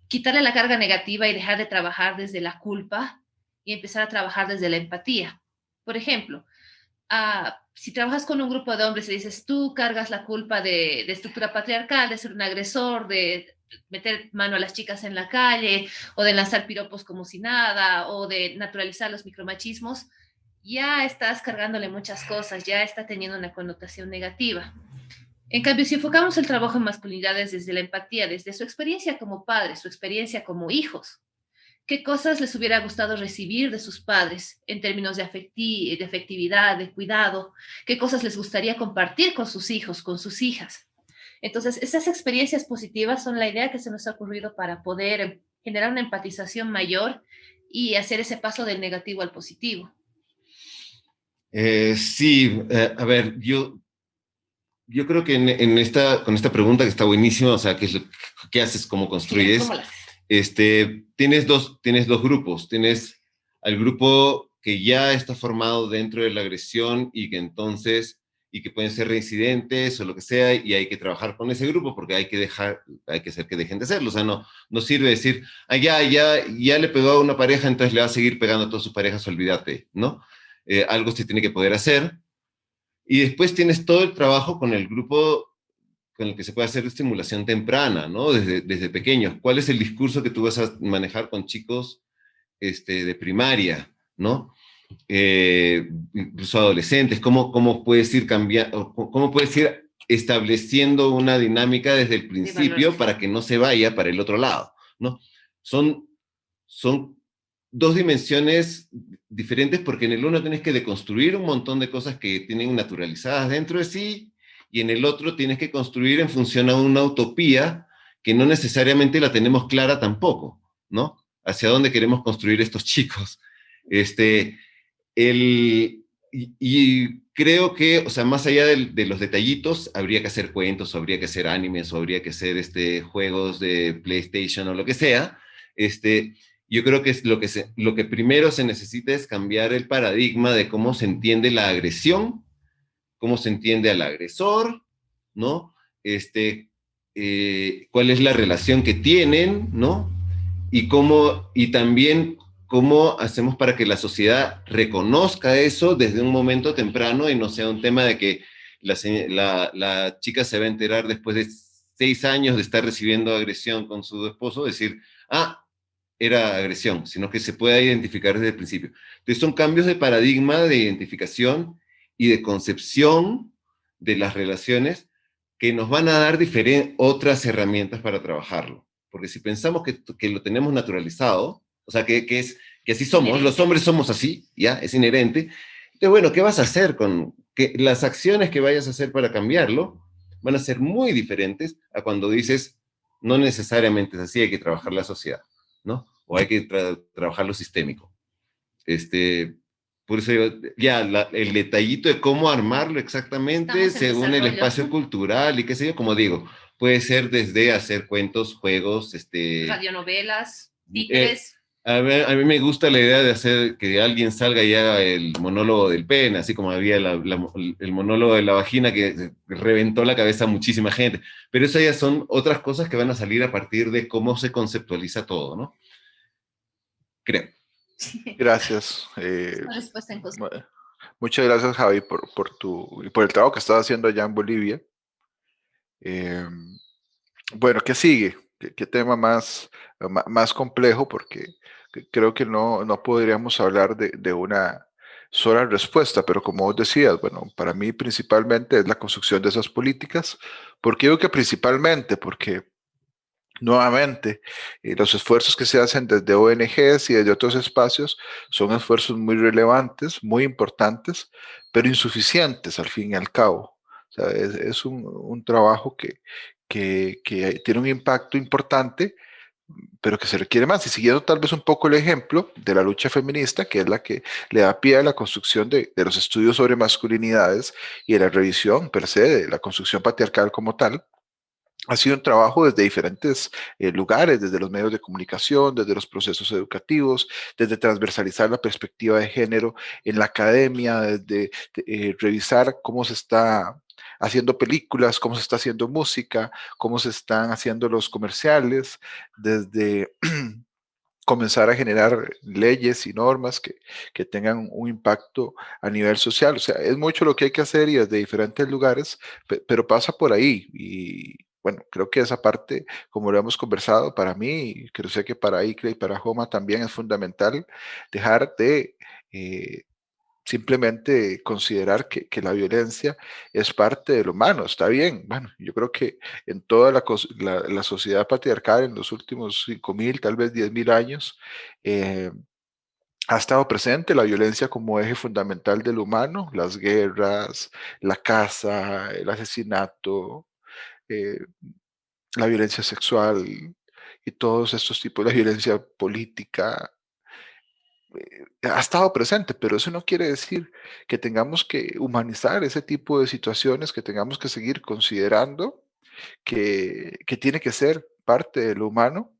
quitarle la carga negativa y dejar de trabajar desde la culpa y empezar a trabajar desde la empatía. Por ejemplo, si trabajas con un grupo de hombres y dices, tú cargas la culpa de estructura patriarcal, de ser un agresor, de meter mano a las chicas en la calle, o de lanzar piropos como si nada, o de naturalizar los micromachismos, ya estás cargándole muchas cosas, ya está teniendo una connotación negativa. En cambio, si enfocamos el trabajo en masculinidades desde la empatía, desde su experiencia como padres, su experiencia como hijos, ¿qué cosas les hubiera gustado recibir de sus padres en términos de afectividad, de cuidado? ¿Qué cosas les gustaría compartir con sus hijos, con sus hijas? Entonces, esas experiencias positivas son la idea que se nos ha ocurrido para poder generar una empatización mayor y hacer ese paso del negativo al positivo. Sí, a ver, yo creo que con esta pregunta que está buenísima, o sea, ¿qué haces, cómo construyes? ¿Cómo lo haces? Tienes dos grupos. Tienes al grupo que ya está formado dentro de la agresión y que pueden ser reincidentes o lo que sea, y hay que trabajar con ese grupo porque hay que hacer que dejen de hacerlo. O sea, no sirve decir, ya le pegó a una pareja, entonces le va a seguir pegando a todas sus parejas, olvídate, ¿no? Algo se tiene que poder hacer. Y después tienes todo el trabajo con el grupo con el que se puede hacer estimulación temprana, ¿no? Desde pequeños. ¿Cuál es el discurso que tú vas a manejar con chicos de primaria, ¿no? Incluso adolescentes. ¿Cómo puedes ir cambiando, cómo puedes ir estableciendo una dinámica desde el principio para que no se vaya para el otro lado, ¿no? Son dos dimensiones diferentes porque en el uno tienes que deconstruir un montón de cosas que tienen naturalizadas dentro de sí, y en el otro tienes que construir en función a una utopía que no necesariamente la tenemos clara tampoco, ¿no? Hacia dónde queremos construir estos chicos. Y creo que, o sea, más allá de los detallitos, habría que hacer cuentos, o habría que hacer animes, o habría que hacer juegos de PlayStation o lo que sea. Yo creo que lo que primero se necesita es cambiar el paradigma de cómo se entiende la agresión, cómo se entiende al agresor, ¿no? Cuál es la relación que tienen, ¿no? Y también cómo hacemos para que la sociedad reconozca eso desde un momento temprano y no sea un tema de que la chica se va a enterar después de 6 años de estar recibiendo agresión con su esposo, decir, era agresión, sino que se pueda identificar desde el principio. Entonces son cambios de paradigma, de identificación y de concepción de las relaciones que nos van a dar otras herramientas para trabajarlo. Porque si pensamos que lo tenemos naturalizado, o sea, que así somos, los hombres somos así, ya, es inherente. Entonces, bueno, ¿qué vas a hacer que las acciones que vayas a hacer para cambiarlo van a ser muy diferentes a cuando dices, no necesariamente es así, hay que trabajar la sociedad, ¿no? O hay que trabajar lo sistémico. Por eso el detallito de cómo armarlo exactamente según el espacio cultural y qué sé yo, como digo, puede ser desde hacer cuentos, juegos, radionovelas, títeres. A mí me gusta la idea de hacer que alguien salga y haga el monólogo del pene, así como había el monólogo de la vagina que reventó la cabeza a muchísima gente. Pero eso ya son otras cosas que van a salir a partir de cómo se conceptualiza todo, ¿no? Creo. Gracias. Muchas gracias, Javi, y por el trabajo que estás haciendo allá en Bolivia. Bueno, ¿qué sigue? ¿Qué tema más complejo? Porque creo que no podríamos hablar de una sola respuesta, pero como vos decías, bueno, para mí principalmente es la construcción de esas políticas. ¿Por qué digo que principalmente? Porque nuevamente, los esfuerzos que se hacen desde ONGs y desde otros espacios son esfuerzos muy relevantes, muy importantes, pero insuficientes al fin y al cabo. O sea, es un trabajo que tiene un impacto importante, pero que se requiere más. Y siguiendo tal vez un poco el ejemplo de la lucha feminista, que es la que le da pie a la construcción de los estudios sobre masculinidades y de la revisión per se de la construcción patriarcal como tal, ha sido un trabajo desde diferentes lugares, desde los medios de comunicación, desde los procesos educativos, desde transversalizar la perspectiva de género en la academia, desde revisar cómo se está haciendo películas, cómo se está haciendo música, cómo se están haciendo los comerciales, desde comenzar a generar leyes y normas que tengan un impacto a nivel social. O sea, es mucho lo que hay que hacer y desde diferentes lugares, pero pasa por ahí. Y bueno, creo que esa parte, como lo hemos conversado, para mí, y creo sé que para Icla y para Joma también es fundamental dejar de simplemente considerar que la violencia es parte del humano. Está bien, bueno, yo creo que en toda la sociedad patriarcal en los últimos 5.000, tal vez 10.000 años, eh, ha estado presente la violencia como eje fundamental del humano, las guerras, la caza, el asesinato, eh, la violencia sexual y todos estos tipos de violencia política, ha estado presente, pero eso no quiere decir que tengamos que humanizar ese tipo de situaciones, que tengamos que seguir considerando que tiene que ser parte de lo humano.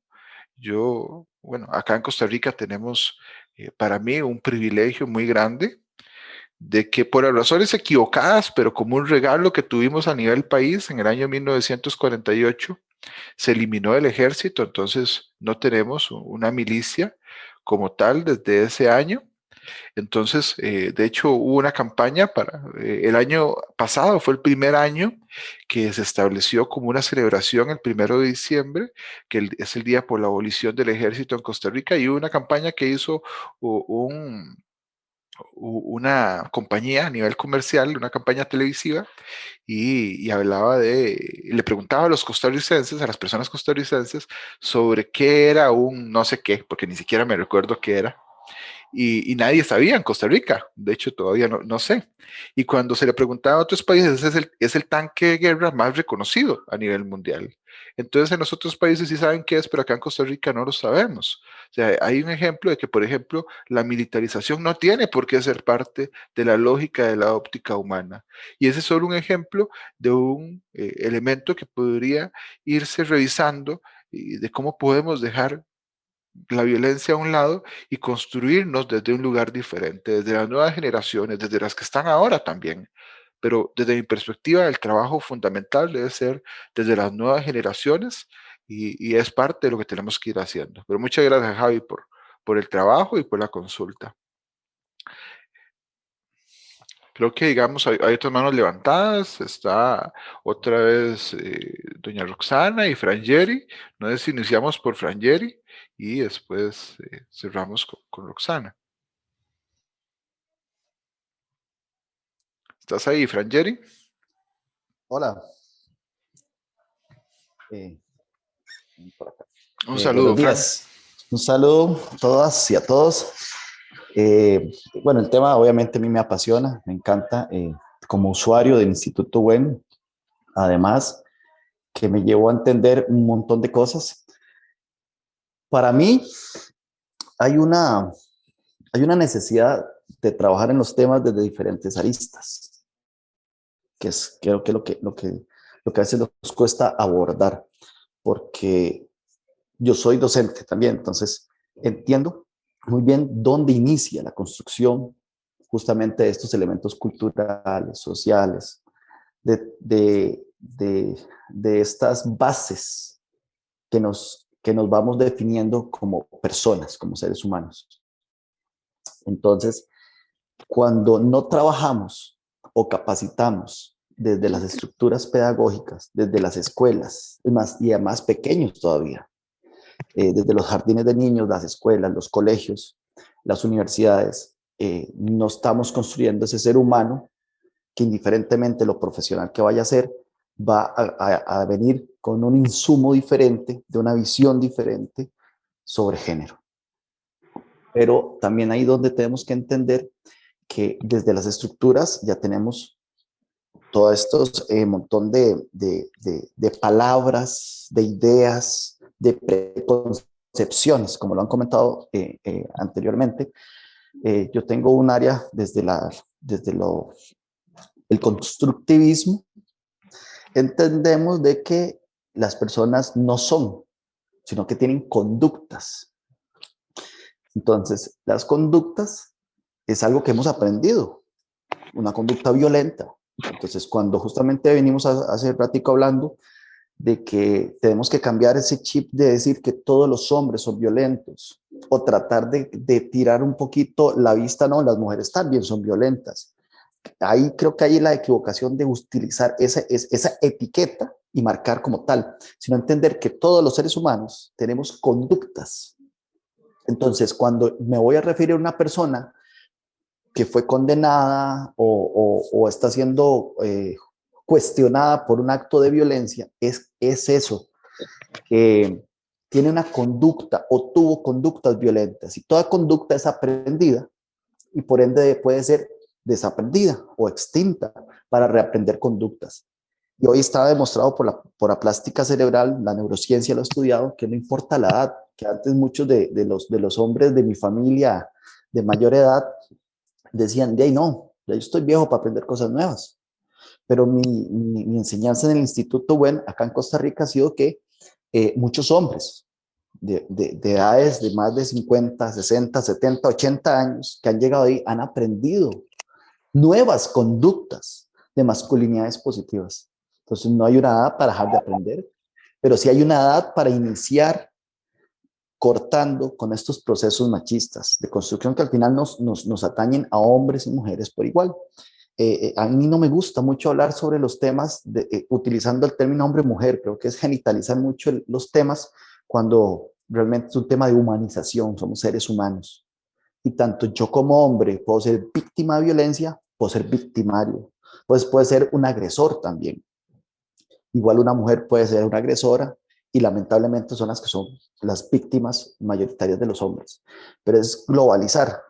Yo, bueno, acá en Costa Rica tenemos para mí un privilegio muy grande de que por las razones equivocadas, pero como un regalo que tuvimos a nivel país en el año 1948, se eliminó el ejército, entonces no tenemos una milicia como tal desde ese año. Entonces, de hecho, hubo una campaña el año pasado, fue el primer año que se estableció como una celebración el 1 de diciembre, es el día por la abolición del ejército en Costa Rica, y hubo una campaña que hizo una compañía a nivel comercial, una campaña televisiva, y hablaba le preguntaba a los costarricenses, a las personas costarricenses, sobre qué era un no sé qué, porque ni siquiera me recuerdo qué era, y nadie sabía en Costa Rica, de hecho todavía no sé. Y cuando se le preguntaba a otros países, es el tanque de guerra más reconocido a nivel mundial. Entonces en los otros países sí saben qué es, pero acá en Costa Rica no lo sabemos. O sea, hay un ejemplo de que, por ejemplo, la militarización no tiene por qué ser parte de la lógica de la óptica humana. Y ese es solo un ejemplo de un elemento que podría irse revisando y de cómo podemos dejar la violencia a un lado y construirnos desde un lugar diferente, desde las nuevas generaciones, desde las que están ahora también. Pero desde mi perspectiva, el trabajo fundamental debe ser desde las nuevas generaciones y es parte de lo que tenemos que ir haciendo. Pero muchas gracias, Javi, por el trabajo y por la consulta. Creo que, digamos, hay otras manos levantadas. Está otra vez doña Roxana y Frangeri. No sé si iniciamos por Frangeri y después cerramos con Roxana. ¿Estás ahí, Frangeri? Hola. Por acá. Un saludo, Buenos días. Un saludo a todas y a todos. Bueno, el tema obviamente a mí me apasiona, me encanta. Como usuario del Instituto WEN, además, que me llevó a entender un montón de cosas. Para mí hay una necesidad de trabajar en los temas desde diferentes aristas, que es creo que lo que a veces nos cuesta abordar, porque yo soy docente también, entonces entiendo muy bien dónde inicia la construcción justamente de estos elementos culturales, sociales, de estas bases que nos vamos definiendo como personas, como seres humanos. Entonces, cuando no trabajamos o capacitamos desde las estructuras pedagógicas, desde las escuelas, y además pequeños todavía, desde los jardines de niños, las escuelas, los colegios, las universidades, no estamos construyendo ese ser humano que indiferentemente lo profesional que vaya a ser, va a venir con un insumo diferente, de una visión diferente sobre género. Pero también ahí donde tenemos que entender que desde las estructuras ya tenemos todos estos montón de palabras, de ideas, de preconcepciones, como lo han comentado anteriormente. Yo tengo un área desde el constructivismo. Entendemos de que las personas no son, sino que tienen conductas. Entonces, las conductas es algo que hemos aprendido, una conducta violenta. Entonces, cuando justamente venimos hace ratico hablando de que tenemos que cambiar ese chip de decir que todos los hombres son violentos, o tratar de tirar un poquito la vista, no, las mujeres también son violentas. Ahí creo que hay la equivocación de utilizar esa etiqueta y marcar como tal, sino entender que todos los seres humanos tenemos conductas. Entonces, cuando me voy a referir a una persona que fue condenada o está siendo cuestionada por un acto de violencia, es eso, que tiene una conducta o tuvo conductas violentas, y toda conducta es aprendida y por ende puede ser desaprendida o extinta para reaprender conductas. Y hoy está demostrado por la plástica cerebral, la neurociencia lo ha estudiado, que no importa la edad, que antes muchos de los hombres de mi familia de mayor edad decían, de ahí no, ya yo estoy viejo para aprender cosas nuevas. Pero mi enseñanza en el Instituto WEN, acá en Costa Rica, ha sido que muchos hombres de edades de más de 50, 60, 70, 80 años que han llegado ahí han aprendido nuevas conductas de masculinidades positivas. Entonces no hay una edad para dejar de aprender, pero sí hay una edad para iniciar cortando con estos procesos machistas de construcción que al final nos atañen a hombres y mujeres por igual. A mí no me gusta mucho hablar sobre los temas utilizando el término hombre-mujer. Creo que es genitalizar mucho los temas cuando realmente es un tema de humanización. Somos seres humanos. Y tanto yo como hombre puedo ser víctima de violencia, puedo ser victimario. Pues puede ser un agresor también. Igual una mujer puede ser una agresora y lamentablemente son las que son las víctimas mayoritarias de los hombres. Pero es globalizar.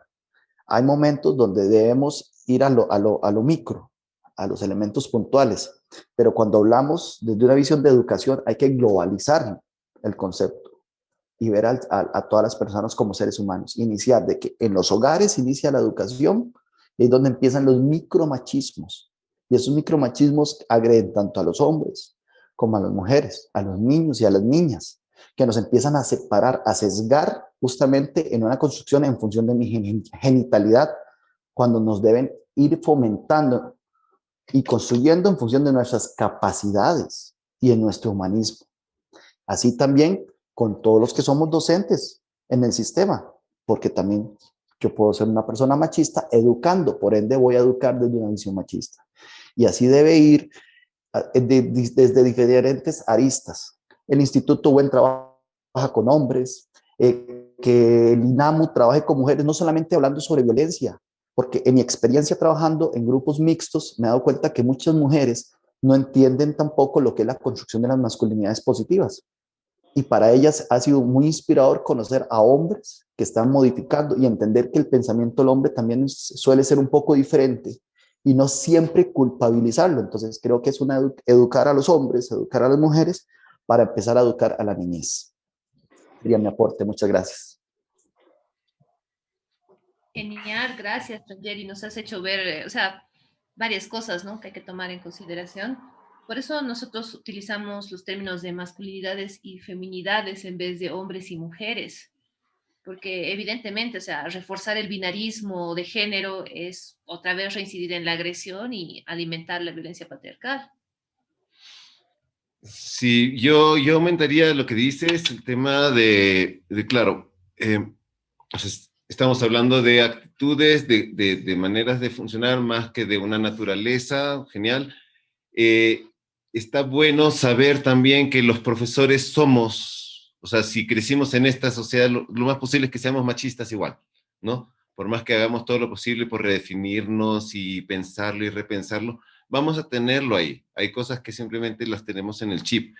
Hay momentos donde debemos ir a lo micro, a los elementos puntuales, pero cuando hablamos desde una visión de educación hay que globalizar el concepto y ver a todas las personas como seres humanos. Iniciar de que en los hogares inicia la educación y es donde empiezan los micromachismos. Y esos micromachismos agreden tanto a los hombres como a las mujeres, a los niños y a las niñas, que nos empiezan a separar, a sesgar justamente en una construcción en función de mi genitalidad, cuando nos deben ir fomentando y construyendo en función de nuestras capacidades y en nuestro humanismo. Así también con todos los que somos docentes en el sistema, porque también yo puedo ser una persona machista educando, por ende voy a educar desde una visión machista. Y así debe ir desde diferentes aristas. El Instituto WEN trabaja con hombres, que el INAMU trabaje con mujeres, no solamente hablando sobre violencia, porque en mi experiencia trabajando en grupos mixtos me he dado cuenta que muchas mujeres no entienden tampoco lo que es la construcción de las masculinidades positivas. Y para ellas ha sido muy inspirador conocer a hombres que están modificando y entender que el pensamiento del hombre también suele ser un poco diferente y no siempre culpabilizarlo. Entonces creo que es educar a los hombres, educar a las mujeres para empezar a educar a la niñez. Sería mi aporte. Muchas gracias. Genial, gracias, Jerry. Nos has hecho ver, varias cosas, ¿no?, que hay que tomar en consideración. Por eso nosotros utilizamos los términos de masculinidades y feminidades en vez de hombres y mujeres, porque evidentemente, reforzar el binarismo de género es otra vez reincidir en la agresión y alimentar la violencia patriarcal. Sí, yo aumentaría lo que dices, el tema claro, estamos hablando de actitudes, de maneras de funcionar, más que de una naturaleza, genial. Está bueno saber también que los profesores somos, o sea, si crecimos en esta sociedad, lo más posible es que seamos machistas igual, ¿no? Por más que hagamos todo lo posible por redefinirnos y pensarlo y repensarlo, vamos a tenerlo ahí. Hay cosas que simplemente las tenemos en el chip.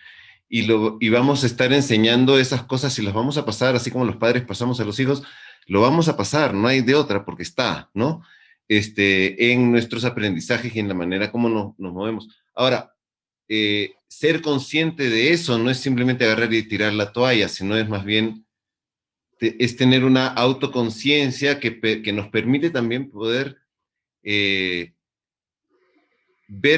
Y vamos a estar enseñando esas cosas y las vamos a pasar, así como los padres pasamos a los hijos, lo vamos a pasar, no hay de otra, porque está, ¿no? En nuestros aprendizajes y en la manera como nos movemos. Ahora, ser consciente de eso no es simplemente agarrar y tirar la toalla, sino es más bien, es tener una autoconciencia que nos permite también poder ver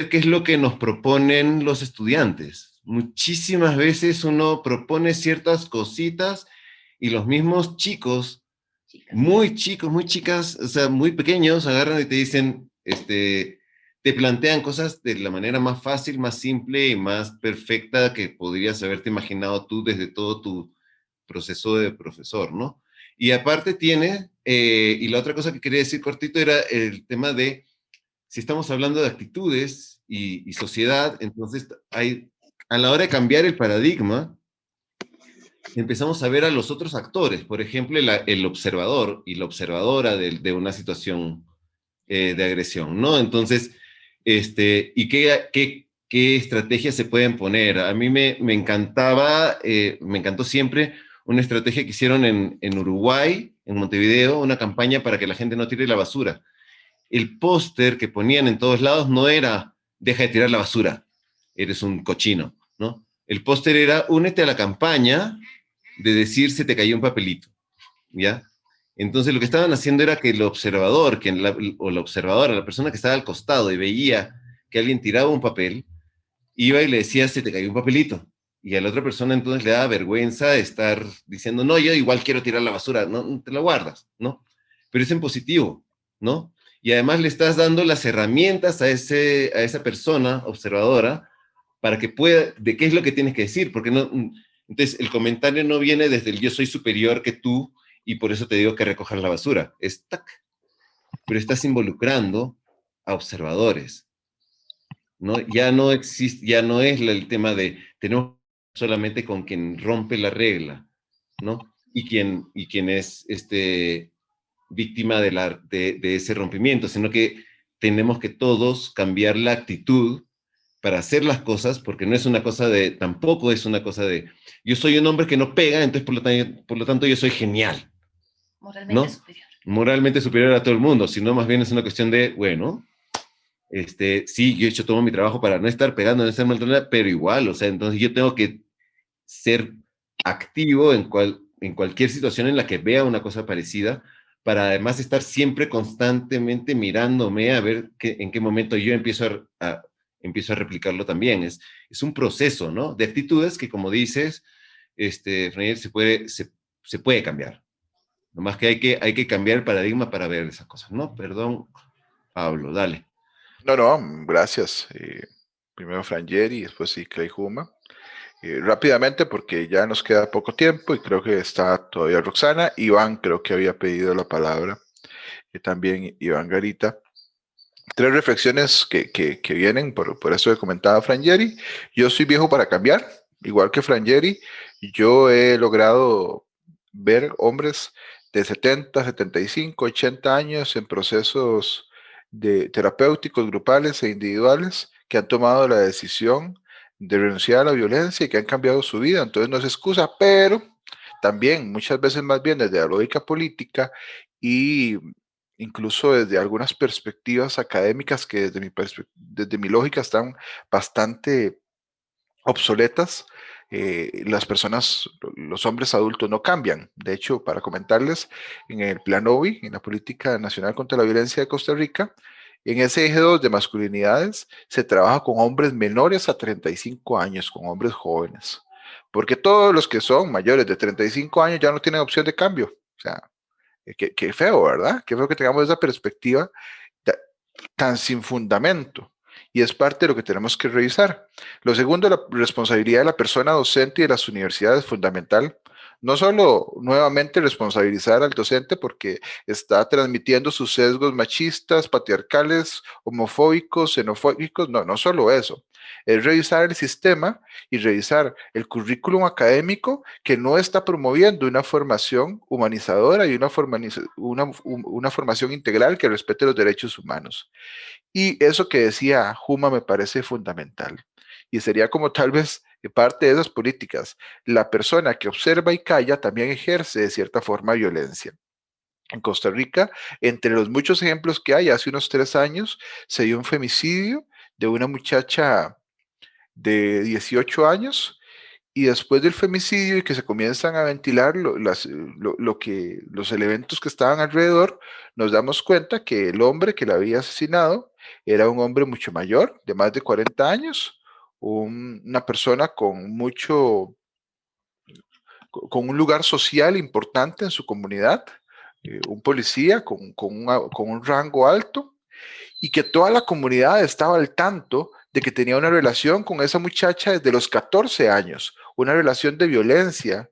qué es lo que nos proponen los estudiantes. Muchísimas veces uno propone ciertas cositas y los mismos chicos, muy chicos, muy chicas, o sea, muy pequeños, agarran y te dicen, te plantean cosas de la manera más fácil, más simple y más perfecta que podrías haberte imaginado tú desde todo tu proceso de profesor, ¿no? Y aparte tiene, y la otra cosa que quería decir cortito era el tema de, si estamos hablando de actitudes y sociedad, entonces a la hora de cambiar el paradigma, empezamos a ver a los otros actores, por ejemplo, el observador y la observadora de una situación de agresión, ¿no? Entonces, ¿y qué estrategias se pueden poner? A mí me encantó siempre una estrategia que hicieron en Uruguay, en Montevideo, una campaña para que la gente no tire la basura. El póster que ponían en todos lados no era, deja de tirar la basura, eres un cochino, ¿no? El póster era, únete a la campaña de decir se te cayó un papelito, ¿ya? Entonces lo que estaban haciendo era que el observador, o la observadora, la persona que estaba al costado y veía que alguien tiraba un papel, iba y le decía, se te cayó un papelito. Y a la otra persona entonces le daba vergüenza estar diciendo, no, yo igual quiero tirar la basura, no te la guardas, ¿no? Pero es en positivo, ¿no? Y además le estás dando las herramientas a esa persona observadora para que pueda, de qué es lo que tienes que decir, porque no, entonces el comentario no viene desde el yo soy superior que tú y por eso te digo que recojas la basura, es tac, pero estás involucrando a observadores, ¿no? Ya no existe, ya no es el tema de tenemos solamente con quien rompe la regla, ¿no? Y quien es víctima de ese rompimiento, sino que tenemos que todos cambiar la actitud para hacer las cosas, porque no es una cosa tampoco es una cosa de, yo soy un hombre que no pega, entonces por lo tanto yo soy genial. Moralmente superior. Moralmente superior a todo el mundo, sino más bien es una cuestión de, bueno, sí, yo he hecho todo mi trabajo para no estar pegando, no estar maltratando, pero igual, o sea, entonces yo tengo que ser activo en cualquier situación en la que vea una cosa parecida, para además estar siempre constantemente mirándome a ver en qué momento yo empiezo a replicarlo también. Es un proceso, ¿no? De actitudes que, como dices, Franiel, se puede cambiar. Nomás que hay que cambiar el paradigma para ver esas cosas, ¿no? Perdón, Pablo, dale. No, gracias. Primero Frangeri y después sí, Clay Huma. Rápidamente, porque ya nos queda poco tiempo y creo que está todavía Roxana. Iván creo que había pedido la palabra. También Iván Garita. 3 reflexiones que vienen por eso que comentaba Frangeri. Yo soy viejo para cambiar, igual que Frangeri. Yo he logrado ver hombres de 70, 75, 80 años en procesos terapéuticos, grupales e individuales que han tomado la decisión de renunciar a la violencia y que han cambiado su vida. Entonces no es excusa, pero también muchas veces más bien desde la lógica política y incluso desde algunas perspectivas académicas que desde mi lógica están bastante obsoletas. Las personas, los hombres adultos no cambian. De hecho, para comentarles, en el Plan OVI, en la Política Nacional contra la Violencia de Costa Rica, en ese eje 2 de masculinidades, se trabaja con hombres menores a 35 años, con hombres jóvenes. Porque todos los que son mayores de 35 años ya no tienen opción de cambio. O sea, qué feo, ¿verdad? Qué feo que tengamos esa perspectiva tan sin fundamento. Y es parte de lo que tenemos que revisar. Lo segundo, la responsabilidad de la persona docente y de las universidades es fundamental. no solo nuevamente responsabilizar al docente porque está transmitiendo sus sesgos machistas, patriarcales, homofóbicos, xenofóbicos, no, no solo eso, es revisar el sistema y revisar el currículum académico que no está promoviendo una formación humanizadora y una formación integral que respete los derechos humanos. Y eso que decía Juma me parece fundamental. Y sería como tal vez parte de esas políticas. La persona que observa y calla también ejerce de cierta forma violencia. En Costa Rica, entre los muchos ejemplos que hay, hace unos 3 años se dio un femicidio de una muchacha de 18 años y después del femicidio y que se comienzan a ventilar los elementos que estaban alrededor, nos damos cuenta que el hombre que la había asesinado era un hombre mucho mayor, de más de 40 años, una persona con un lugar social importante en su comunidad, un policía con un rango alto, y que toda la comunidad estaba al tanto de que tenía una relación con esa muchacha desde los 14 años, una relación de violencia,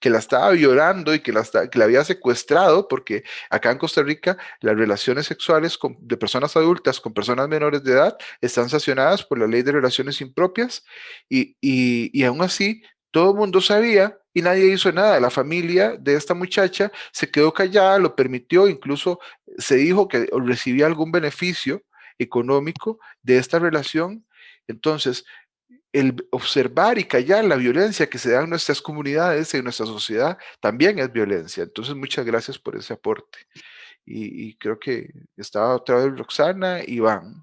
que la estaba violando y que la había secuestrado, porque acá en Costa Rica las relaciones sexuales de personas adultas con personas menores de edad están sancionadas por la ley de relaciones impropias, y aún así todo el mundo sabía y nadie hizo nada. La familia de esta muchacha se quedó callada, lo permitió, incluso se dijo que recibía algún beneficio económico de esta relación. Entonces, el observar y callar la violencia que se da en nuestras comunidades, en nuestra sociedad, también es violencia. Entonces, muchas gracias por ese aporte. Y creo que estaba otra vez Roxana y Iván.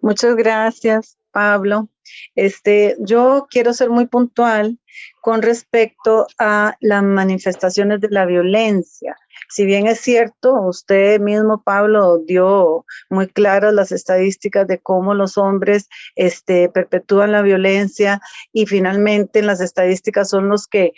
Muchas gracias, Pablo. Yo quiero ser muy puntual con respecto a las manifestaciones de la violencia. Si bien es cierto, usted mismo, Pablo, dio muy claras las estadísticas de cómo los hombres perpetúan la violencia y finalmente en las estadísticas son los que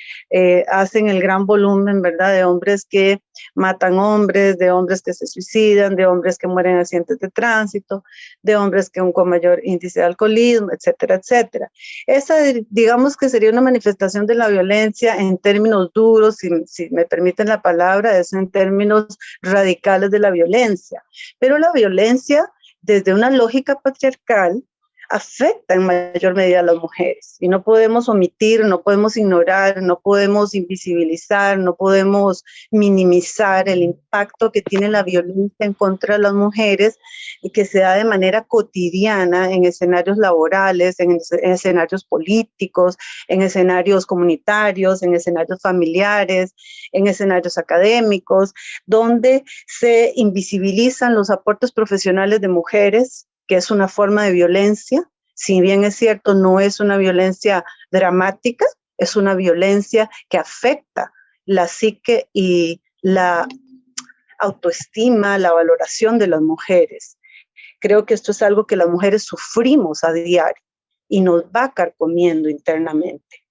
hacen el gran volumen, ¿verdad?, de hombres que matan hombres, de hombres que se suicidan, de hombres que mueren en accidentes de tránsito, de hombres con mayor índice de alcoholismo, etcétera, etcétera. Esa, digamos que sería una manifestación de la violencia en términos duros, si me permiten la palabra, es en términos radicales de la violencia. Pero la violencia, desde una lógica patriarcal, afecta en mayor medida a las mujeres y no podemos omitir, no podemos ignorar, no podemos invisibilizar, no podemos minimizar el impacto que tiene la violencia en contra de las mujeres y que se da de manera cotidiana en escenarios laborales, en escenarios políticos, en escenarios comunitarios, en escenarios familiares, en escenarios académicos, donde se invisibilizan los aportes profesionales de mujeres, que es una forma de violencia. Si bien es cierto, no es una violencia dramática, es una violencia que afecta la psique y la autoestima, la valoración de las mujeres. Creo que esto es algo que las mujeres sufrimos a diario y nos va carcomiendo internamente.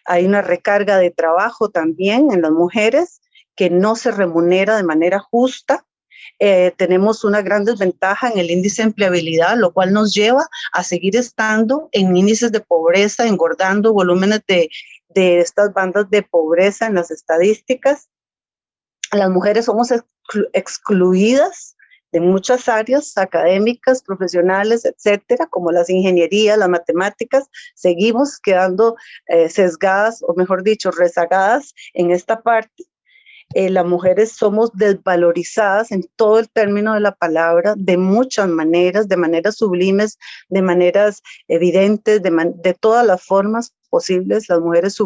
Hay una recarga de trabajo también en las mujeres que no se remunera de manera justa. Tenemos una gran desventaja en el índice de empleabilidad, lo cual nos lleva a seguir estando en índices de pobreza, engordando volúmenes de estas bandas de pobreza en las estadísticas. Las mujeres somos excluidas de muchas áreas académicas, profesionales, etcétera, como las ingenierías, las matemáticas. Seguimos quedando sesgadas, o mejor dicho, rezagadas en esta parte. Las mujeres somos desvalorizadas en todo el término de la palabra, de muchas maneras, de maneras sublimes, de maneras evidentes, de todas las formas posibles. Las mujeres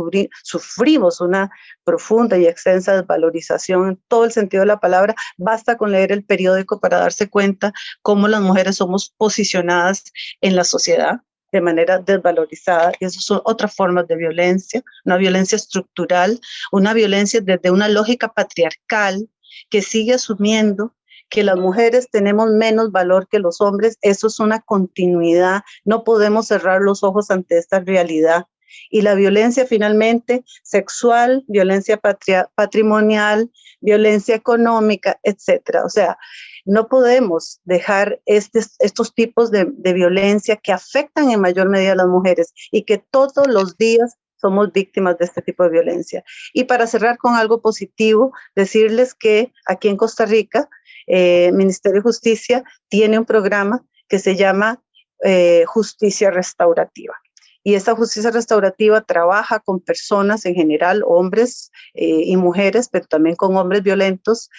sufrimos una profunda y extensa desvalorización en todo el sentido de la palabra. Basta con leer el periódico para darse cuenta cómo las mujeres somos posicionadas en la sociedad de manera desvalorizada, y eso son otras formas de violencia, una violencia estructural, una violencia desde una lógica patriarcal que sigue asumiendo que las mujeres tenemos menos valor que los hombres. Eso es una continuidad, no podemos cerrar los ojos ante esta realidad. Y la violencia finalmente sexual, violencia patrimonial, violencia económica, etcétera. O sea, no podemos dejar estos tipos de violencia que afectan en mayor medida a las mujeres y que todos los días somos víctimas de este tipo de violencia. Y para cerrar con algo positivo, decirles que aquí en Costa Rica, Ministerio de Justicia tiene un programa que se llama Justicia Restaurativa. Y esta justicia restaurativa trabaja con personas en general, hombres y mujeres, pero también con hombres violentos,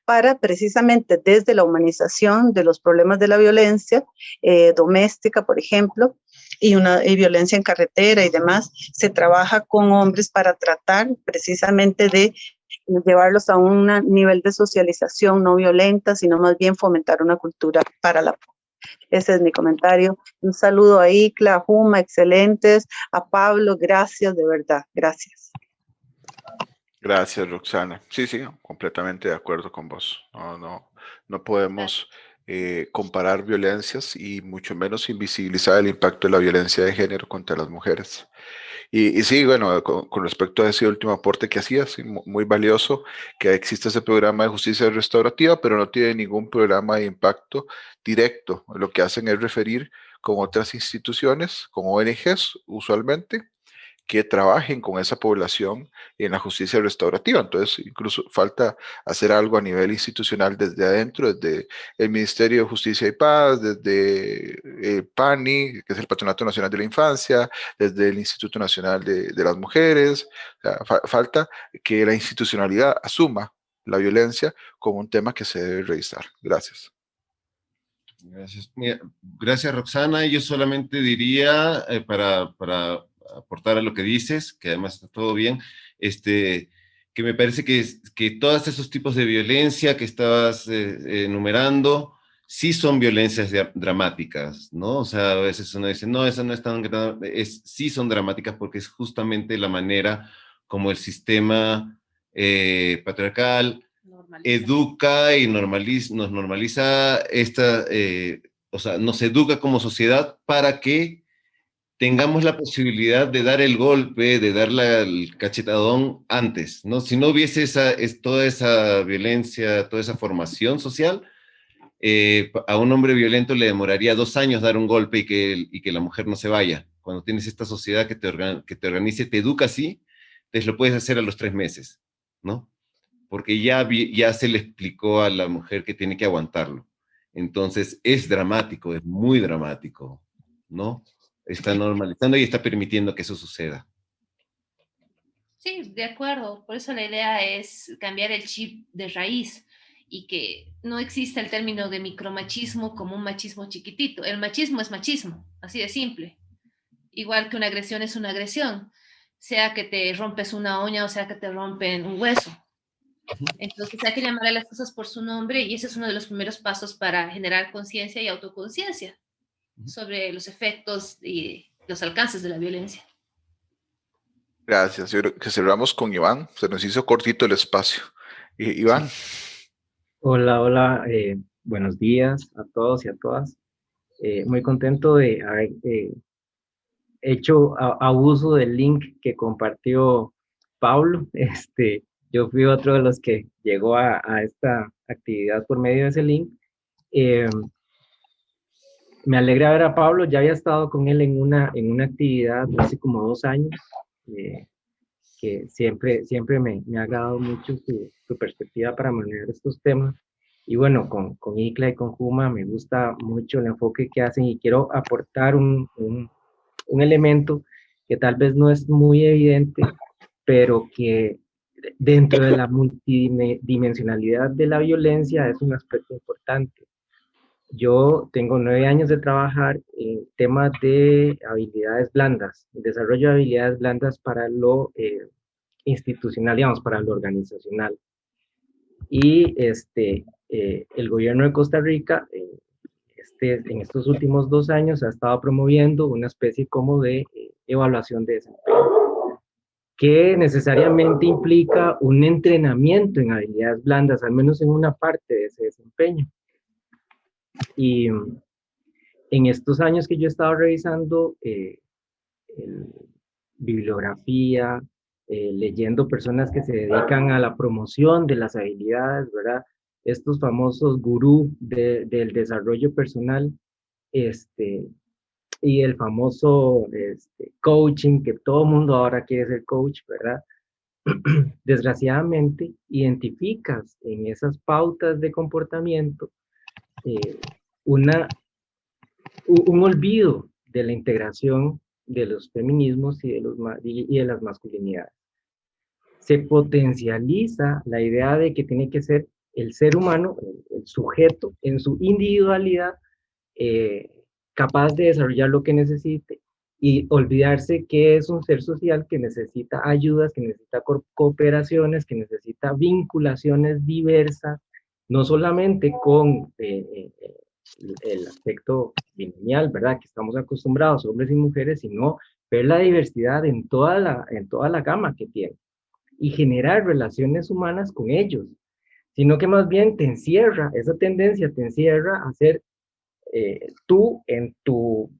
para precisamente desde la humanización de los problemas de la violencia doméstica, por ejemplo, y violencia en carretera y demás, se trabaja con hombres para tratar precisamente de llevarlos a un nivel de socialización no violenta, sino más bien fomentar una cultura para la paz. Ese es mi comentario. Un saludo a Icla, a Juma, excelentes, a Pablo, gracias, de verdad, gracias. Gracias, Roxana. Sí, completamente de acuerdo con vos. No podemos comparar violencias y mucho menos invisibilizar el impacto de la violencia de género contra las mujeres. Y sí, bueno, con respecto a ese último aporte que hacías, sí, muy valioso que existe ese programa de justicia restaurativa, pero no tiene ningún programa de impacto directo. Lo que hacen es referir con otras instituciones, con ONGs usualmente, que trabajen con esa población en la justicia restaurativa. Entonces, incluso falta hacer algo a nivel institucional desde adentro, desde el Ministerio de Justicia y Paz, desde el PANI, que es el Patronato Nacional de la Infancia, desde el Instituto Nacional de las Mujeres. O sea, falta que la institucionalidad asuma la violencia como un tema que se debe revisar. Gracias. Gracias. Mira, gracias, Roxana. Yo solamente diría, para aportar a lo que dices, que además está todo bien, que me parece que todos esos tipos de violencia que estabas enumerando, sí son violencias dramáticas, ¿no? O sea, a veces uno dice, no, esa no es tan grave, sí son dramáticas porque es justamente la manera como el sistema patriarcal educa y nos normaliza o sea, nos educa como sociedad para que tengamos la posibilidad de dar el golpe, de dar el cachetadón antes, ¿no? Si no hubiese toda esa violencia, toda esa formación social, a un hombre violento le demoraría 2 años dar un golpe y que la mujer no se vaya. Cuando tienes esta sociedad que te organice, te educa así, entonces lo puedes hacer a los 3 meses, ¿no? Porque ya se le explicó a la mujer que tiene que aguantarlo. Entonces es dramático, es muy dramático, ¿no? Está normalizando y está permitiendo que eso suceda. Sí, de acuerdo. Por eso la idea es cambiar el chip de raíz y que no exista el término de micromachismo como un machismo chiquitito. El machismo es machismo, así de simple. Igual que una agresión es una agresión, sea que te rompes una uña o sea que te rompen un hueso. Entonces hay que llamar a las cosas por su nombre y ese es uno de los primeros pasos para generar conciencia y autoconciencia sobre los efectos y los alcances de la violencia. Gracias. Yo creo que cerramos con Iván. Se nos hizo cortito el espacio. Iván. Hola, buenos días a todos y a todas. Muy contento de haber hecho abuso del link que compartió Pablo. Yo fui otro de los que llegó a esta actividad por medio de ese link. Me alegra ver a Pablo, ya había estado con él en una actividad hace como 2 años, que siempre me ha agradado mucho su perspectiva para manejar estos temas. Y bueno, con Icla y con Juma me gusta mucho el enfoque que hacen y quiero aportar un elemento que tal vez no es muy evidente, pero que dentro de la multidimensionalidad de la violencia es un aspecto importante. Yo tengo 9 años de trabajar en temas de habilidades blandas, desarrollo de habilidades blandas para lo institucional, digamos, para lo organizacional. Y el gobierno de Costa Rica, en estos últimos 2 años, ha estado promoviendo una especie como de evaluación de desempeño, que necesariamente implica un entrenamiento en habilidades blandas, al menos en una parte de ese desempeño. Y en estos años que yo he estado revisando bibliografía, leyendo personas que se dedican a la promoción de las habilidades, ¿verdad? Estos famosos gurús del desarrollo personal, y el famoso coaching, que todo el mundo ahora quiere ser coach, ¿verdad? Desgraciadamente, identificas en esas pautas de comportamiento un olvido de la integración de los feminismos y de las masculinidades. Se potencializa la idea de que tiene que ser el ser humano, el sujeto, en su individualidad, capaz de desarrollar lo que necesite, y olvidarse que es un ser social que necesita ayudas, que necesita cooperaciones, que necesita vinculaciones diversas, no solamente con el aspecto lineal, ¿verdad?, que estamos acostumbrados, hombres y mujeres, sino ver la diversidad en toda la gama que tiene, y generar relaciones humanas con ellos, sino que más bien te encierra, esa tendencia te encierra a ser tú en tu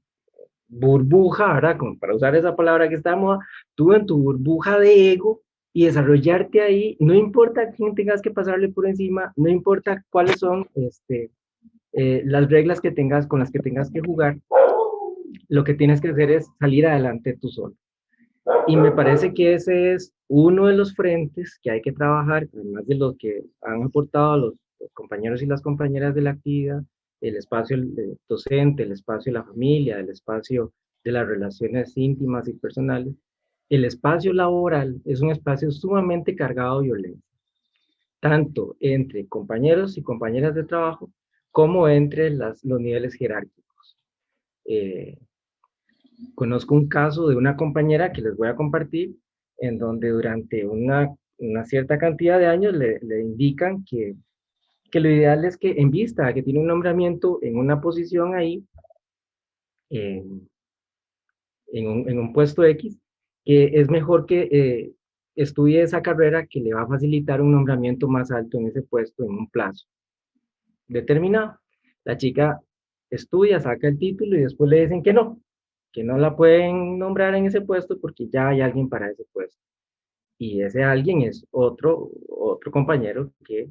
burbuja, ¿verdad? Como para usar esa palabra que está de moda, tú en tu burbuja de ego, y desarrollarte ahí, no importa a quién tengas que pasarle por encima, no importa cuáles son las reglas que tengas, con las que tengas que jugar, lo que tienes que hacer es salir adelante tú solo. Y me parece que ese es uno de los frentes que hay que trabajar, además de lo que han aportado los compañeros y las compañeras de la actividad, el espacio docente, el espacio de la familia, el espacio de las relaciones íntimas y personales. El espacio laboral es un espacio sumamente cargado de violencia, tanto entre compañeros y compañeras de trabajo, como entre los niveles jerárquicos. Conozco un caso de una compañera que les voy a compartir, en donde durante una cierta cantidad de años le indican que lo ideal es que, en vista a que tiene un nombramiento en una posición ahí, en un puesto X, que es mejor que estudie esa carrera que le va a facilitar un nombramiento más alto en ese puesto en un plazo determinado. La chica estudia, saca el título y después le dicen que no la pueden nombrar en ese puesto porque ya hay alguien para ese puesto. Y ese alguien es otro compañero que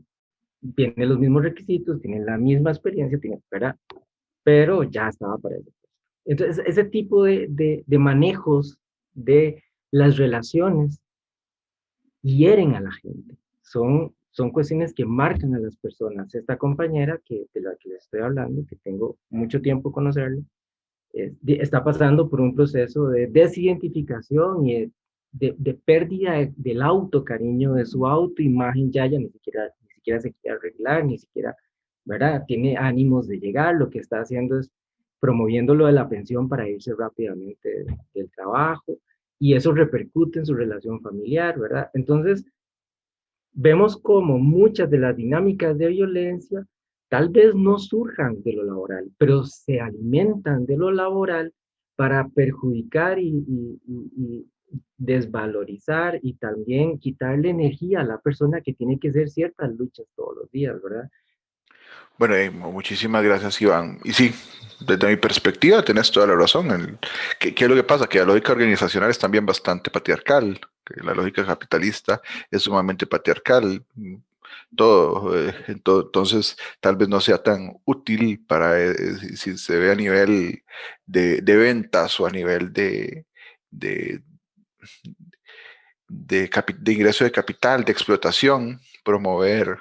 tiene los mismos requisitos, tiene la misma experiencia, pero ya estaba para eso. Entonces, ese tipo de manejos de las relaciones hieren a la gente. Son cuestiones que marcan a las personas. Esta compañera de la que les estoy hablando, que tengo mucho tiempo conocerla, está pasando por un proceso de desidentificación y de pérdida del autocariño, de su autoimagen. Ya ni siquiera se quiere arreglar, ni siquiera, ¿verdad?, tiene ánimos de llegar. Lo que está haciendo es promoviendo lo de la pensión para irse rápidamente del trabajo, y eso repercute en su relación familiar, ¿verdad? Entonces, vemos como muchas de las dinámicas de violencia tal vez no surjan de lo laboral, pero se alimentan de lo laboral para perjudicar y desvalorizar, y también quitarle energía a la persona que tiene que hacer ciertas luchas todos los días, ¿verdad? Bueno, muchísimas gracias, Iván. Y sí, desde mi perspectiva tenés toda la razón. ¿Qué es lo que pasa? Que la lógica organizacional es también bastante patriarcal. Que la lógica capitalista es sumamente patriarcal. Entonces, tal vez no sea tan útil para, si se ve a nivel de ventas o a nivel de ingreso de capital, de explotación, promover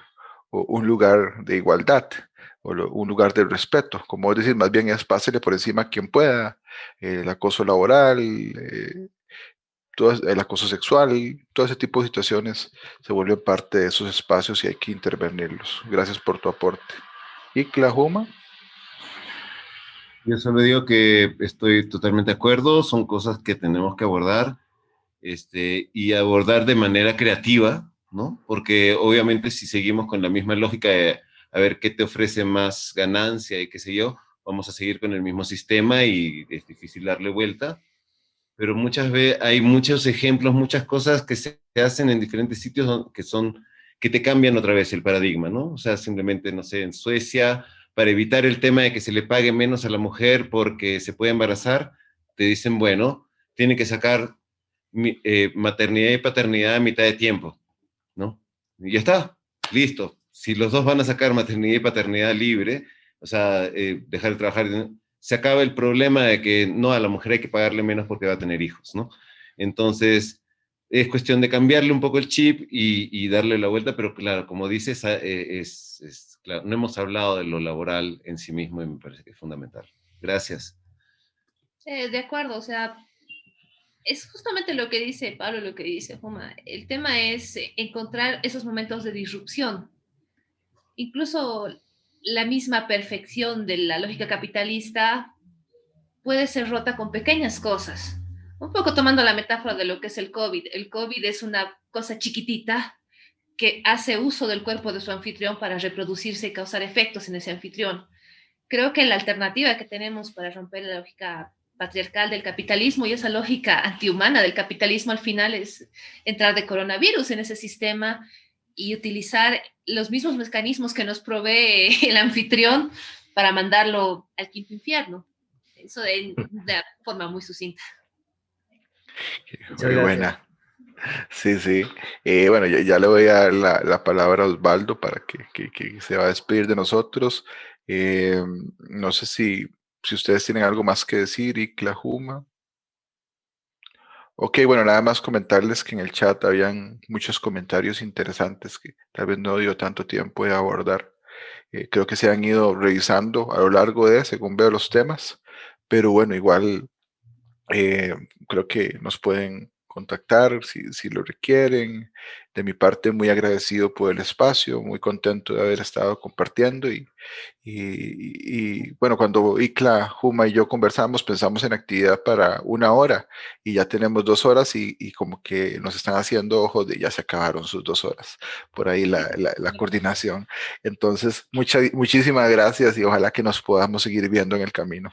un lugar de igualdad o un lugar de respeto. Como vos decís, más bien es pásele por encima a quien pueda, el acoso laboral, el acoso sexual, todo ese tipo de situaciones se vuelven parte de esos espacios y hay que intervenirlos. Gracias por tu aporte. ¿Y Clahuma? Yo solo digo que estoy totalmente de acuerdo, son cosas que tenemos que abordar, y abordar de manera creativa, ¿no? Porque obviamente si seguimos con la misma lógica de a ver qué te ofrece más ganancia y qué sé yo, vamos a seguir con el mismo sistema y es difícil darle vuelta. Pero muchas veces hay muchos ejemplos, muchas cosas que se hacen en diferentes sitios que te cambian otra vez el paradigma, ¿no? O sea, simplemente, no sé, en Suecia, para evitar el tema de que se le pague menos a la mujer porque se puede embarazar, te dicen, bueno, tiene que sacar maternidad y paternidad a mitad de tiempo, ¿no? Y ya está, listo. Si los dos van a sacar maternidad y paternidad libre, o sea, dejar de trabajar, se acaba el problema de que no, a la mujer hay que pagarle menos porque va a tener hijos, ¿no? Entonces, es cuestión de cambiarle un poco el chip y darle la vuelta, pero claro, como dices, claro, no hemos hablado de lo laboral en sí mismo y me parece que es fundamental. Gracias. De acuerdo, o sea, es justamente lo que dice Pablo, lo que dice Juma. El tema es encontrar esos momentos de disrupción. Incluso la misma perfección de la lógica capitalista puede ser rota con pequeñas cosas. Un poco tomando la metáfora de lo que es el COVID. El COVID es una cosa chiquitita que hace uso del cuerpo de su anfitrión para reproducirse y causar efectos en ese anfitrión. Creo que la alternativa que tenemos para romper la lógica patriarcal del capitalismo y esa lógica antihumana del capitalismo al final es entrar de coronavirus en ese sistema y utilizar los mismos mecanismos que nos provee el anfitrión para mandarlo al quinto infierno. Eso de forma muy sucinta. Muy buena. Sí, sí. Bueno, ya le voy a dar la palabra a Osvaldo para que se va a despedir de nosotros. No sé si ustedes tienen algo más que decir, Icla, Juma. Ok, bueno, nada más comentarles que en el chat habían muchos comentarios interesantes que tal vez no dio tanto tiempo de abordar. Creo que se han ido revisando a lo largo según veo los temas, pero bueno, igual creo que nos pueden contactar si lo requieren. De mi parte, muy agradecido por el espacio, muy contento de haber estado compartiendo y bueno, cuando Icla, Juma y yo conversamos, pensamos en actividad para 1 hora y ya tenemos 2 horas y como que nos están haciendo ojos de ya se acabaron sus 2 horas. Por ahí la coordinación. Entonces, muchísimas gracias y ojalá que nos podamos seguir viendo en el camino.